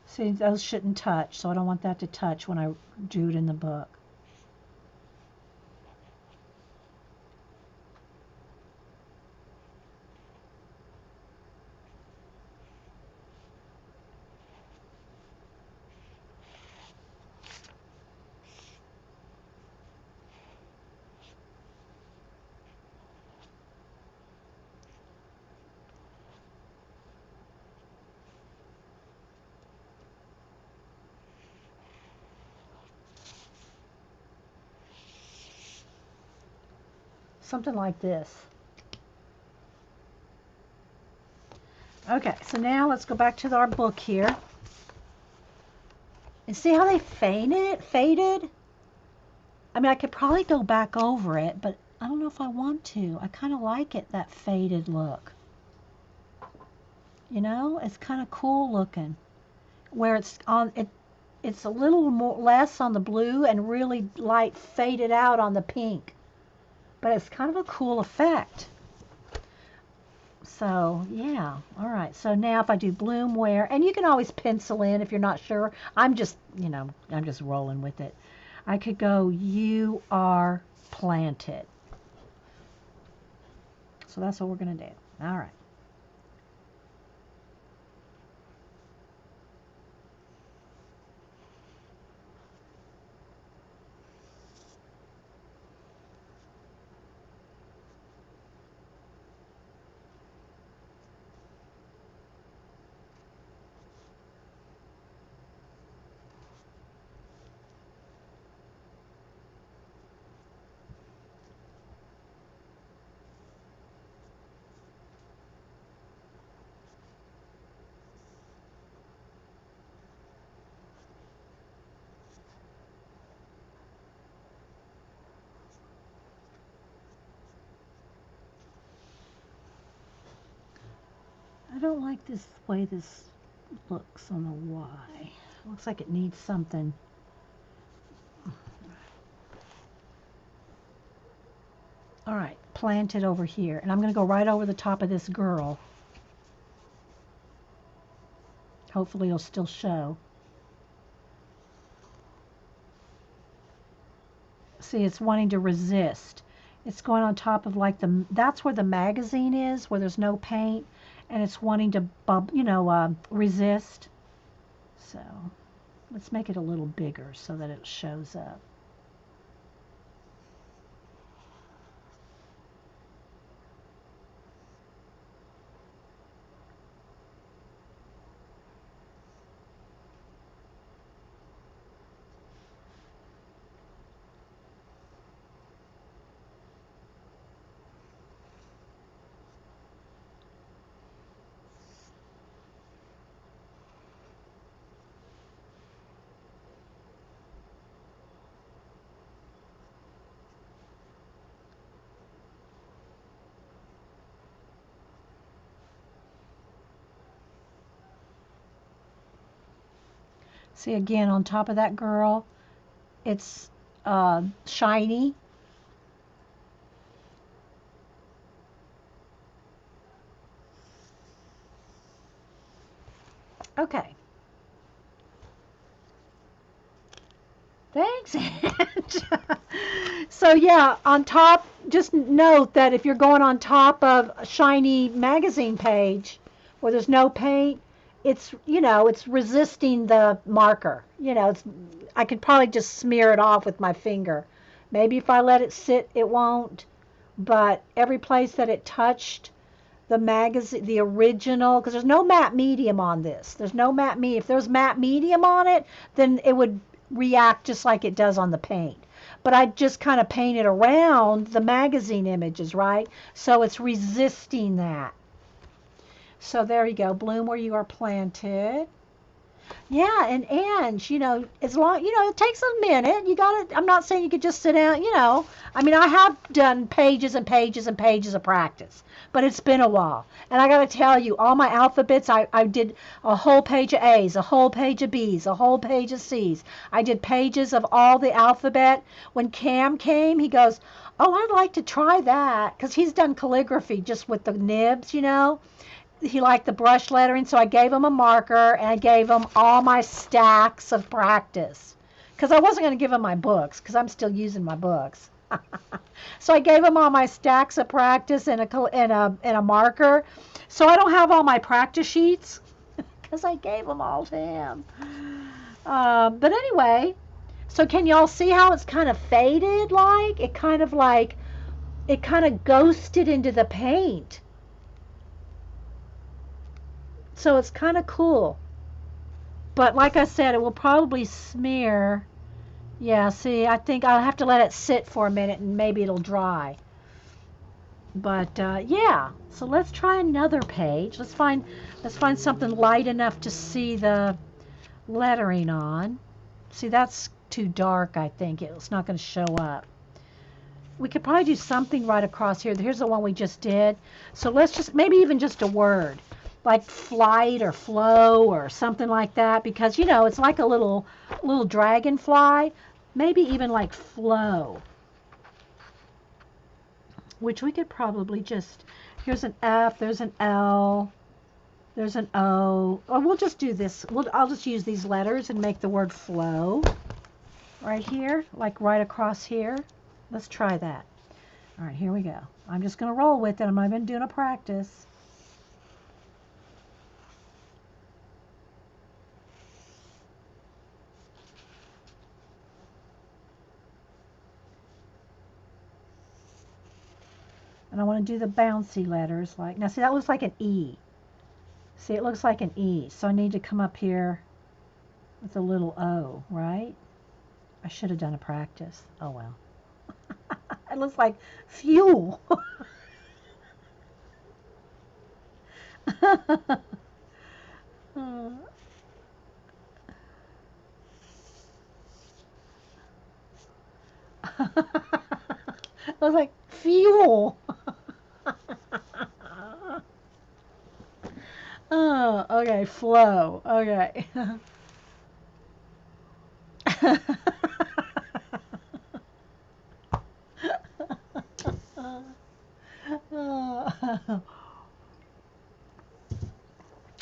See, those shouldn't touch, so I don't want that to touch when I do it in the book. Something like this. Okay, so now let's go back to our book here. And see how they faded? I mean, I could probably go back over it, but I don't know if I want to. I kind of like it, that faded look. You know, it's kind of cool looking. Where it's a little more less on the blue and really light faded out on the pink. But it's kind of a cool effect. So, yeah. All right. So now if I do bloom where, and you can always pencil in if you're not sure. I'm just rolling with it. I could go, you are planted. So that's what we're going to do. All right. I don't like this way this looks on the Y. Looks like it needs something. All right, planted over here. And I'm going to go right over the top of this girl. Hopefully it'll still show. See, it's wanting to resist. It's going on top of like that's where the magazine is, where there's no paint, and it's wanting to resist. So let's make it a little bigger so that it shows up. See, again, on top of that girl, it's shiny. Okay. Thanks, Ange. So yeah, on top, just note that if you're going on top of a shiny magazine page where there's no paint, it's, it's resisting the marker. I could probably just smear it off with my finger. Maybe if I let it sit, it won't. But every place that it touched the magazine, the original, because there's no matte medium on this. There's no matte medium. If there's matte medium on it, then it would react just like it does on the paint. But I just kind of painted around the magazine images, right? So it's resisting that. So there you go. Bloom where you are planted. Yeah, and Ange, as long, it takes a minute. I'm not saying you could just sit down, I mean, I have done pages and pages and pages of practice, but it's been a while. And I got to tell you, all my alphabets, I did a whole page of A's, a whole page of B's, a whole page of C's. I did pages of all the alphabet. When Cam came, he goes, oh, I'd like to try that, because he's done calligraphy just with the nibs, He liked the brush lettering, so I gave him a marker and I gave him all my stacks of practice, because I wasn't going to give him my books because I'm still using my books. So I gave him all my stacks of practice and a marker. So I don't have all my practice sheets because I gave them all to him. But anyway, so can y'all see how it's kind of faded? It kind of ghosted into the paint. So it's kind of cool. But like I said, it will probably smear. Yeah, see, I think I'll have to let it sit for a minute and maybe it'll dry. But yeah, so let's try another page. Let's find something light enough to see the lettering on. See, that's too dark, I think. It's not going to show up. We could probably do something right across here. Here's the one we just did. So let's just, maybe even just a word, like flight or flow or something like that, because it's like a little dragonfly. Maybe even like flow, which we could probably just, here's an F, there's an L, there's an O. Oh, we'll just do this. I'll just use these letters and make the word flow right here, like right across here. Let's try that. All right, here we go. I'm just going to roll with it. I'm not even doing a practice. And I want to do the bouncy letters. Now see, that looks like an E. See, it looks like an E. So I need to come up here with a little O, right? I should have done a practice. Oh well. It looks like fuel. Looks like fuel. Oh, okay, flow. Okay.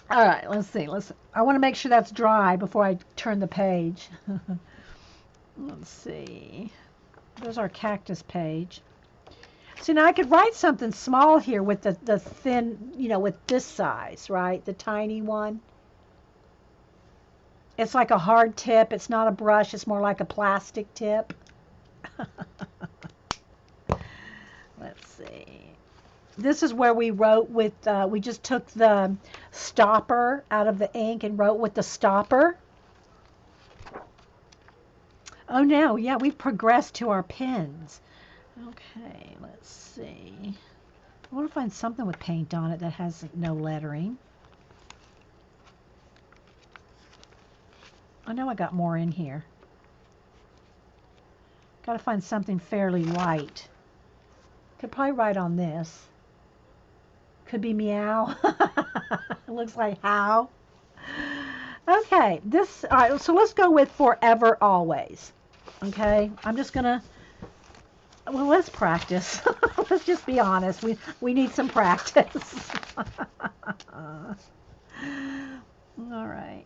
All right, let's see. I want to make sure that's dry before I turn the page. Let's see. There's our cactus page. So now I could write something small here with the thin, with this size, right? The tiny one. It's like a hard tip. It's not a brush. It's more like a plastic tip. Let's see. This is where we wrote with, we just took the stopper out of the ink and wrote with the stopper. Oh, no, yeah, we've progressed to our pens. Okay, let's see. I want to find something with paint on it that has no lettering. I know I got more in here. Got to find something fairly light. Could probably write on this. Could be meow. It looks like how. Okay. Okay, this, all right, so let's go with forever always. Okay, I'm just gonna, well, let's practice. Let's just be honest. We need some practice. All right.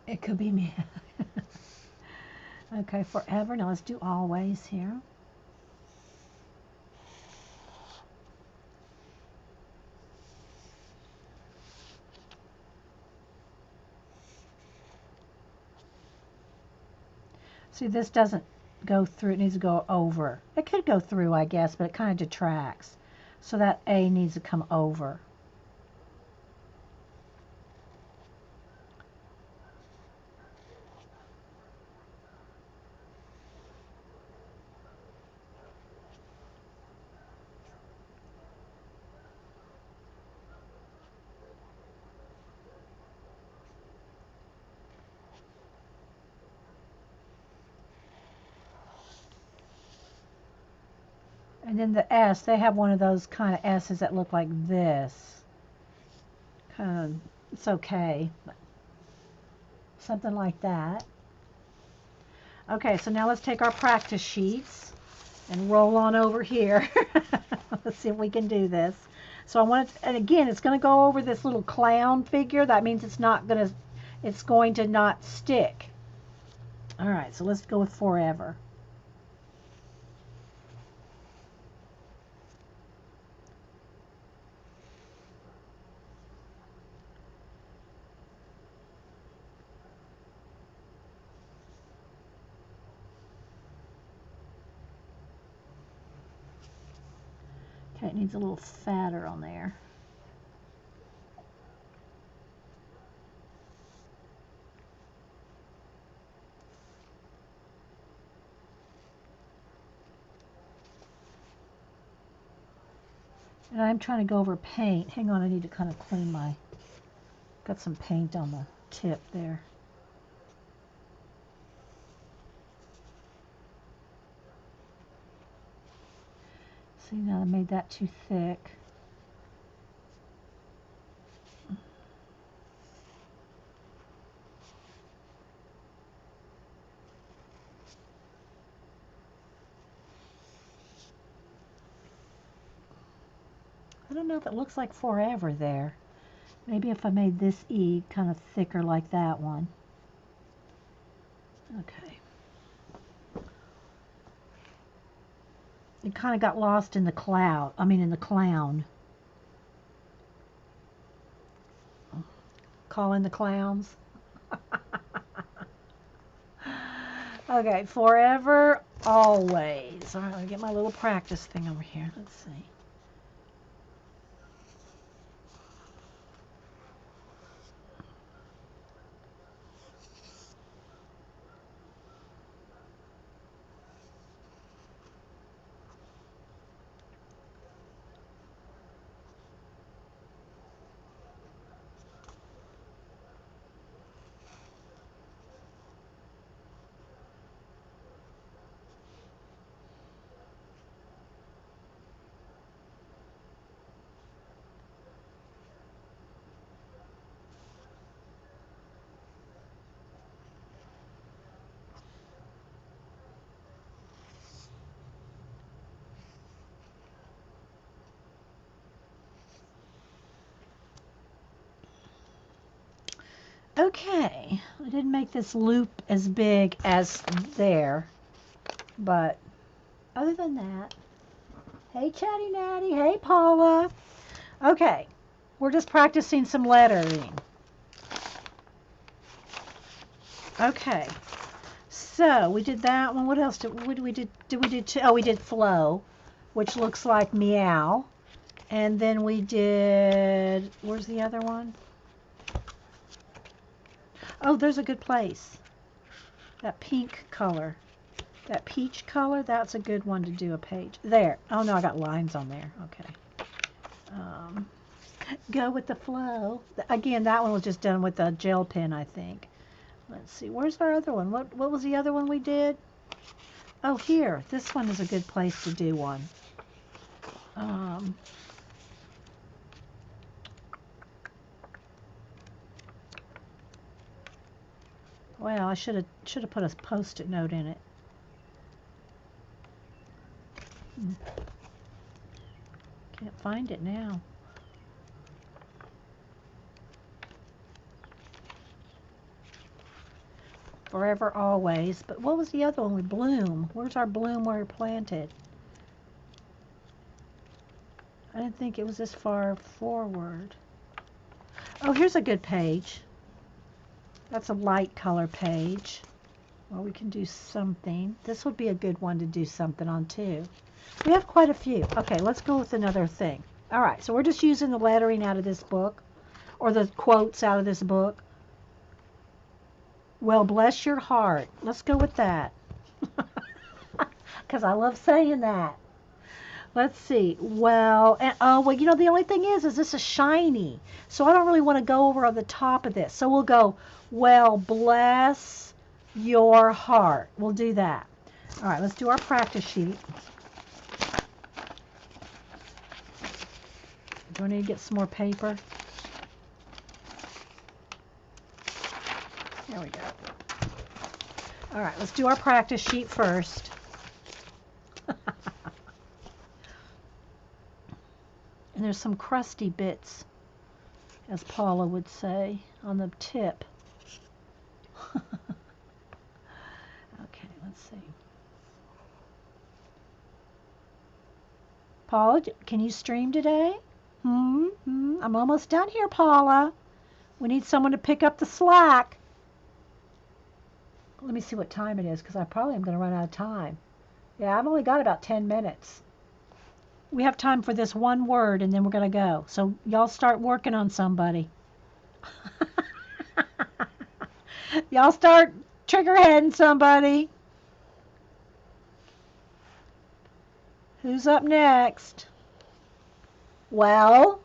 It could be me. Okay, forever. Now let's do always here. See, this doesn't go through. It needs to go over. It could go through, I guess, but it kind of detracts. So that A needs to come over. And then the S, they have one of those kind of S's that look like this. Kind of, it's okay. Something like that. Okay, so now let's take our practice sheets and roll on over here. Let's see if we can do this. So I want to, and again, it's going to go over this little clown figure. That means it's going to not stick. All right, so let's go with forever. Okay, it needs a little fatter on there. And I'm trying to go over paint. Hang on, I need to kind of clean got some paint on the tip there. See, now I made that too thick. I don't know if it looks like forever there. Maybe if I made this E kind of thicker like that one. Okay. It kind of got lost in the cloud. I mean in the clown. Calling the clowns. Okay, forever, always. All right, let me get my little practice thing over here. Let's see. Okay, I didn't make this loop as big as there, but other than that, hey Chatty Natty, hey Paula. Okay, we're just practicing some lettering. Okay. So we did that one. What else did we did? Did we do two? Oh, we did flow, which looks like meow. And then we did, where's the other one? Oh, there's a good place. That pink color. That peach color, that's a good one to do a page. There. Oh no, I got lines on there. Okay. Go with the flow. Again, that one was just done with a gel pen, I think. Let's see. Where's our other one? What was the other one we did? Oh, here. This one is a good place to do one. Well, I should have put a post-it note in it. Can't find it now. Forever always. But what was the other one? We bloom. Where's our bloom where we planted? I didn't think it was this far forward. Oh, here's a good page. That's a light color page. Well, we can do something. This would be a good one to do something on too. We have quite a few. Okay, let's go with another thing. All right, so we're just using the lettering out of this book, or the quotes out of this book. Well, bless your heart. Let's go with that. Because I love saying that. Let's see. Well, and, well, you know, the only thing is this is shiny. So I don't really want to go over on the top of this. So we'll go, well, bless your heart. We'll do that. All right, let's do our practice sheet. Do I need to get some more paper? There we go. All right, let's do our practice sheet first. And there's some crusty bits, as Paula would say, on the tip. Okay, let's see. Paula, can you stream today? I'm almost done here, Paula. We need someone to pick up the slack. Let me see what time it is, because I probably am going to run out of time. Yeah, I've only got about 10 minutes. We have time for this one word, and then we're going to go. So y'all start working on somebody. Y'all start trigger-heading somebody. Who's up next? Well.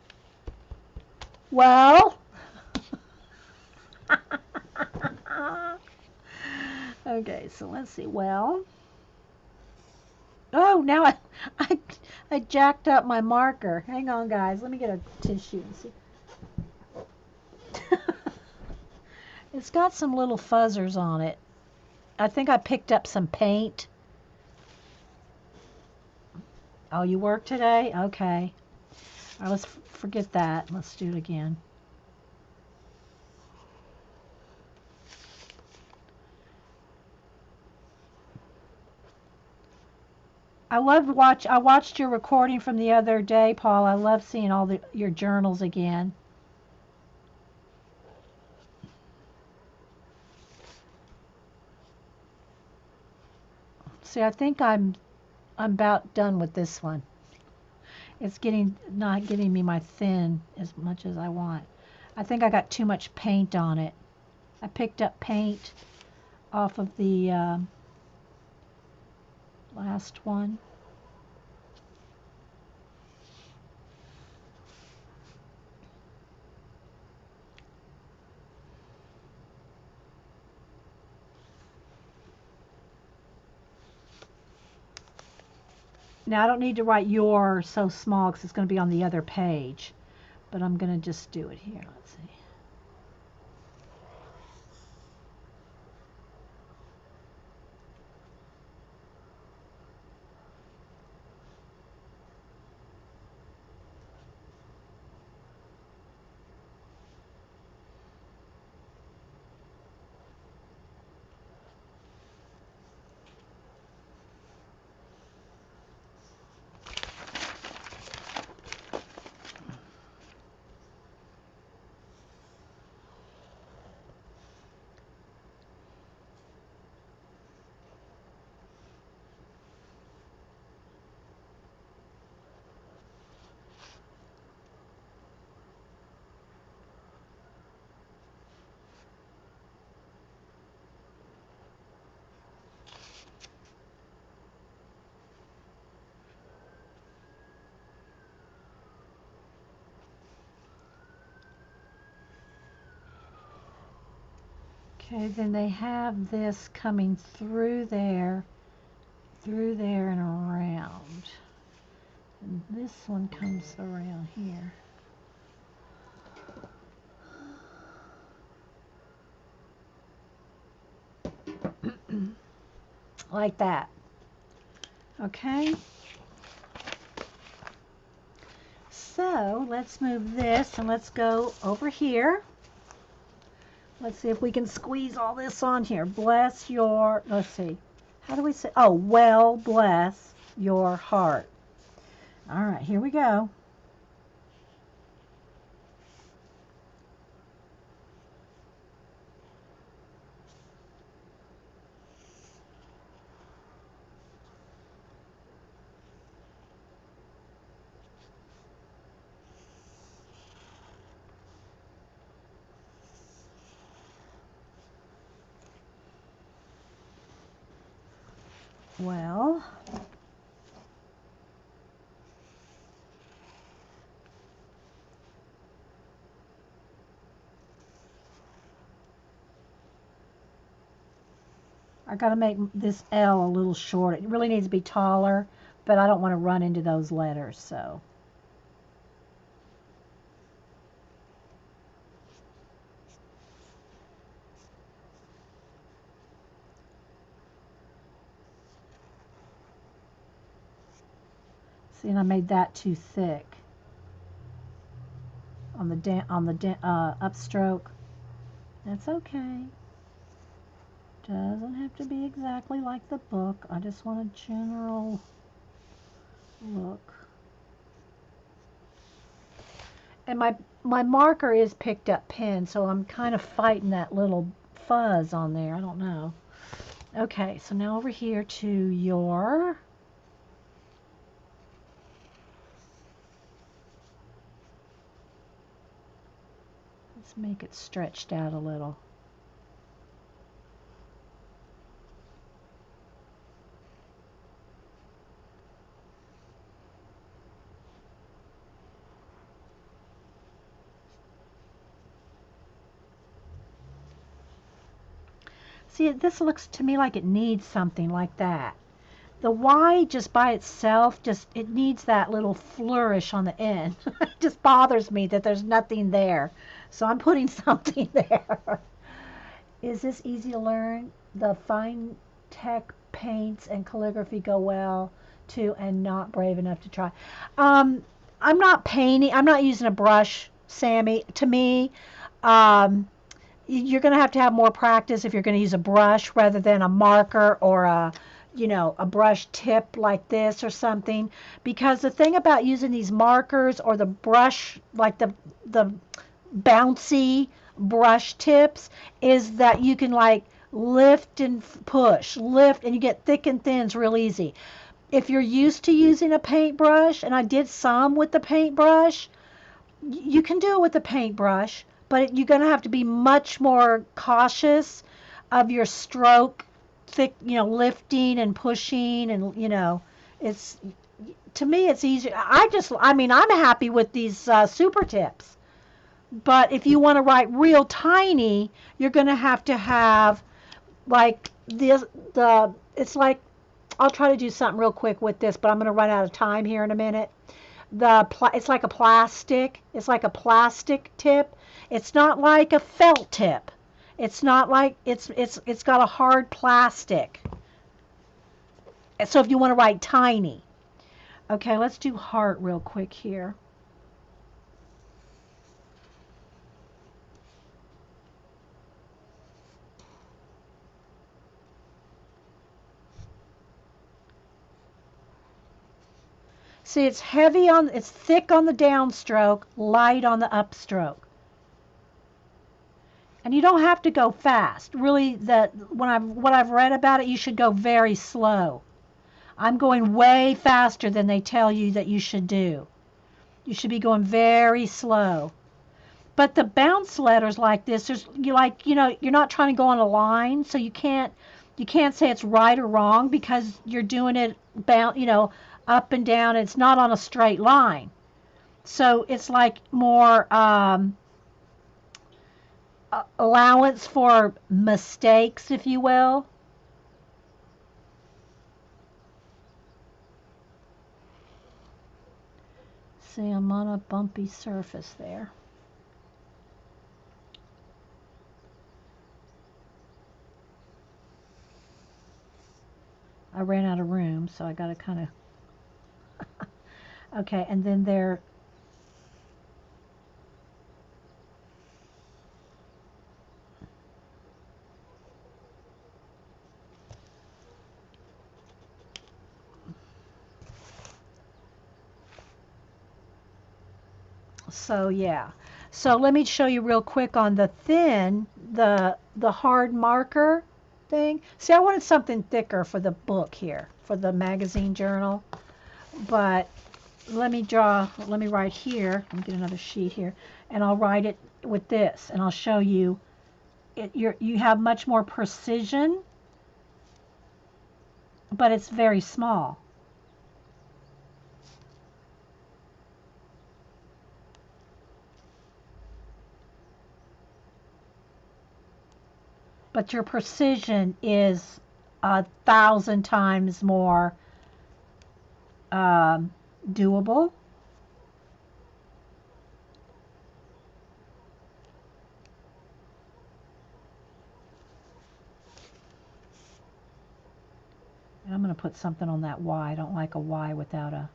Okay, so let's see. Well. Oh, now I jacked up my marker. Hang on, guys. Let me get a tissue and see. It's got some little fuzzers on it. I think I picked up some paint. Oh, you work today? Okay. All right, let's forget that. Let's do it again. I watched your recording from the other day, Paul. I love seeing all your journals again. See, I think I'm about done with this one. It's not getting me my thin as much as I want. I think I got too much paint on it. I picked up paint off of the last one. Now I don't need to write your so small because it's going to be on the other page, but I'm going to just do it here. Let's see. Okay, then they have this coming through there and around. And this one comes around here. Like that. Okay? So let's move this and let's go over here. Let's see if we can squeeze all this on here. Bless your, let's see. How do we say? Oh, well, bless your heart. All right, here we go. Well, I got to make this L a little short. It really needs to be taller, but I don't want to run into those letters, so. See, and I made that too thick on the upstroke. That's okay. Doesn't have to be exactly like the book. I just want a general look. And my marker is picked up pen, so I'm kind of fighting that little fuzz on there. I don't know. Okay, so now over here to your let's make it stretched out a little. See, this looks to me like it needs something like that. The Y just by itself, it needs that little flourish on the end. It just bothers me that there's nothing there. So I'm putting something there. Is this easy to learn? The fine tech paints and calligraphy go well too, and not brave enough to try. I'm not painting. I'm not using a brush, Sammy. To me, you're going to have more practice if you're going to use a brush rather than a marker or a brush tip like this or something. Because the thing about using these markers or the brush, like the bouncy brush tips, is that you can like lift and push, lift, and you get thick and thins real easy. If you're used to using a paintbrush, and I did some with the paintbrush, you can do it with the paintbrush, but you're going to have to be much more cautious of your stroke, thick, lifting and pushing, and it's, to me, it's easier. I'm happy with these super tips. But if you want to write real tiny, you're going to have like this, it's like, I'll try to do something real quick with this, but I'm going to run out of time here in a minute. It's like a plastic. It's like a plastic tip. It's not like a felt tip. It's not like it's got a hard plastic. So if you want to write tiny. Okay, let's do heart real quick here. See, it's thick on the downstroke, light on the upstroke. And you don't have to go fast. Really, what I've read about it, you should go very slow. I'm going way faster than they tell you that you should do. You should be going very slow. But the bounce letters like this, you're not trying to go on a line, so you can't say it's right or wrong because you're doing it up and down. It's not on a straight line. So it's like more allowance for mistakes, if you will. See, I'm on a bumpy surface there. I ran out of room, so I got to kind of... Okay, and then there... So yeah. So let me show you real quick on the thin, the hard marker thing. See, I wanted something thicker for the book here, for the magazine journal. But let me write here. Let me get another sheet here, and I'll write it with this, and I'll show you. You have much more precision, but it's very small. But your precision is 1,000 times more doable. And I'm going to put something on that Y. I don't like a Y without a...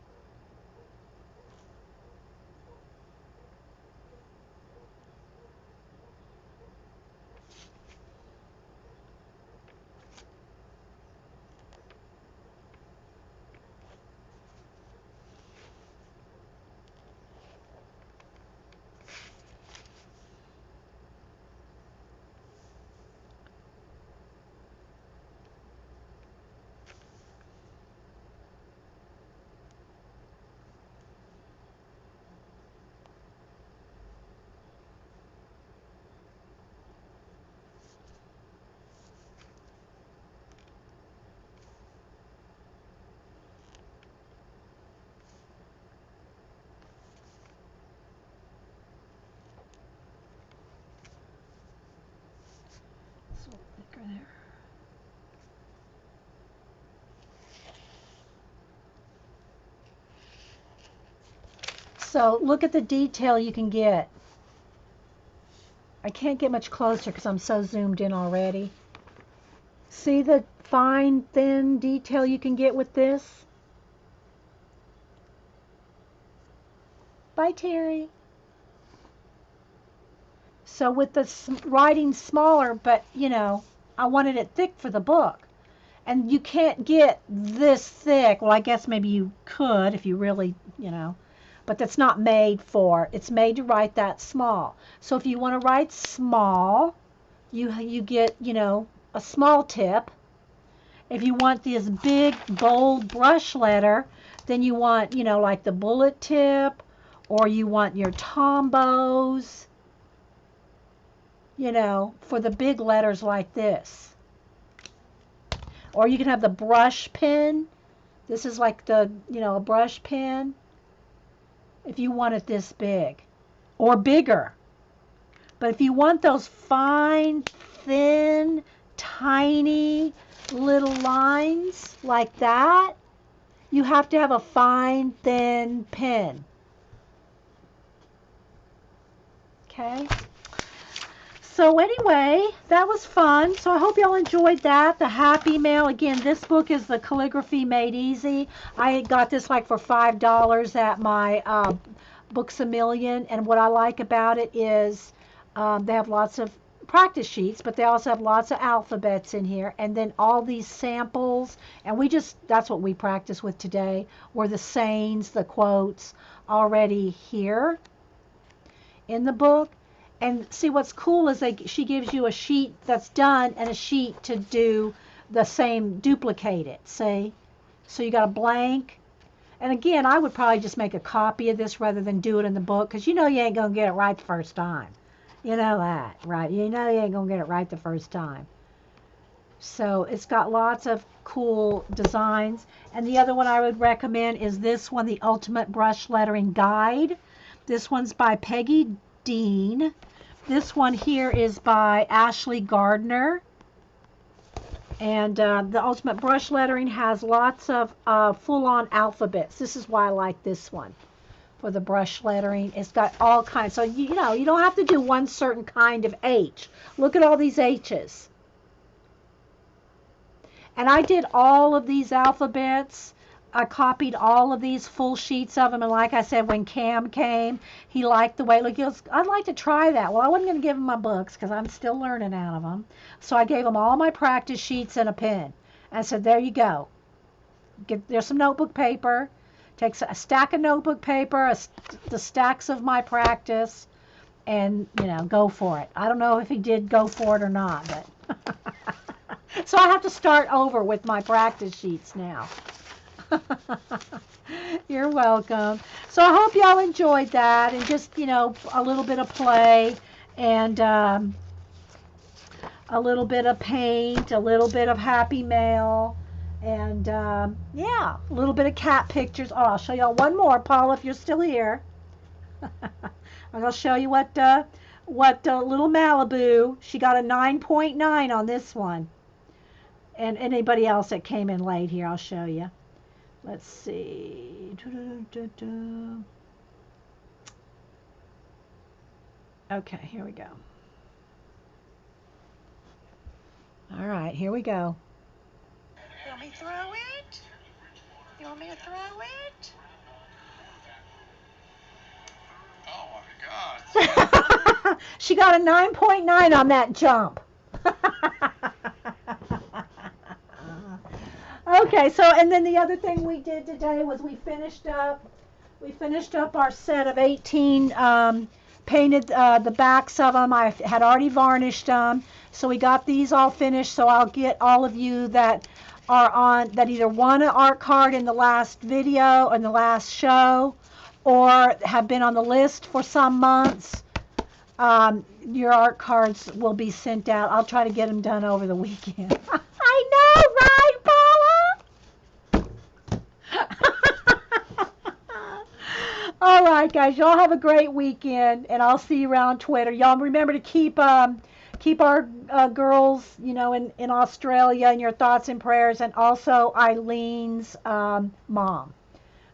It's a little thicker there. So look at the detail you can get. I can't get much closer because I'm so zoomed in already. See the fine, thin detail you can get with this? Bye, Terry. So with the writing smaller, but you know, I wanted it thick for the book. And you can't get this thick. Well, I guess maybe you could if you really, you know, but that's not made for. It's made to write that small. So if you want to write small, you get, you know, a small tip. If you want this big, bold brush letter, then you want, you know, like the bullet tip, or you want your Tombows, you know, for the big letters like this. Or you can have the brush pen. This is like the, you know, a brush pen. If you want it this big. Or bigger. But if you want those fine, thin, tiny little lines like that, you have to have a fine, thin pen. Okay? So anyway, that was fun. So I hope y'all enjoyed that. The Happy Mail. Again, this book is the Calligraphy Made Easy. I got this like for $5 at my Books A Million. And what I like about it is they have lots of practice sheets, but they also have lots of alphabets in here. And then all these samples. And that's what we practice with today, were the sayings, the quotes already here in the book. And see, what's cool is she gives you a sheet that's done and a sheet to do the same, duplicate it, see? So you got a blank. And again, I would probably just make a copy of this rather than do it in the book, because you know you ain't going to get it right the first time. You know that, right? You know you ain't going to get it right the first time. So it's got lots of cool designs. And the other one I would recommend is this one, the Ultimate Brush Lettering Guide. This one's by Peggy Dean. This one here is by Ashley Gardner. And the Ultimate Brush Lettering has lots of full-on alphabets. This is why I like this one for the brush lettering. It's got all kinds. So, you know, you don't have to do one certain kind of H. Look at all these H's. And I did all of these alphabets. I copied all of these full sheets of them. And like I said, when Cam came, he liked the way, look, he goes, I'd like to try that. Well, I wasn't going to give him my books because I'm still learning out of them. So I gave him all my practice sheets and a pen. And I said, there you go. There's some notebook paper. Take a stack of notebook paper, the stacks of my practice, and, you know, go for it. I don't know if he did go for it or not, but so I have to start over with my practice sheets now. You're welcome. So I hope y'all enjoyed that, and just, you know, a little bit of play, and a little bit of paint, a little bit of happy mail, and yeah, a little bit of cat pictures. Oh, I'll show y'all one more, Paula, if you're still here. I'm gonna show you what little Malibu. She got a 9.9 on this one. And anybody else that came in late here, I'll show you. Let's see. Okay, here we go. All right, here we go. You want me to throw it? You want me to throw it? Oh my God. She got a 9.9 on that jump. Okay, so and then the other thing we did today was we finished up our set of 18 painted the backs of them. I had already varnished them, so we got these all finished. So I'll get all of you that are on that either won an art card in the last video or in the last show, or have been on the list for some months. Your art cards will be sent out. I'll try to get them done over the weekend. I know, right, Paula? All right, guys. Y'all have a great weekend, and I'll see you around Twitter. Y'all remember to keep our girls, you know, in Australia in your thoughts and prayers, and also Eileen's mom,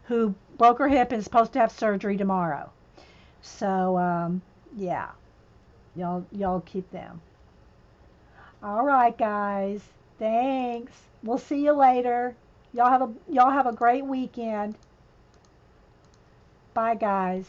who broke her hip and is supposed to have surgery tomorrow. So yeah, y'all keep them. All right, guys. Thanks. We'll see you later. Y'all have a great weekend. Bye, guys.